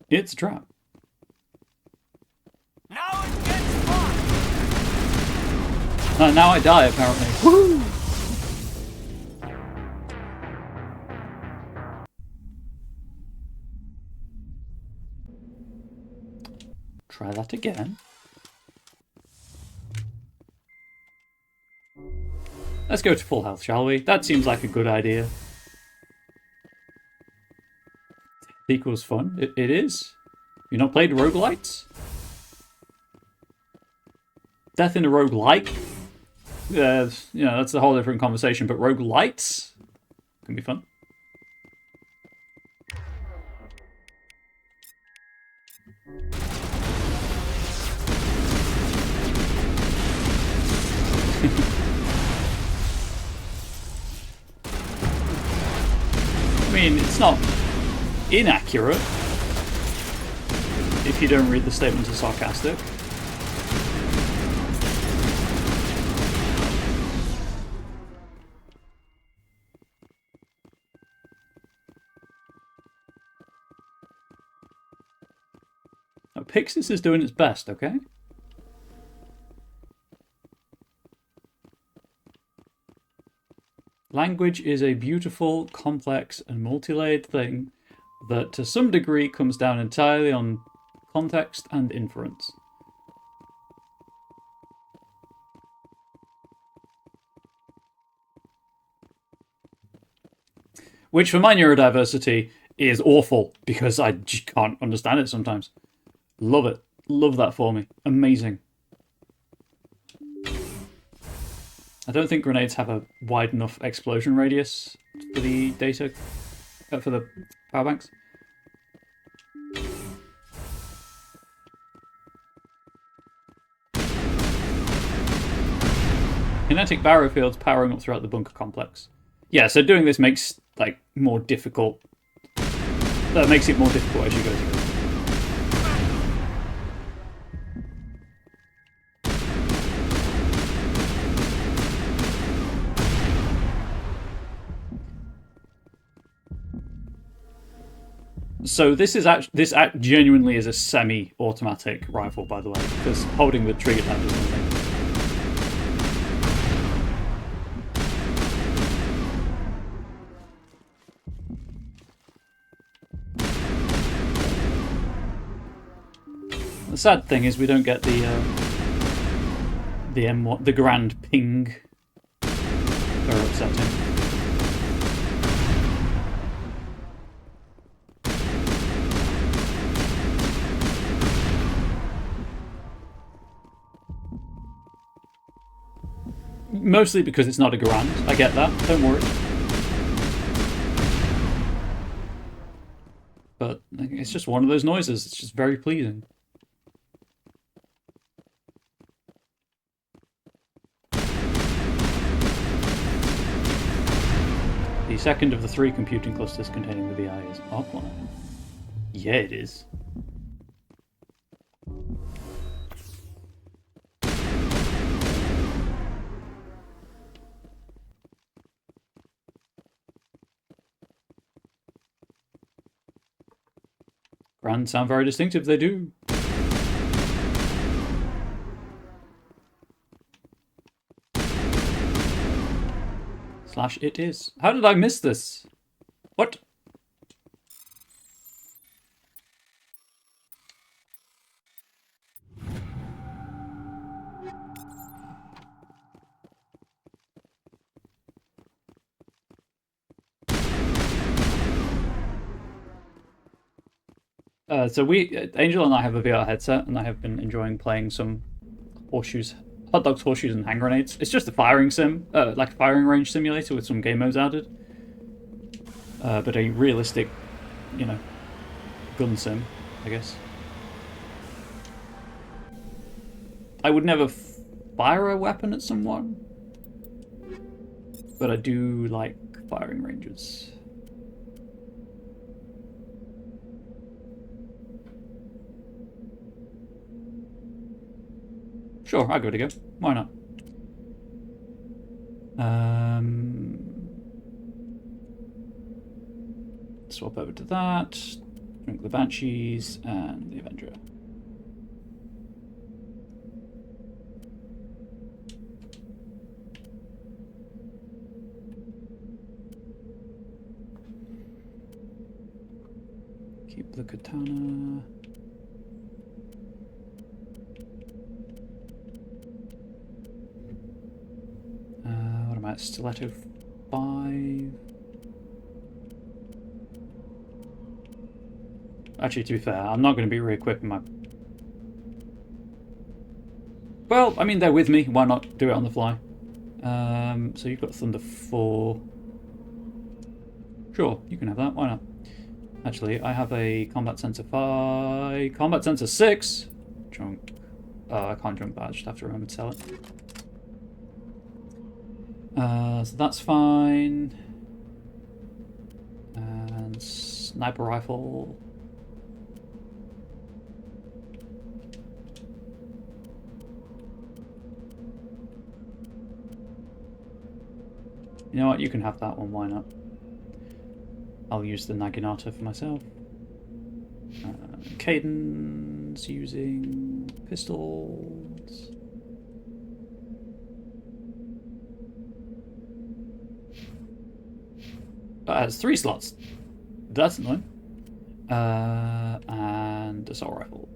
It's a trap. Now it gets fun! Now I die, apparently. Woohoo! Try that again. Let's go to full health, shall we? That seems like a good idea. Equals fun. It is. You not played roguelites? Death in a roguelike? You know, that's a whole different conversation, but roguelites can be fun. I mean, it's not inaccurate if you don't read the statements as sarcastic. Now, Pixis is doing its best, okay? Language is a beautiful, complex, and multi-layered thing that to some degree comes down entirely on context and inference. Which for my neurodiversity is awful because I just can't understand it sometimes. Love it. Love that for me. Amazing. I don't think grenades have a wide enough explosion radius for the data, for the power banks. Kinetic barrow fields powering up throughout the bunker complex. Yeah, so doing this makes like more difficult. That makes it more difficult as you go through. So this is genuinely is a semi-automatic rifle, by the way, because holding the trigger down does nothing. The sad thing is we don't get the M1, the grand ping. Very upsetting. Mostly because it's not a Garand. I get that, don't worry. But it's just one of those noises. It's just very pleasing. The second of the 3 computing clusters containing the VI is offline. Yeah, it is. Grand sound very distinctive, they do. Slash it is. How did I miss this? What? So Angel and I have a VR headset, and I have been enjoying playing some hot dogs, horseshoes, and hand grenades. It's just a firing sim, like a firing range simulator with some game modes added. But a realistic, gun sim, I guess. I would never fire a weapon at someone, but I do like firing ranges. Sure, I'll give it a go. Why not? Swap over to that. Drink the Banshees and the Avenger. Keep the Katana. What am I at? Stiletto 5. Actually, to be fair, I'm not going to be re-equipping my... Well, I mean, they're with me. Why not do it on the fly? So you've got Thunder 4. Sure, you can have that. Why not? Actually, I have a Combat Sensor 5. Combat Sensor 6! Junk. Oh, I can't junk that. I just have to remember to sell it. So that's fine. And Sniper Rifle. You know what, you can have that one, why not? I'll use the Naginata for myself. Caden's using pistols. It has 3 slots. That's annoying. And assault rifle.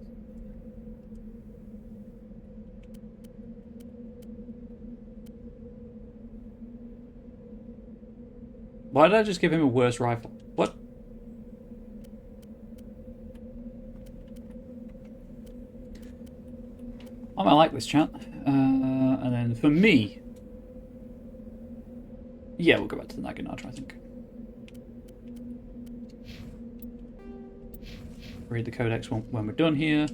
Why did I just give him a worse rifle? What? I might like this chat. And then for me, Yeah, we'll go back to the Naginata, I think. Read the codex when we're done here.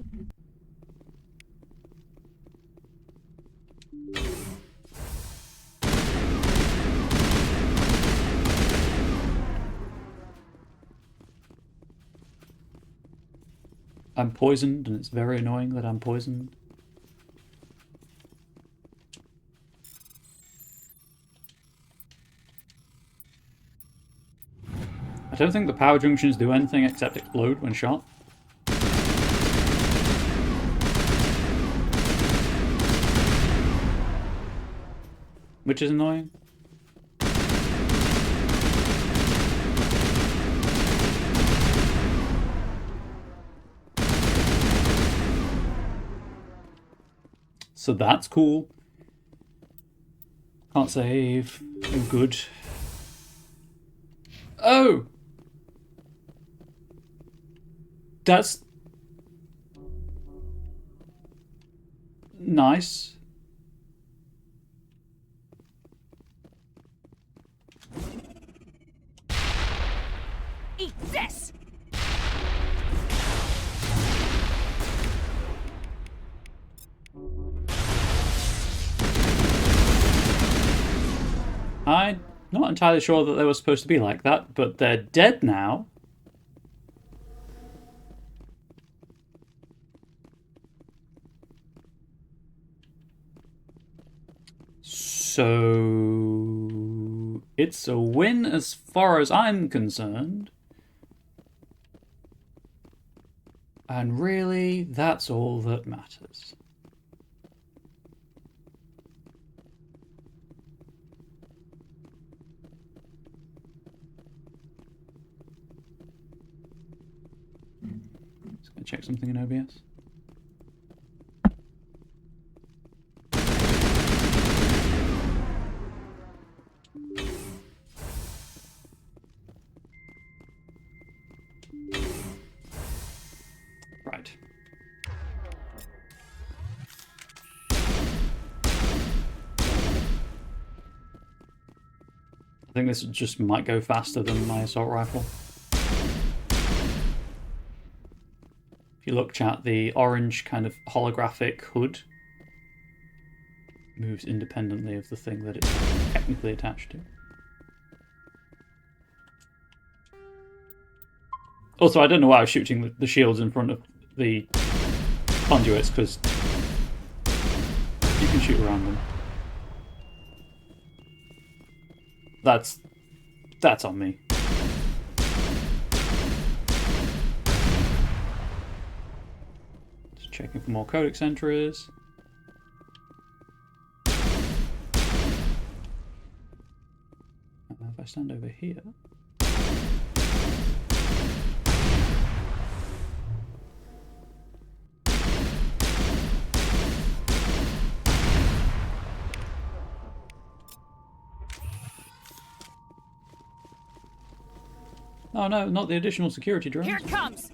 I'm poisoned, and it's very annoying that I'm poisoned. I don't think the power junctions do anything except explode when shot. Which is annoying. So that's cool. Can't save. Oh, good. Oh! That's nice. Eat this! I'm not entirely sure that they were supposed to be like that, but they're dead now. So it's a win as far as I'm concerned. And really, that's all that matters. Just gonna check something in OBS. Right. I think this just might go faster than my assault rifle. If you look, chat, the orange kind of holographic hood moves independently of the thing that it's technically attached to. Also, I don't know why I was shooting the shields in front of the conduits, because you can shoot around them. That's on me. Just checking for more codex entries. If I stand over here. Oh no, not the additional security drones. Here it comes!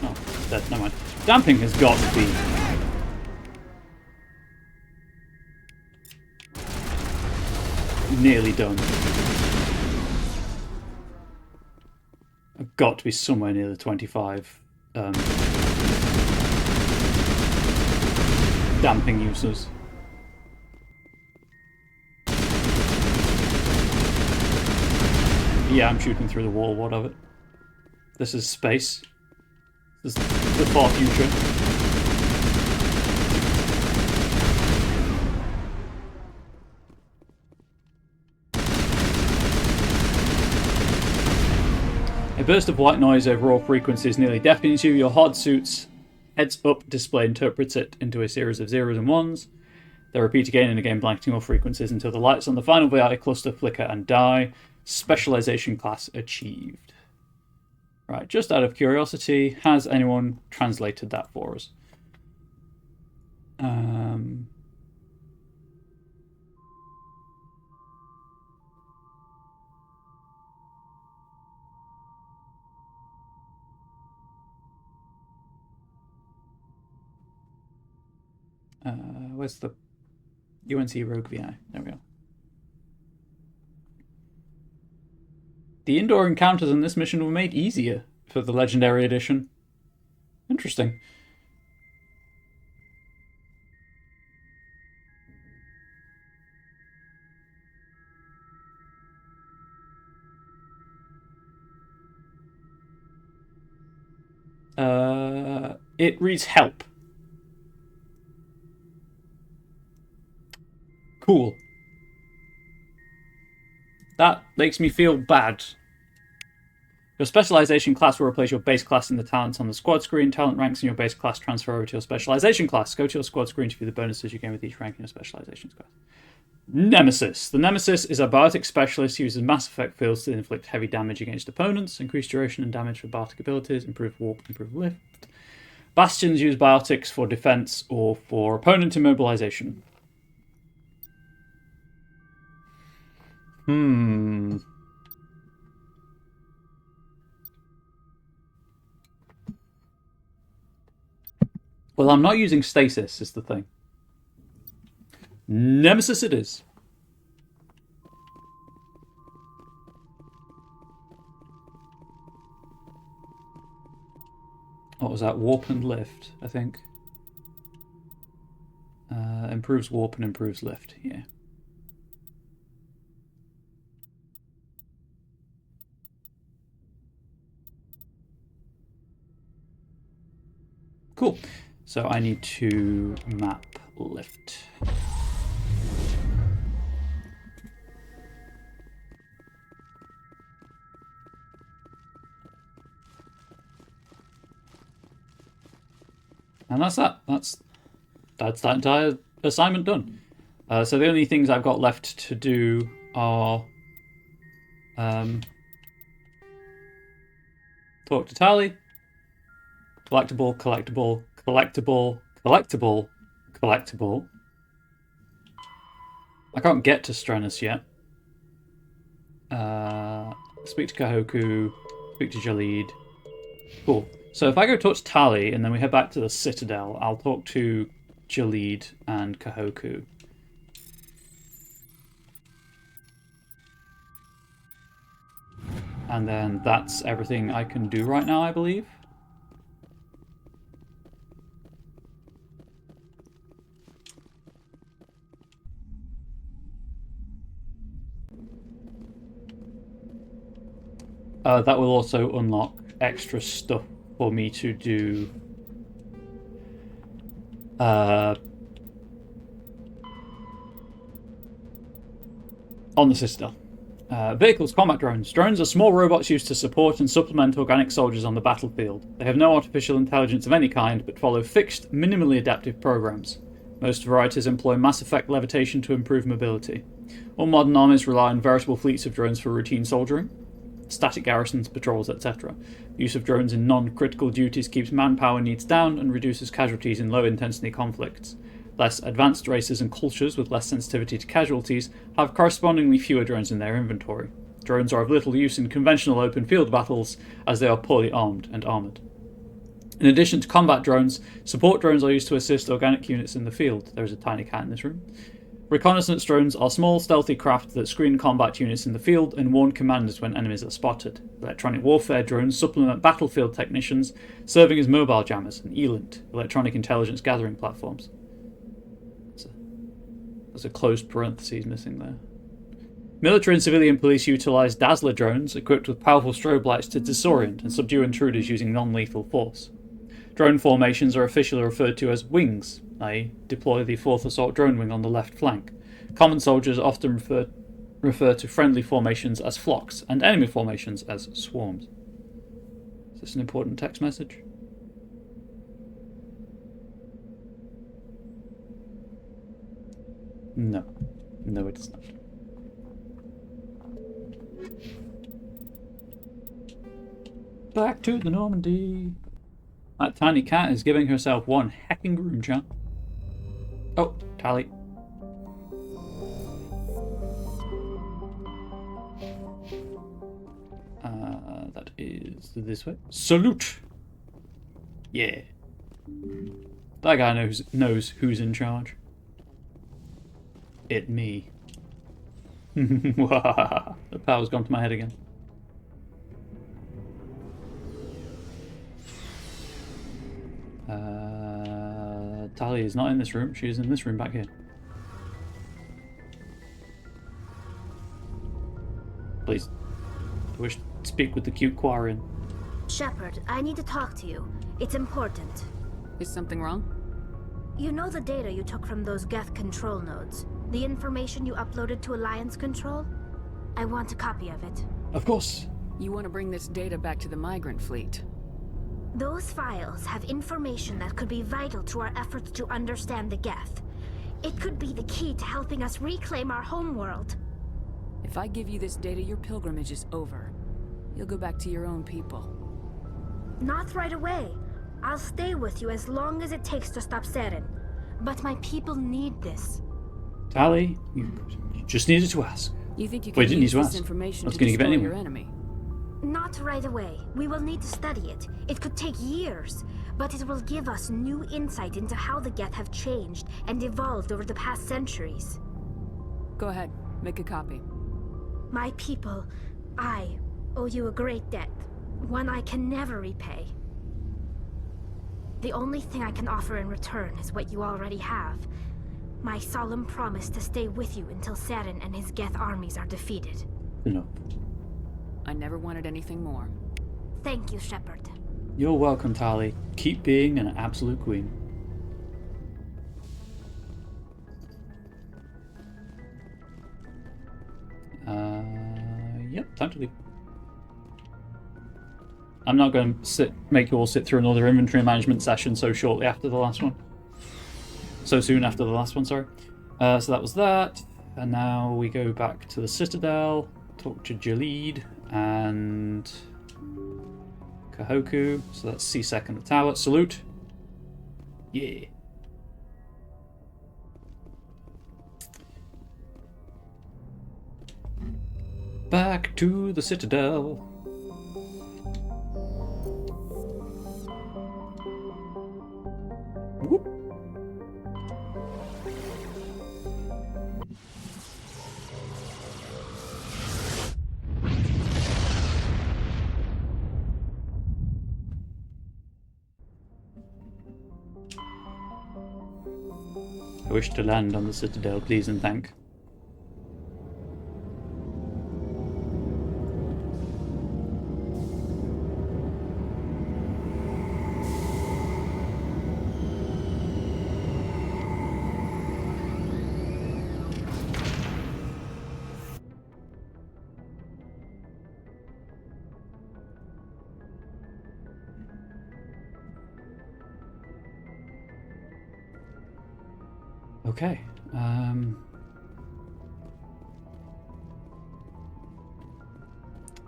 Oh, dead. Never mind. Damping has got to be nearly done. I've got to be somewhere near the 25 damping uses. Yeah, I'm shooting through the wall, what of it? This is space. This is the far future. A burst of white noise over all frequencies nearly deafens you. Your hard suit's heads-up display interprets it into a series of zeros and ones. They repeat again and again, blanketing all frequencies until the lights on the final VI cluster flicker and die. Specialization class achieved. Right, just out of curiosity, has anyone translated that for us? Where's the UNC Rogue VI? There we go. The indoor encounters in this mission were made easier for the Legendary Edition. Interesting. It reads help. Cool. That makes me feel bad. Your specialization class will replace your base class in the talents on the squad screen. Talent ranks in your base class transfer over to your specialization class. Go to your squad screen to view the bonuses you gain with each rank in your specialization class. Nemesis. The Nemesis is a biotic specialist who uses Mass Effect fields to inflict heavy damage against opponents, increase duration and damage for biotic abilities, improve warp, improve lift. Bastions use biotics for defense or for opponent immobilization. Well, I'm not using stasis, is the thing. Nemesis it is. What was that? Warp and lift, I think. Improves warp and improves lift, yeah. Cool. So I need to map lift. And that's that. That's that entire assignment done. So the only things I've got left to do are talk to Tali. Collectible, collectible, collectible, collectible, collectible. I can't get to Strenus yet. Speak to Kahoku, speak to Jalid. Cool. So if I go talk to Tali and then we head back to the Citadel, I'll talk to Jalid and Kahoku. And then that's everything I can do right now, I believe. That will also unlock extra stuff for me to do on the Citadel. Vehicles, combat drones. Drones are small robots used to support and supplement organic soldiers on the battlefield. They have no artificial intelligence of any kind, but follow fixed, minimally adaptive programs. Most varieties employ Mass Effect levitation to improve mobility. All modern armies rely on veritable fleets of drones for routine soldiering, static garrisons, patrols, etc. Use of drones in non-critical duties keeps manpower needs down and reduces casualties in low-intensity conflicts. Less advanced races and cultures with less sensitivity to casualties have correspondingly fewer drones in their inventory. Drones are of little use in conventional open field battles as they are poorly armed and armoured. In addition to combat drones, support drones are used to assist organic units in the field. There is a tiny cat in this room. Reconnaissance drones are small, stealthy craft that screen combat units in the field and warn commanders when enemies are spotted. Electronic warfare drones supplement battlefield technicians, serving as mobile jammers and ELINT, electronic intelligence gathering platforms. There's a closed parentheses missing there. Military and civilian police utilize Dazzler drones equipped with powerful strobe lights to disorient and subdue intruders using non-lethal force. Drone formations are officially referred to as wings, i.e. deploy the 4th Assault Drone Wing on the left flank. Common soldiers often refer to friendly formations as flocks and enemy formations as swarms. Is this an important text message? No. No, it is not. Back to the Normandy. That tiny cat is giving herself one hecking room chat. Oh, Tali. That is this way. Salute! Yeah. That guy knows who's in charge. It me. The power's gone to my head again. Tali is not in this room. She is in this room back here. Please. I wish to speak with the cute Quarian. Shepard, I need to talk to you. It's important. Is something wrong? You know the data you took from those Geth control nodes? The information you uploaded to Alliance Control? I want a copy of it. Of course. You want to bring this data back to the migrant fleet? Those files have information that could be vital to our efforts to understand the Geth. It could be the key to helping us reclaim our homeworld. If I give you this data, your pilgrimage is over. You'll go back to your own people. Not right away. I'll stay with you as long as it takes to stop Saren. But my people need this. Tali, you just needed to ask. You think you Wait, can didn't use need to this ask. information I was to going to give it destroy anyway. your enemy? Not right away. We will need to study it. It could take years, but it will give us new insight into how the Geth have changed and evolved over the past centuries. Go ahead, make a copy. My people, I owe you a great debt, one I can never repay. The only thing I can offer in return is what you already have. My solemn promise to stay with you until Saren and his Geth armies are defeated. No. I never wanted anything more. Thank you, Shepard. You're welcome, Tali. Keep being an absolute queen. Yep, time to leave. I'm not going to make you all sit through another inventory management session so shortly after the last one. So soon after the last one, sorry. So that was that. And now we go back to the Citadel, talk to Jalid and Kahoku. So that's C-Sec in the tower. Salute. Yeah. Back to the Citadel. Whoop. I wish to land on the Citadel, please and thank. Okay.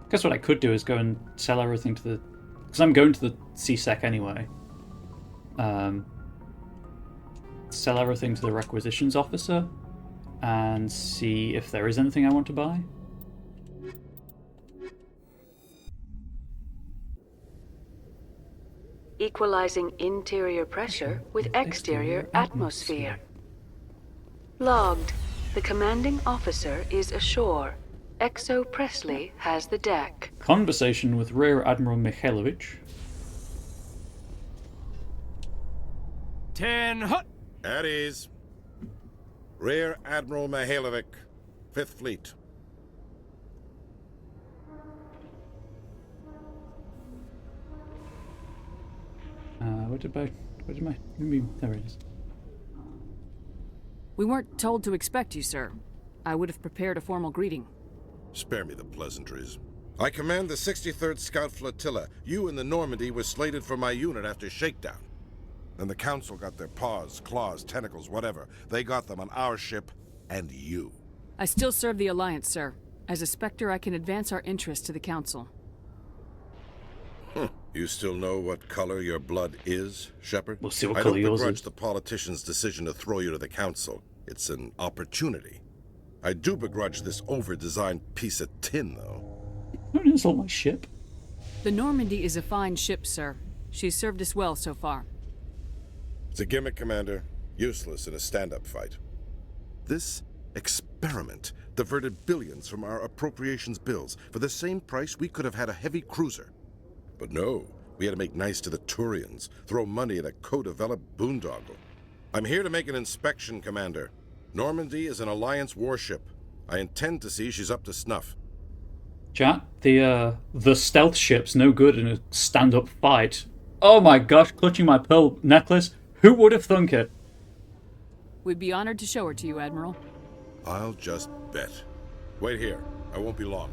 Guess what I could do is go and sell everything to the... Because I'm going to the C-Sec anyway. Sell everything to the requisitions officer and see if there is anything I want to buy. Equalizing interior pressure with exterior atmosphere. Logged. The commanding officer is ashore. Exo Presley has the deck. Conversation with Rear Admiral Mikhailovich. 10 hut. At ease. Rear Admiral Mihailovic, 5th Fleet. Where did my... There it is. We weren't told to expect you, sir. I would have prepared a formal greeting. Spare me the pleasantries. I command the 63rd Scout Flotilla. You and the Normandy were slated for my unit after shakedown. Then the Council got their paws, claws, tentacles, whatever. They got them on our ship, and you. I still serve the Alliance, sir. As a Spectre, I can advance our interests to the Council. You still know what color your blood is, Shepard? We'll see what I color don't yours begrudge is. the politician's decision to throw you to the Council. It's an opportunity. I do begrudge this over-designed piece of tin, though. Don't insult my ship. The Normandy is a fine ship, sir. She's served us well so far. It's a gimmick, Commander. Useless in a stand-up fight. This experiment diverted billions from our appropriations bills. For the same price, we could have had a heavy cruiser. But no, we had to make nice to the Turians, throw money at a co-developed boondoggle. I'm here to make an inspection, Commander. Normandy is an Alliance warship. I intend to see she's up to snuff. Chat, the stealth ship's no good in a stand-up fight. Oh my gosh, clutching my pearl necklace. Who would have thunk it? We'd be honored to show her to you, Admiral. I'll just bet. Wait here. I won't be long.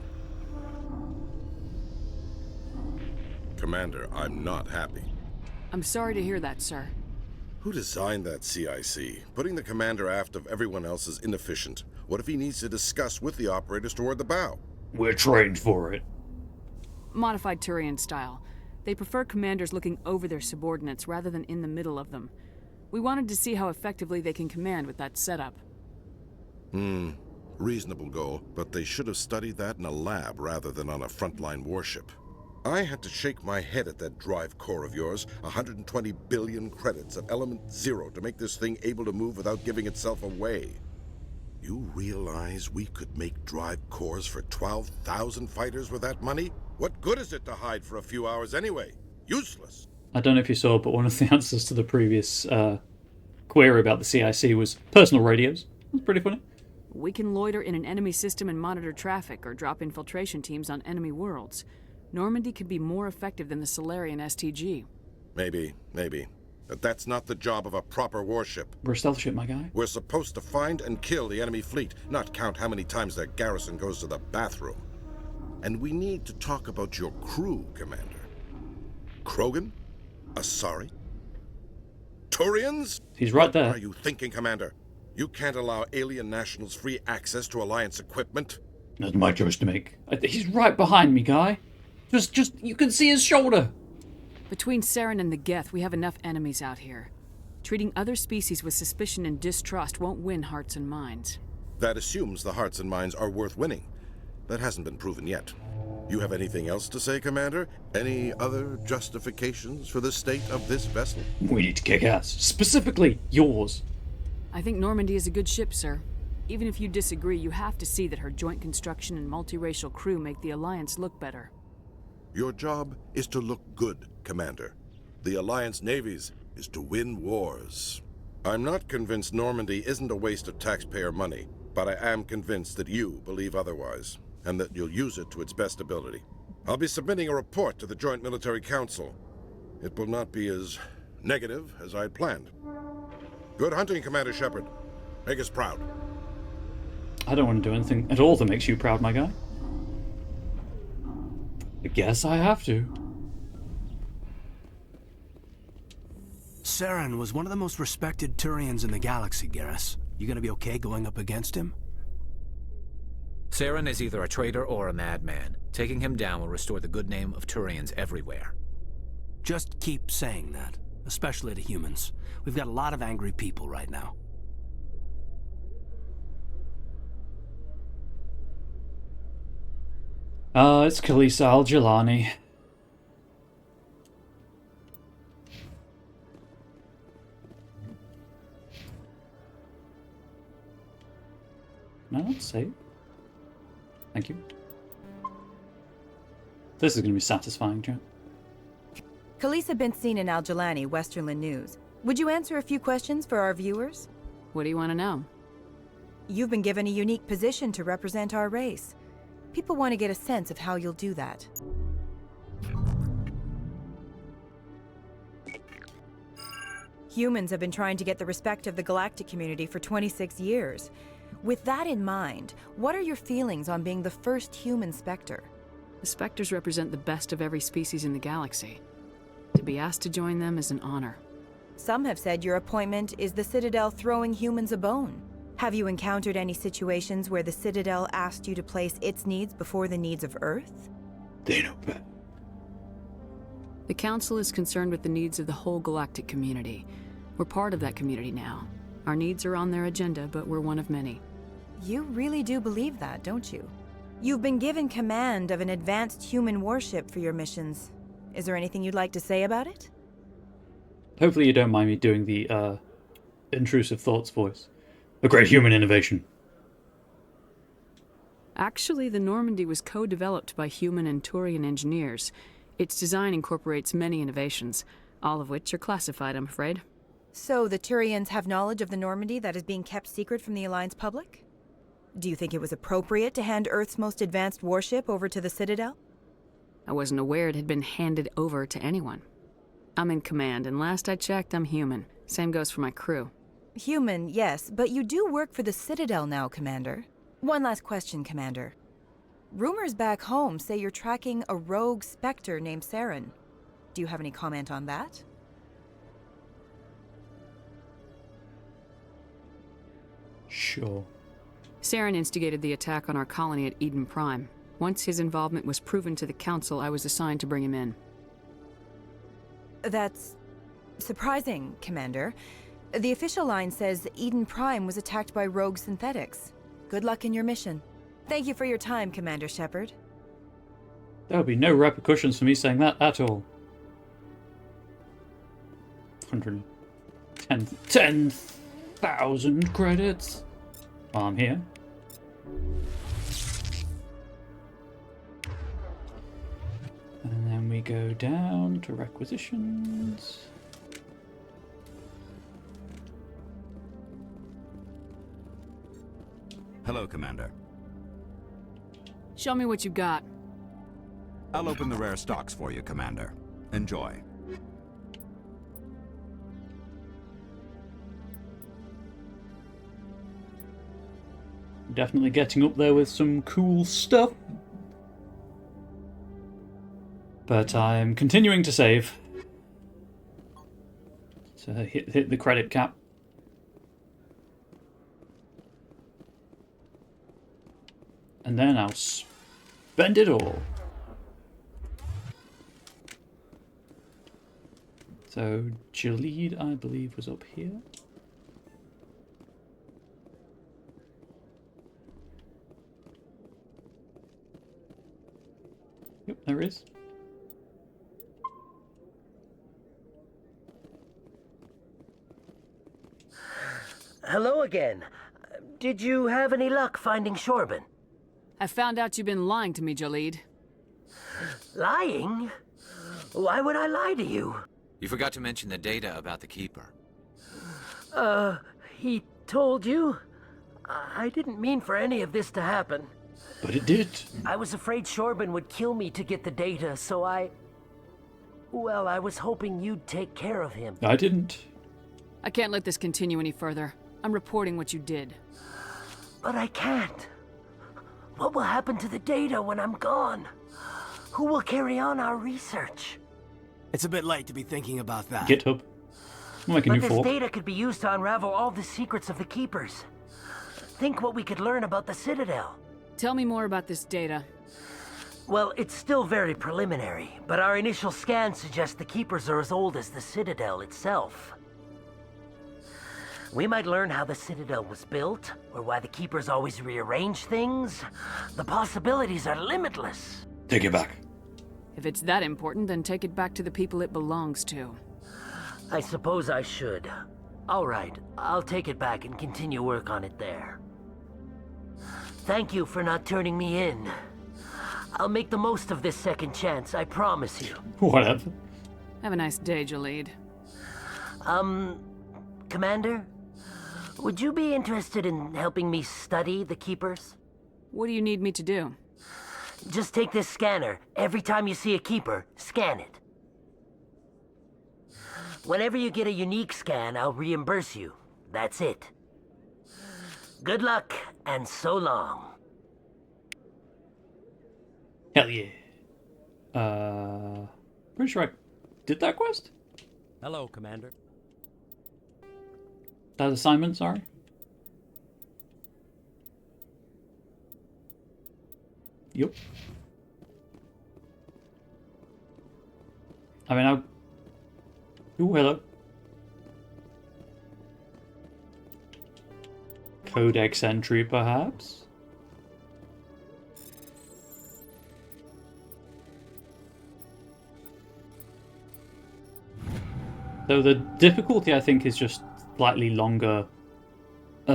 Commander, I'm not happy. I'm sorry to hear that, sir. Who designed that CIC? Putting the commander aft of everyone else is inefficient. What if he needs to discuss with the operators toward the bow? We're trained for it. Modified Turian style. They prefer commanders looking over their subordinates rather than in the middle of them. We wanted to see how effectively they can command with that setup. Reasonable goal, but they should have studied that in a lab rather than on a frontline warship. I had to shake my head at that drive core of yours. 120 billion credits at element 0 to make this thing able to move without giving itself away. You realize we could make drive cores for 12,000 fighters with that money? What good is it to hide for a few hours anyway? Useless. I don't know if you saw, but one of the answers to the previous query about the CIC was personal radios. That's pretty funny. We can loiter in an enemy system and monitor traffic or drop infiltration teams on enemy worlds. Normandy could be more effective than the Solarian STG. Maybe. But that's not the job of a proper warship. We're a stealth ship, my guy. We're supposed to find and kill the enemy fleet, not count how many times their garrison goes to the bathroom. And we need to talk about your crew, Commander. Krogan? Asari? Turians? He's right there. What are you thinking, Commander? You can't allow alien nationals free access to Alliance equipment? Not my choice to make. He's right behind me, guy. Just, you can see his shoulder. Between Saren and the Geth, we have enough enemies out here. Treating other species with suspicion and distrust won't win hearts and minds. That assumes the hearts and minds are worth winning. That hasn't been proven yet. You have anything else to say, Commander? Any other justifications for the state of this vessel? We need to kick ass. Specifically, yours. I think Normandy is a good ship, sir. Even if you disagree, you have to see that her joint construction and multiracial crew make the Alliance look better. Your job is to look good, Commander. The Alliance navies is to win wars. I'm not convinced Normandy isn't a waste of taxpayer money, but I am convinced that you believe otherwise, and that you'll use it to its best ability. I'll be submitting a report to the Joint Military Council. It will not be as negative as I'd planned. Good hunting, Commander Shepard. Make us proud. I don't want to do anything at all that makes you proud, my guy. I guess I have to. Saren was one of the most respected Turians in the galaxy, Garrus. You gonna be okay going up against him? Saren is either a traitor or a madman. Taking him down will restore the good name of Turians everywhere. Just keep saying that, especially to humans. We've got a lot of angry people right now. It's Khaleesi Al-Jilani. Can I not save? Thank you. This is going to be satisfying, chat. Khaleesi been seen in Al-Jilani, Westerland News. Would you answer a few questions for our viewers? What do you want to know? You've been given a unique position to represent our race. People want to get a sense of how you'll do that. Humans have been trying to get the respect of the galactic community for 26 years. With that in mind, what are your feelings on being the first human Spectre? The Spectres represent the best of every species in the galaxy. To be asked to join them is an honor. Some have said your appointment is the Citadel throwing humans a bone. Have you encountered any situations where the Citadel asked you to place its needs before the needs of Earth? They know better. The Council is concerned with the needs of the whole galactic community. We're part of that community now. Our needs are on their agenda, but we're one of many. You really do believe that, don't you? You've been given command of an advanced human warship for your missions. Is there anything you'd like to say about it? Hopefully you don't mind me doing the intrusive thoughts voice. A great human innovation. Actually, the Normandy was co-developed by human and Turian engineers. Its design incorporates many innovations, all of which are classified, I'm afraid. So the Turians have knowledge of the Normandy that is being kept secret from the Alliance public? Do you think it was appropriate to hand Earth's most advanced warship over to the Citadel? I wasn't aware it had been handed over to anyone. I'm in command, and last I checked, I'm human. Same goes for my crew. Human, yes, but you do work for the Citadel now, Commander. One last question, Commander. Rumors back home say you're tracking a rogue Spectre named Saren. Do you have any comment on that? Sure. Saren instigated the attack on our colony at Eden Prime. Once his involvement was proven to the Council, I was assigned to bring him in. That's surprising, Commander. The official line says Eden Prime was attacked by rogue synthetics. Good luck in your mission. Thank you for your time, Commander Shepard. There will be no repercussions for me saying that at all. 10,000 credits. While I'm here. And then we go down to requisitions. Hello, Commander. Show me what you got. I'll open the rare stocks for you, Commander. Enjoy. Definitely getting up there with some cool stuff. But I'm continuing to save. So hit the credit cap. And then I'll spend it all. So Jalid, I believe, was up here. Yep, there is. Hello again. Did you have any luck finding Shorban? I found out you've been lying to me, Jalid. Lying? Why would I lie to you? You forgot to mention the data about the Keeper. He told you? I didn't mean for any of this to happen. But it did. I was afraid Shorban would kill me to get the data, so well, I was hoping you'd take care of him. I didn't. I can't let this continue any further. I'm reporting what you did. But I can't. What will happen to the data when I'm gone? Who will carry on our research? It's a bit late to be thinking about that. GitHub. Like a new But this fork. data could be used to unravel all the secrets of the Keepers. Think what we could learn about the Citadel. Tell me more about this data. Well, it's still very preliminary, but our initial scans suggest the Keepers are as old as the Citadel itself. We might learn how the Citadel was built, or why the Keepers always rearrange things. The possibilities are limitless. Take it back. If it's that important, then take it back to the people it belongs to. I suppose I should. All right, I'll take it back and continue work on it there. Thank you for not turning me in. I'll make the most of this second chance, I promise you. Whatever. Have a nice day, Jalid. Commander? Would you be interested in helping me study the Keepers? What do you need me to do? Just take this scanner. Every time you see a Keeper, scan it. Whenever you get a unique scan, I'll reimburse you. That's it. Good luck, and so long. Hell yeah. Pretty sure I did that quest? Hello, Commander. That assignment, sorry. Yup. I mean, ooh, hello. Codex entry, perhaps? Though the difficulty, I think, is just slightly longer.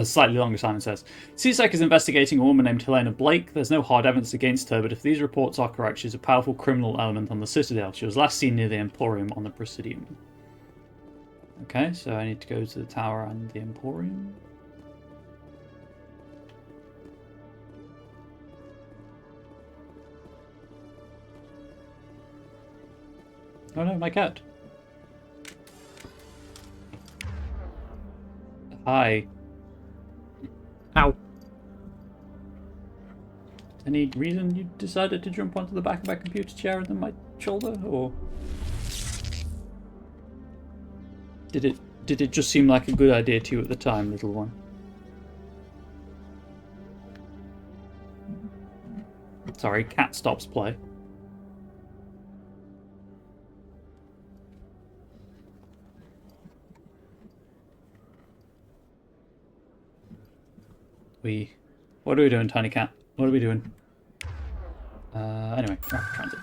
Simon says. CSEC is investigating a woman named Helena Blake. There's no hard evidence against her, but if these reports are correct, she's a powerful criminal element on the Citadel. She was last seen near the Emporium on the Presidium. Okay, so I need to go to the tower and the Emporium. Oh no, my cat. Hi. Ow. Any reason you decided to jump onto the back of my computer chair and then my shoulder, or did it just seem like a good idea to you at the time, little one? Sorry, cat stops play. What are we doing, tiny cat? What are we doing? Anyway, transit.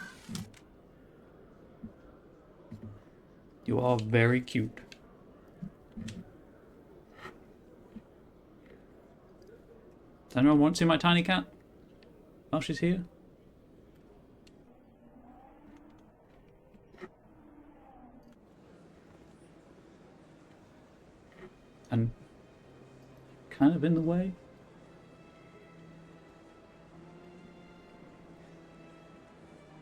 You are very cute. Does anyone want to see my tiny cat? Oh, she's here. And kind of in the way.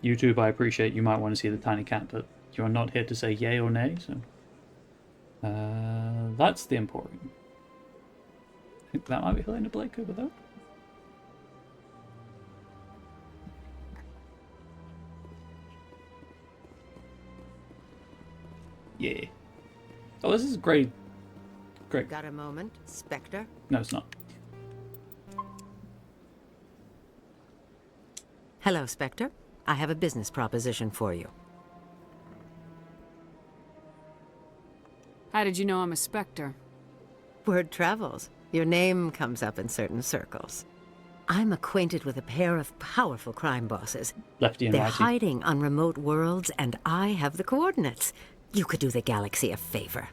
YouTube, I appreciate you might want to see the tiny cat, but you're not here to say yay or nay, so... that's the Emporium. I think that might be Helena Blake over there. Yeah. Oh, this is great. Great. Got a moment, Spectre? No, it's not. Hello, Spectre. I have a business proposition for you. How did you know I'm a Spectre? Word travels. Your name comes up in certain circles. I'm acquainted with a pair of powerful crime bosses. Lefty and They're righty. hiding on remote worlds, and I have the coordinates. You could do the galaxy a favor.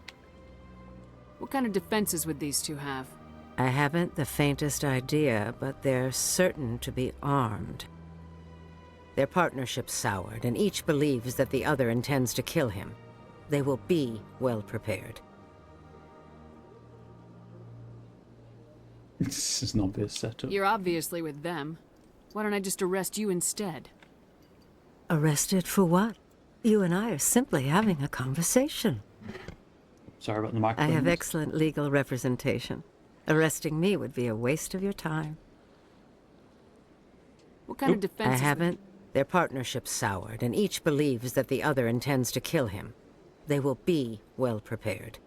What kind of defenses would these two have? I haven't the faintest idea, but they're certain to be armed. Their partnership's soured, and each believes that the other intends to kill him. They will be well prepared. This is not this setup. You're obviously with them. Why don't I just arrest you instead? Arrested for what? You and I are simply having a conversation. Sorry about the microphone. I have excellent legal representation. Arresting me would be a waste of your time. What kind of defenses? I haven't. Their partnership's soured, and each believes that the other intends to kill him. They will be well prepared.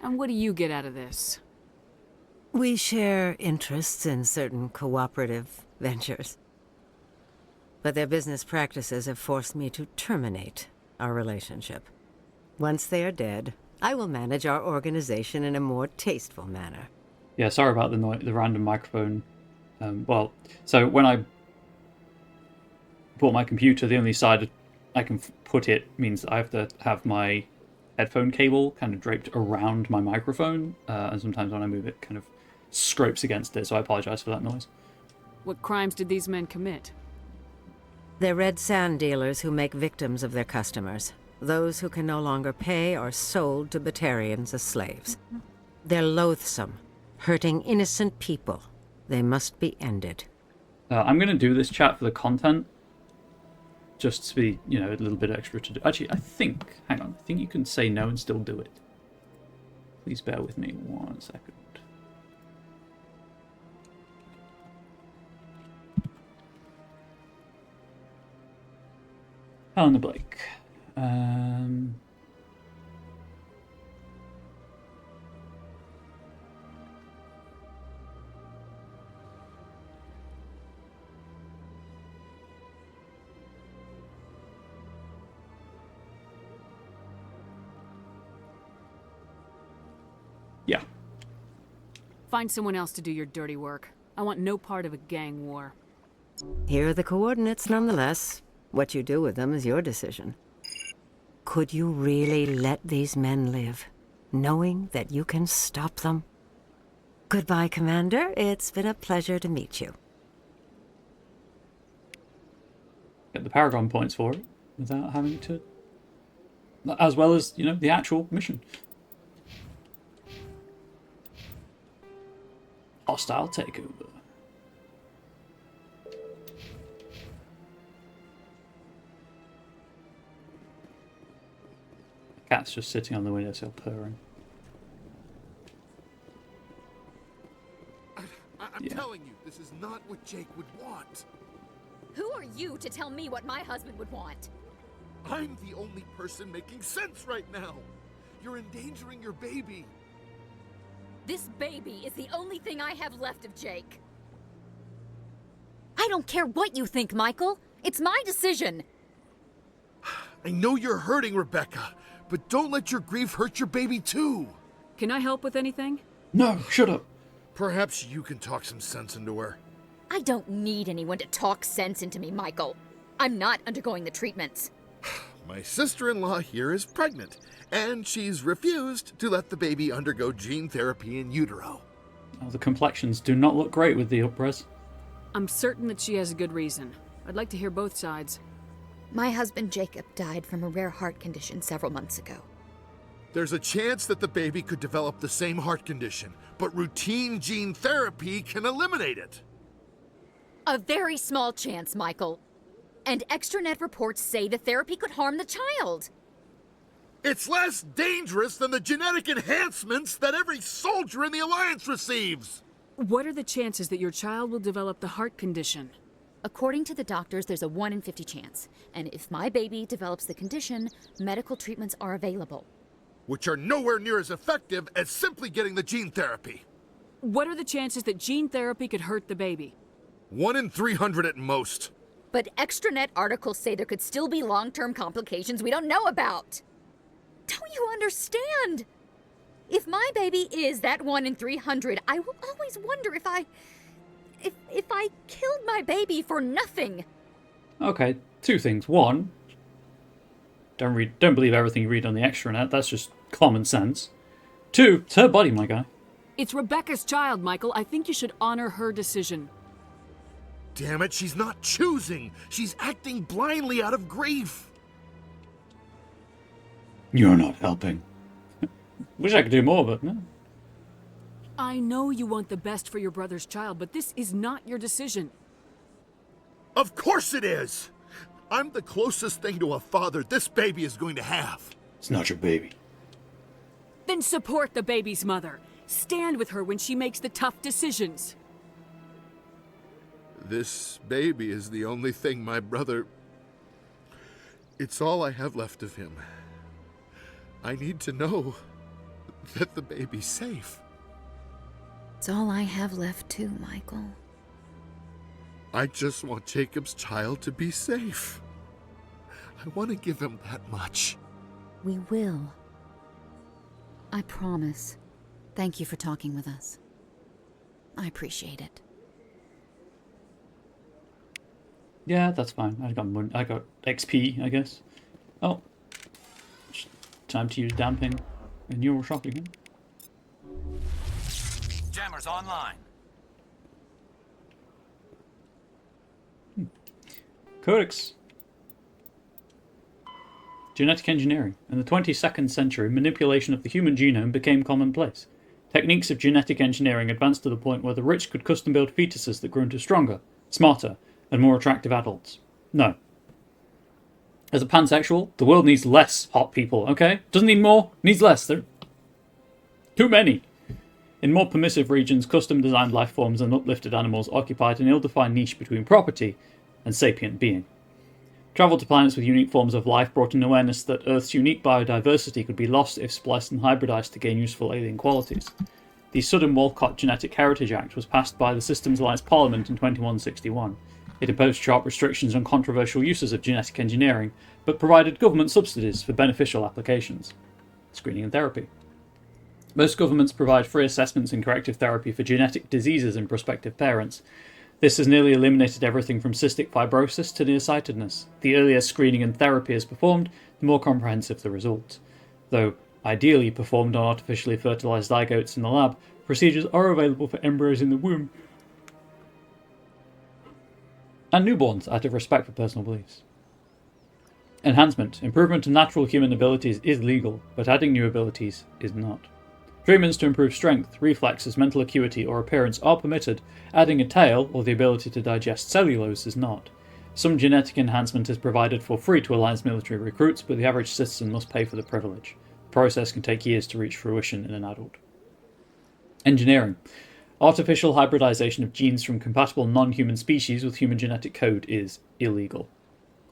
And what do you get out of this? We share interests in certain cooperative ventures. But their business practices have forced me to terminate our relationship. Once they are dead, I will manage our organization in a more tasteful manner. Yeah, sorry about the random microphone. Well, so when I bought my computer, the only side I can put it means I have to have my headphone cable kind of draped around my microphone, and sometimes when I move it kind of scrapes against it, so I apologize for that noise. What crimes did these men commit? They're red sand dealers who make victims of their customers. Those who can no longer pay are sold to Batarians as slaves. They're loathsome, hurting innocent people. They must be ended. I'm going to do this chat for the content, just to be, a little bit extra to do. Actually, I think you can say no and still do it. Please bear with me 1 second. Helena Blake. Yeah. Find someone else to do your dirty work. I want no part of a gang war. Here are the coordinates nonetheless. What you do with them is your decision. Could you really let these men live, knowing that you can stop them? Goodbye, Commander. It's been a pleasure to meet you. Get the Paragon points for it without having to... As well as, you know, the actual mission. Hostile takeover. The cat's just sitting on the windowsill purring. I'm telling you, this is not what Jake would want. Who are you to tell me what my husband would want? I'm the only person making sense right now. You're endangering your baby. This baby is the only thing I have left of Jake. I don't care what you think, Michael. It's my decision. I know you're hurting, Rebecca, but don't let your grief hurt your baby too. Can I help with anything? No, shut up. Perhaps you can talk some sense into her. I don't need anyone to talk sense into me, Michael. I'm not undergoing the treatments. My sister-in-law here is pregnant, and she's refused to let the baby undergo gene therapy in utero. Oh, the complexions do not look great with the upres. I'm certain that she has a good reason. I'd like to hear both sides. My husband Jacob died from a rare heart condition several months ago. There's a chance that the baby could develop the same heart condition, but routine gene therapy can eliminate it. A very small chance, Michael. And extranet reports say the therapy could harm the child. It's less dangerous than the genetic enhancements that every soldier in the Alliance receives. What are the chances that your child will develop the heart condition? According to the doctors, there's a 1 in 50 chance. And if my baby develops the condition, medical treatments are available. Which are nowhere near as effective as simply getting the gene therapy. What are the chances that gene therapy could hurt the baby? 1 in 300 at most. But extranet articles say there could still be long-term complications we don't know about. Don't you understand? If my baby is that 1 in 300, I will always wonder if I killed my baby for nothing. Okay, two things. One, don't believe everything you read on the extranet. That's just common sense. Two, it's her body, my guy. It's Rebecca's child, Michael. I think you should honor her decision. Damn it, she's not choosing. She's acting blindly out of grief. You're not helping. Wish I could do more, but no. I know you want the best for your brother's child, but this is not your decision. Of course it is! I'm the closest thing to a father this baby is going to have. It's not your baby. Then support the baby's mother. Stand with her when she makes the tough decisions. This baby is the only thing my brother... It's all I have left of him. I need to know that the baby's safe. It's all I have left too, Michael. I just want Jacob's child to be safe. I want to give him that much. We will. I promise. Thank you for talking with us. I appreciate it. Yeah, that's fine. I got XP, I guess. Oh. Time to use damping and neural shock again. Jammers online. Codex. Genetic engineering. In the 22nd century, manipulation of the human genome became commonplace. Techniques of genetic engineering advanced to the point where the rich could custom build fetuses that grew into stronger, smarter, and more attractive adults. No. As a pansexual, the world needs less hot people, okay? Doesn't need more, needs less. There are too many. In more permissive regions, custom-designed life forms and uplifted animals occupied an ill-defined niche between property and sapient being. Travel to planets with unique forms of life brought an awareness that Earth's unique biodiversity could be lost if spliced and hybridized to gain useful alien qualities. The Sudden-Walcott Genetic Heritage Act was passed by the Systems Alliance Parliament in 2161. It imposed sharp restrictions on controversial uses of genetic engineering, but provided government subsidies for beneficial applications. Screening and therapy. Most governments provide free assessments and corrective therapy for genetic diseases in prospective parents. This has nearly eliminated everything from cystic fibrosis to nearsightedness. The earlier screening and therapy is performed, the more comprehensive the result. Though ideally performed on artificially fertilized zygotes in the lab, procedures are available for embryos in the womb and newborns out of respect for personal beliefs. Enhancement. Improvement of natural human abilities is legal, but adding new abilities is not. Treatments to improve strength, reflexes, mental acuity, or appearance are permitted. Adding a tail, or the ability to digest cellulose, is not. Some genetic enhancement is provided for free to Alliance military recruits, but the average citizen must pay for the privilege. The process can take years to reach fruition in an adult. Engineering. Artificial hybridization of genes from compatible non-human species with human genetic code is illegal.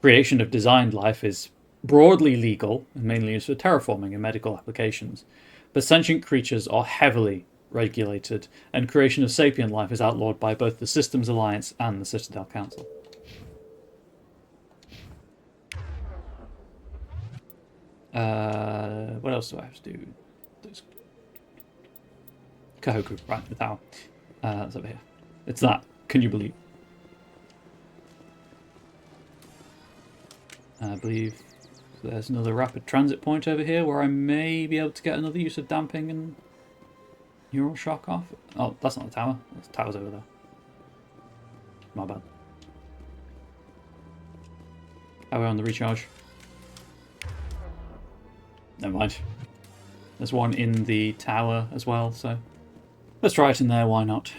Creation of designed life is broadly legal and mainly used for terraforming and medical applications, but sentient creatures are heavily regulated, and creation of sapient life is outlawed by both the Systems Alliance and the Citadel Council. What else do I have to do? Kahoku, right, the tower. It's over here. It's that. Can you believe? I believe there's another rapid transit point over here where I may be able to get another use of damping and neural shock off. Oh, that's not the tower. The tower's over there. My bad. How are we on the recharge? Never mind. There's one in the tower as well, so let's try it in there, why not?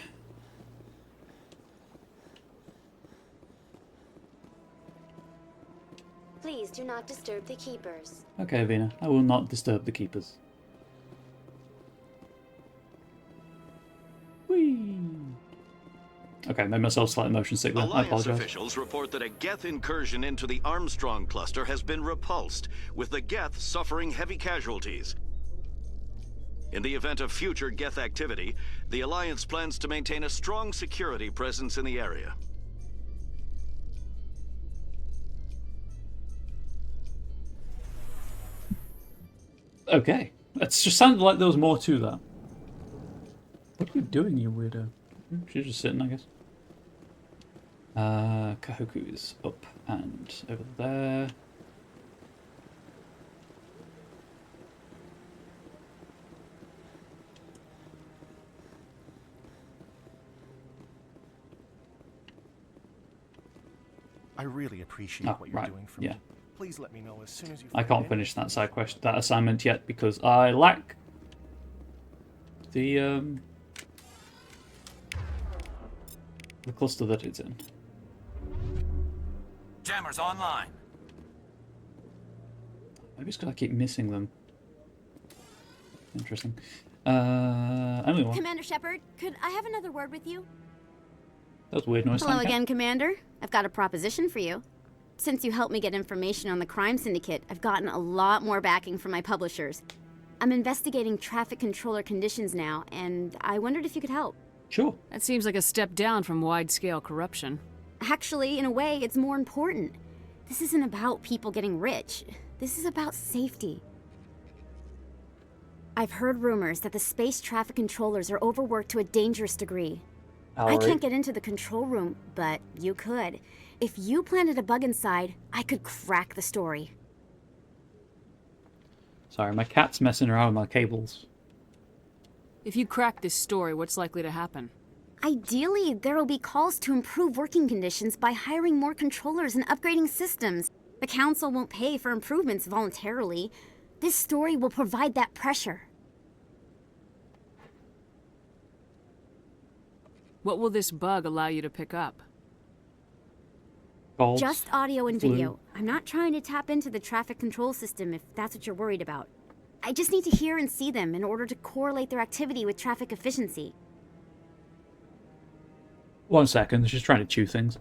Please do not disturb the keepers. Okay, Vina, I will not disturb the keepers. Whee! Okay, made myself slightly motion sick there. I Alliance apologize. officials report that a Geth incursion into the Armstrong cluster has been repulsed, with the Geth suffering heavy casualties. In the event of future Geth activity, the Alliance plans to maintain a strong security presence in the area. Okay, it just sounded like there was more to that. What are you doing, you weirdo? She's just sitting, I guess. Kahoku's up and over there. I really appreciate what you're doing for me. Please let me know as soon as you. I can't finish that side quest, that assignment yet because I lack the cluster that it's in. Jammers online. Maybe it's because I keep missing them. Interesting. Only one. Commander Shepard, could I have another word with you? That was a weird noise. Hello again, Commander. I've got a proposition for you. Since you helped me get information on the crime syndicate, I've gotten a lot more backing from my publishers. I'm investigating traffic controller conditions now, and I wondered if you could help. Sure. That seems like a step down from wide-scale corruption. Actually, in a way, it's more important. This isn't about people getting rich. This is about safety. I've heard rumors that the space traffic controllers are overworked to a dangerous degree. I can't get into the control room, but you could. If you planted a bug inside, I could crack the story. Sorry, my cat's messing around with my cables. If you crack this story, what's likely to happen? Ideally, there will be calls to improve working conditions by hiring more controllers and upgrading systems. The Council won't pay for improvements voluntarily. This story will provide that pressure. What will this bug allow you to pick up? Calls, just audio and video. I'm not trying to tap into the traffic control system if that's what you're worried about. I just need to hear and see them in order to correlate their activity with traffic efficiency. 1 second, she's trying to chew things.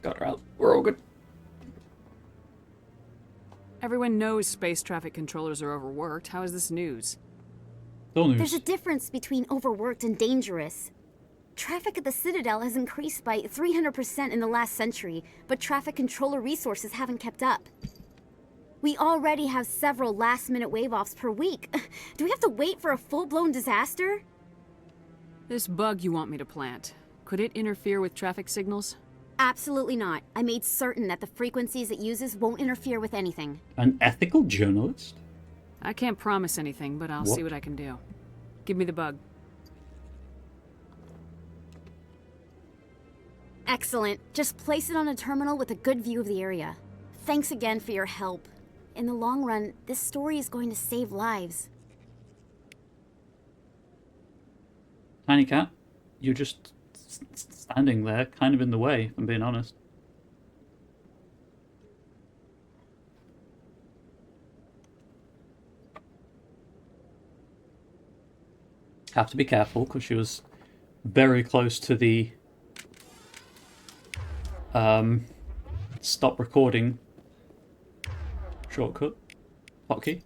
Got her out. We're all good. Everyone knows space traffic controllers are overworked. How is this news? There's a difference between overworked and dangerous. Traffic at the Citadel has increased by 300% in the last century, but traffic controller resources haven't kept up. We already have several last-minute wave-offs per week. Do we have to wait for a full-blown disaster? This bug you want me to plant, could it interfere with traffic signals? Absolutely not. I made certain that the frequencies it uses won't interfere with anything. An ethical journalist? I can't promise anything, but I'll see what I can do. Give me the bug. Excellent. Just place it on a terminal with a good view of the area. Thanks again for your help. In the long run, this story is going to save lives. Tiny cat, you're just standing there, kind of in the way, if I'm being honest. Have to be careful, because she was very close to the stop recording shortcut hotkey.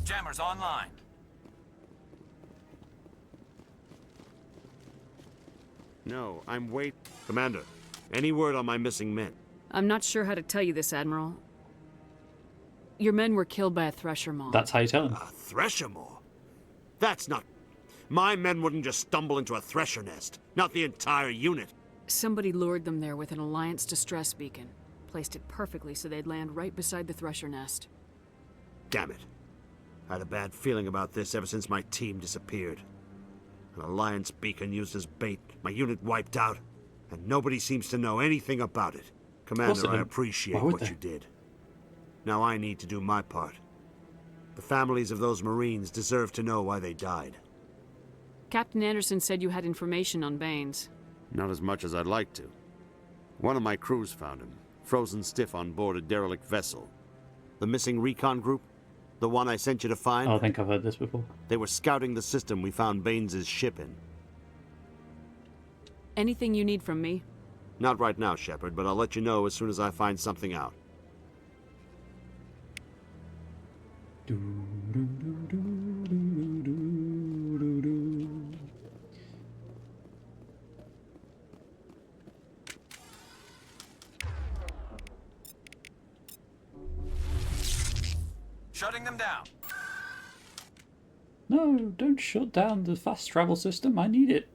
Jammers online. No, I'm wait. Commander, any word on my missing men? I'm not sure how to tell you this, Admiral. Your men were killed by a thresher maw. That's how you tell him. A thresher maw? That's not... My men wouldn't just stumble into a thresher nest. Not the entire unit. Somebody lured them there with an Alliance distress beacon. Placed it perfectly so they'd land right beside the thresher nest. Damn it. I had a bad feeling about this ever since my team disappeared. An Alliance beacon used as bait, my unit wiped out, and nobody seems to know anything about it. Commander, I appreciate what you did. Now I need to do my part. The families of those Marines deserve to know why they died. Captain Anderson said you had information on Baines. Not as much as I'd like to. One of my crews found him, frozen stiff on board a derelict vessel. The missing recon group? The one I sent you to find? Oh, I think I've heard this before. They were scouting the system we found Baines' ship in. Anything you need from me? Not right now, Shepard, but I'll let you know as soon as I find something out. Shutting them down. No, don't shut down the fast travel system. I need it.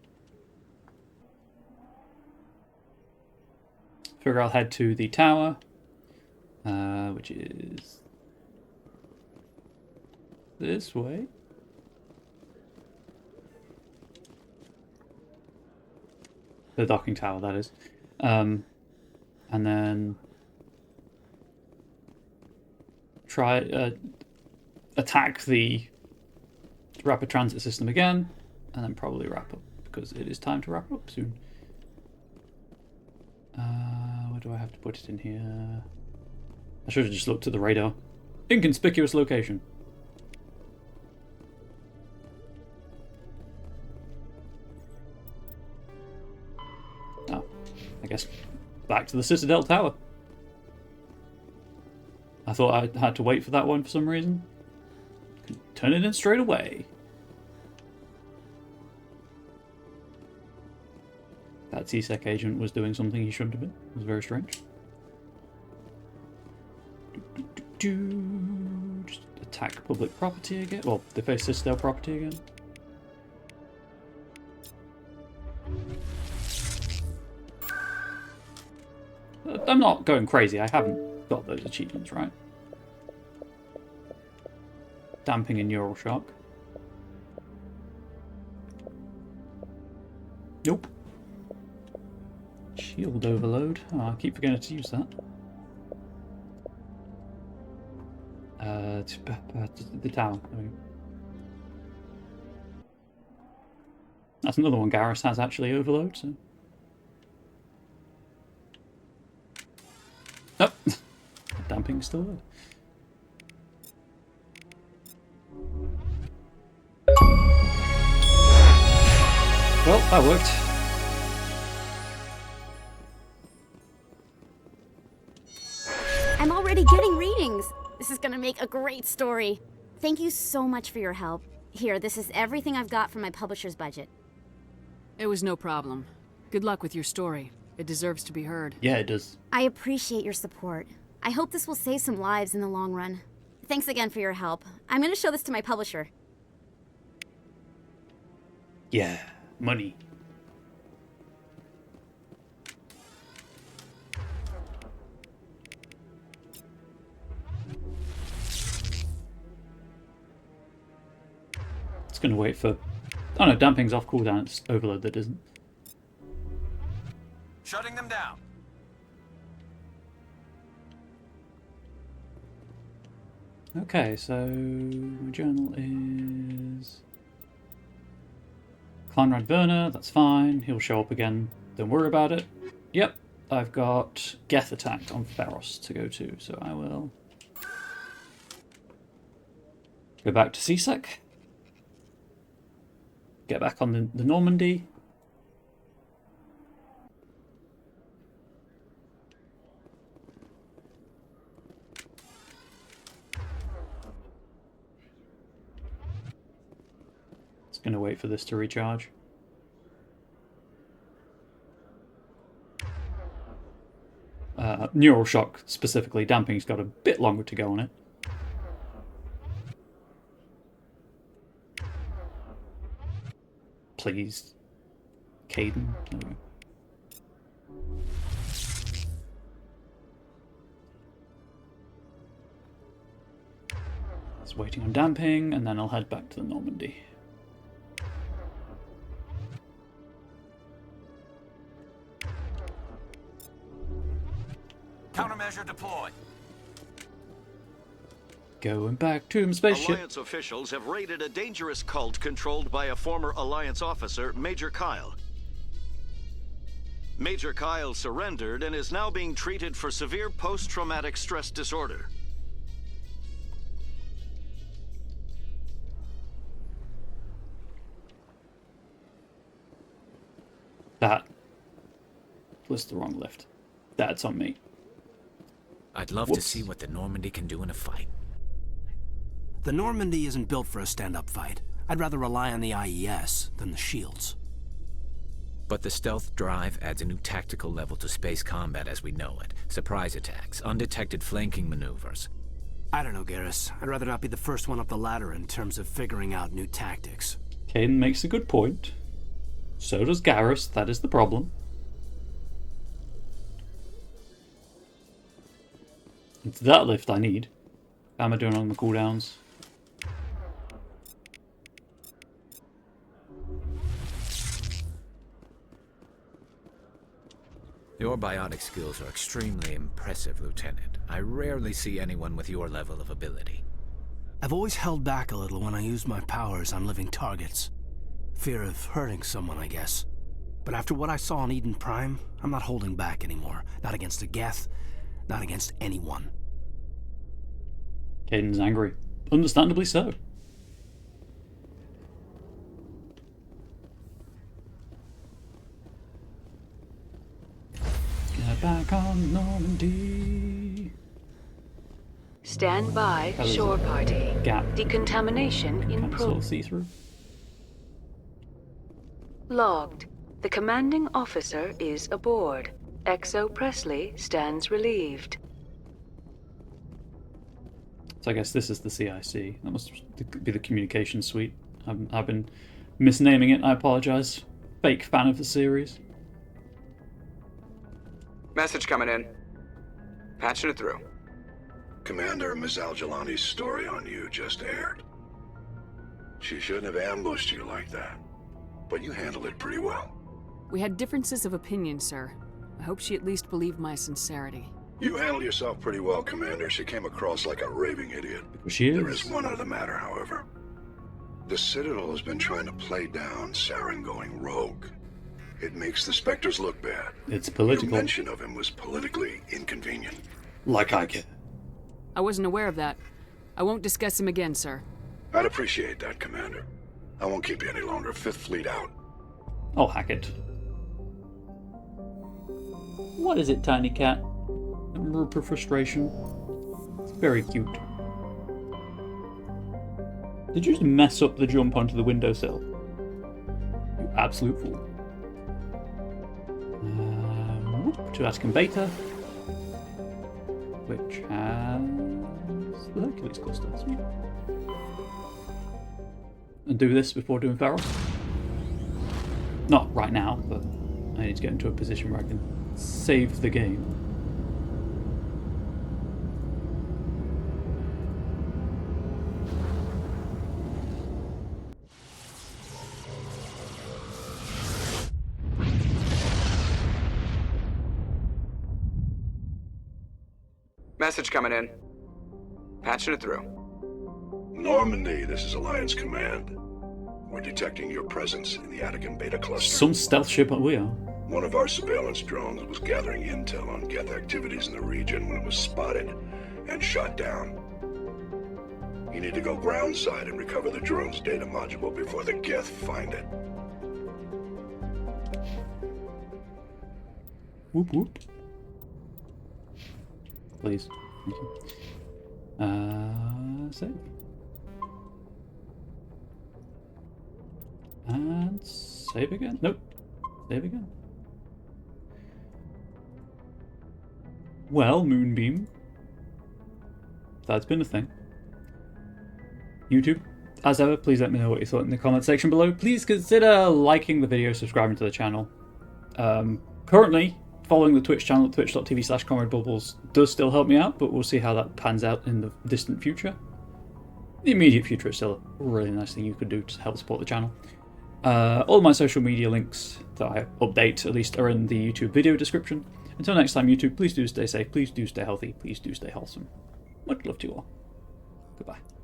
Figure I'll head to the tower, which is this way. The docking tower, that is. And then try attack the rapid transit system again, and then probably wrap up, because it is time to wrap up soon. Where do I have to put it in here? I should have just looked at the radar. Inconspicuous location. Oh, I guess back to the Citadel Tower. I thought I had to wait for that one for some reason. Turn it in straight away. That TSEC agent was doing something he shouldn't have been. It was very strange. Just attack public property again. Well, deface Citadel property again. I'm not going crazy. I haven't got those achievements, right? Damping and neural shock. Nope. Shield overload. Oh, I keep forgetting to use that. The tower. There we go. That's another one Garrus has actually overload, so. Nope. Damping's still there. Well, that worked. I'm already getting readings. This is gonna make a great story. Thank you so much for your help. Here, this is everything I've got from my publisher's budget. It was no problem. Good luck with your story. It deserves to be heard. Yeah, it does. I appreciate your support. I hope this will save some lives in the long run. Thanks again for your help. I'm going to show this to my publisher. Yeah, money. It's going to wait for... Oh no, damping's off cooldown. It's overload that isn't. Shutting them down. Okay, so my journal is Conrad Werner, that's fine. He'll show up again. Don't worry about it. Yep, I've got Geth attacked on Pharos to go to, so I will go back to CSEC. Get back on the Normandy. It's going to wait for this to recharge. Neural shock specifically, damping's got a bit longer to go on it. Please, Caden. There we go. It's waiting on damping, and then I'll head back to the Normandy. Countermeasure deployed. Going back to my spaceship. Alliance officials have raided a dangerous cult controlled by a former Alliance officer, Major Kyle. Major Kyle surrendered and is now being treated for severe post-traumatic stress disorder. That was the wrong lift. That's on me. I'd love to see what the Normandy can do in a fight. The Normandy isn't built for a stand-up fight. I'd rather rely on the IES than the shields. But the stealth drive adds a new tactical level to space combat as we know it. Surprise attacks, undetected flanking maneuvers. I don't know, Garrus. I'd rather not be the first one up the ladder in terms of figuring out new tactics. Caden makes a good point. So does Garrus, that is the problem. It's that lift I need. How am I doing on the cooldowns? Your biotic skills are extremely impressive, Lieutenant. I rarely see anyone with your level of ability. I've always held back a little when I use my powers on living targets. Fear of hurting someone, I guess. But after what I saw on Eden Prime, I'm not holding back anymore. Not against a Geth, not against anyone. Caden's angry. Understandably so. Get back on Normandy. Stand by, shore party. Gap. Decontamination in progress. See-through. Logged. The commanding officer is aboard. XO Presley stands relieved. So I guess this is the CIC. That must be the communication suite. I've been misnaming it. I apologize. Fake fan of the series. Message coming in. Patching it through. Commander, Ms. Al-Jalani's story on you just aired. She shouldn't have ambushed you like that, but you handled it pretty well. We had differences of opinion, sir. I hope she at least believed my sincerity. You handled yourself pretty well, Commander. She came across like a raving idiot. She is. There is one other matter, however. The Citadel has been trying to play down Saren going rogue. It makes the Spectres look bad. It's political. Your mention of him was politically inconvenient. Like I get. I wasn't aware of that. I won't discuss him again, sir. I'd appreciate that, Commander. I won't keep you any longer. Fifth Fleet out. Oh, hack it. What is it, tiny cat? Rupert frustration. It's very cute. Did you just mess up the jump onto the windowsill? You absolute fool. to Vatican Beta, which has the Hercules cluster. Sweet. And do this before doing Pharos. Not right now, but I need to get into a position where I can save the game. Message coming in. Patching it through. Normandy, this is Alliance Command. We're detecting your presence in the Vatican Beta cluster. Some stealth ship we are. One of our surveillance drones was gathering intel on Geth activities in the region when it was spotted and shot down. You need to go groundside and recover the drone's data module before the Geth find it. Whoop whoop. Please. Thank you. Save. And save again. Nope. Save again. Well, Moonbeam. That's been a thing. YouTube, as ever, please let me know what you thought in the comment section below. Please consider liking the video, subscribing to the channel. Currently, following the Twitch channel at twitch.tv/ComradeBubbles does still help me out, but we'll see how that pans out in the distant future. The immediate future is still a really nice thing you could do to help support the channel. All my social media links that I update, at least, are in the YouTube video description. Until next time, YouTube, please do stay safe, please do stay healthy, please do stay wholesome. Much love to you all. Goodbye.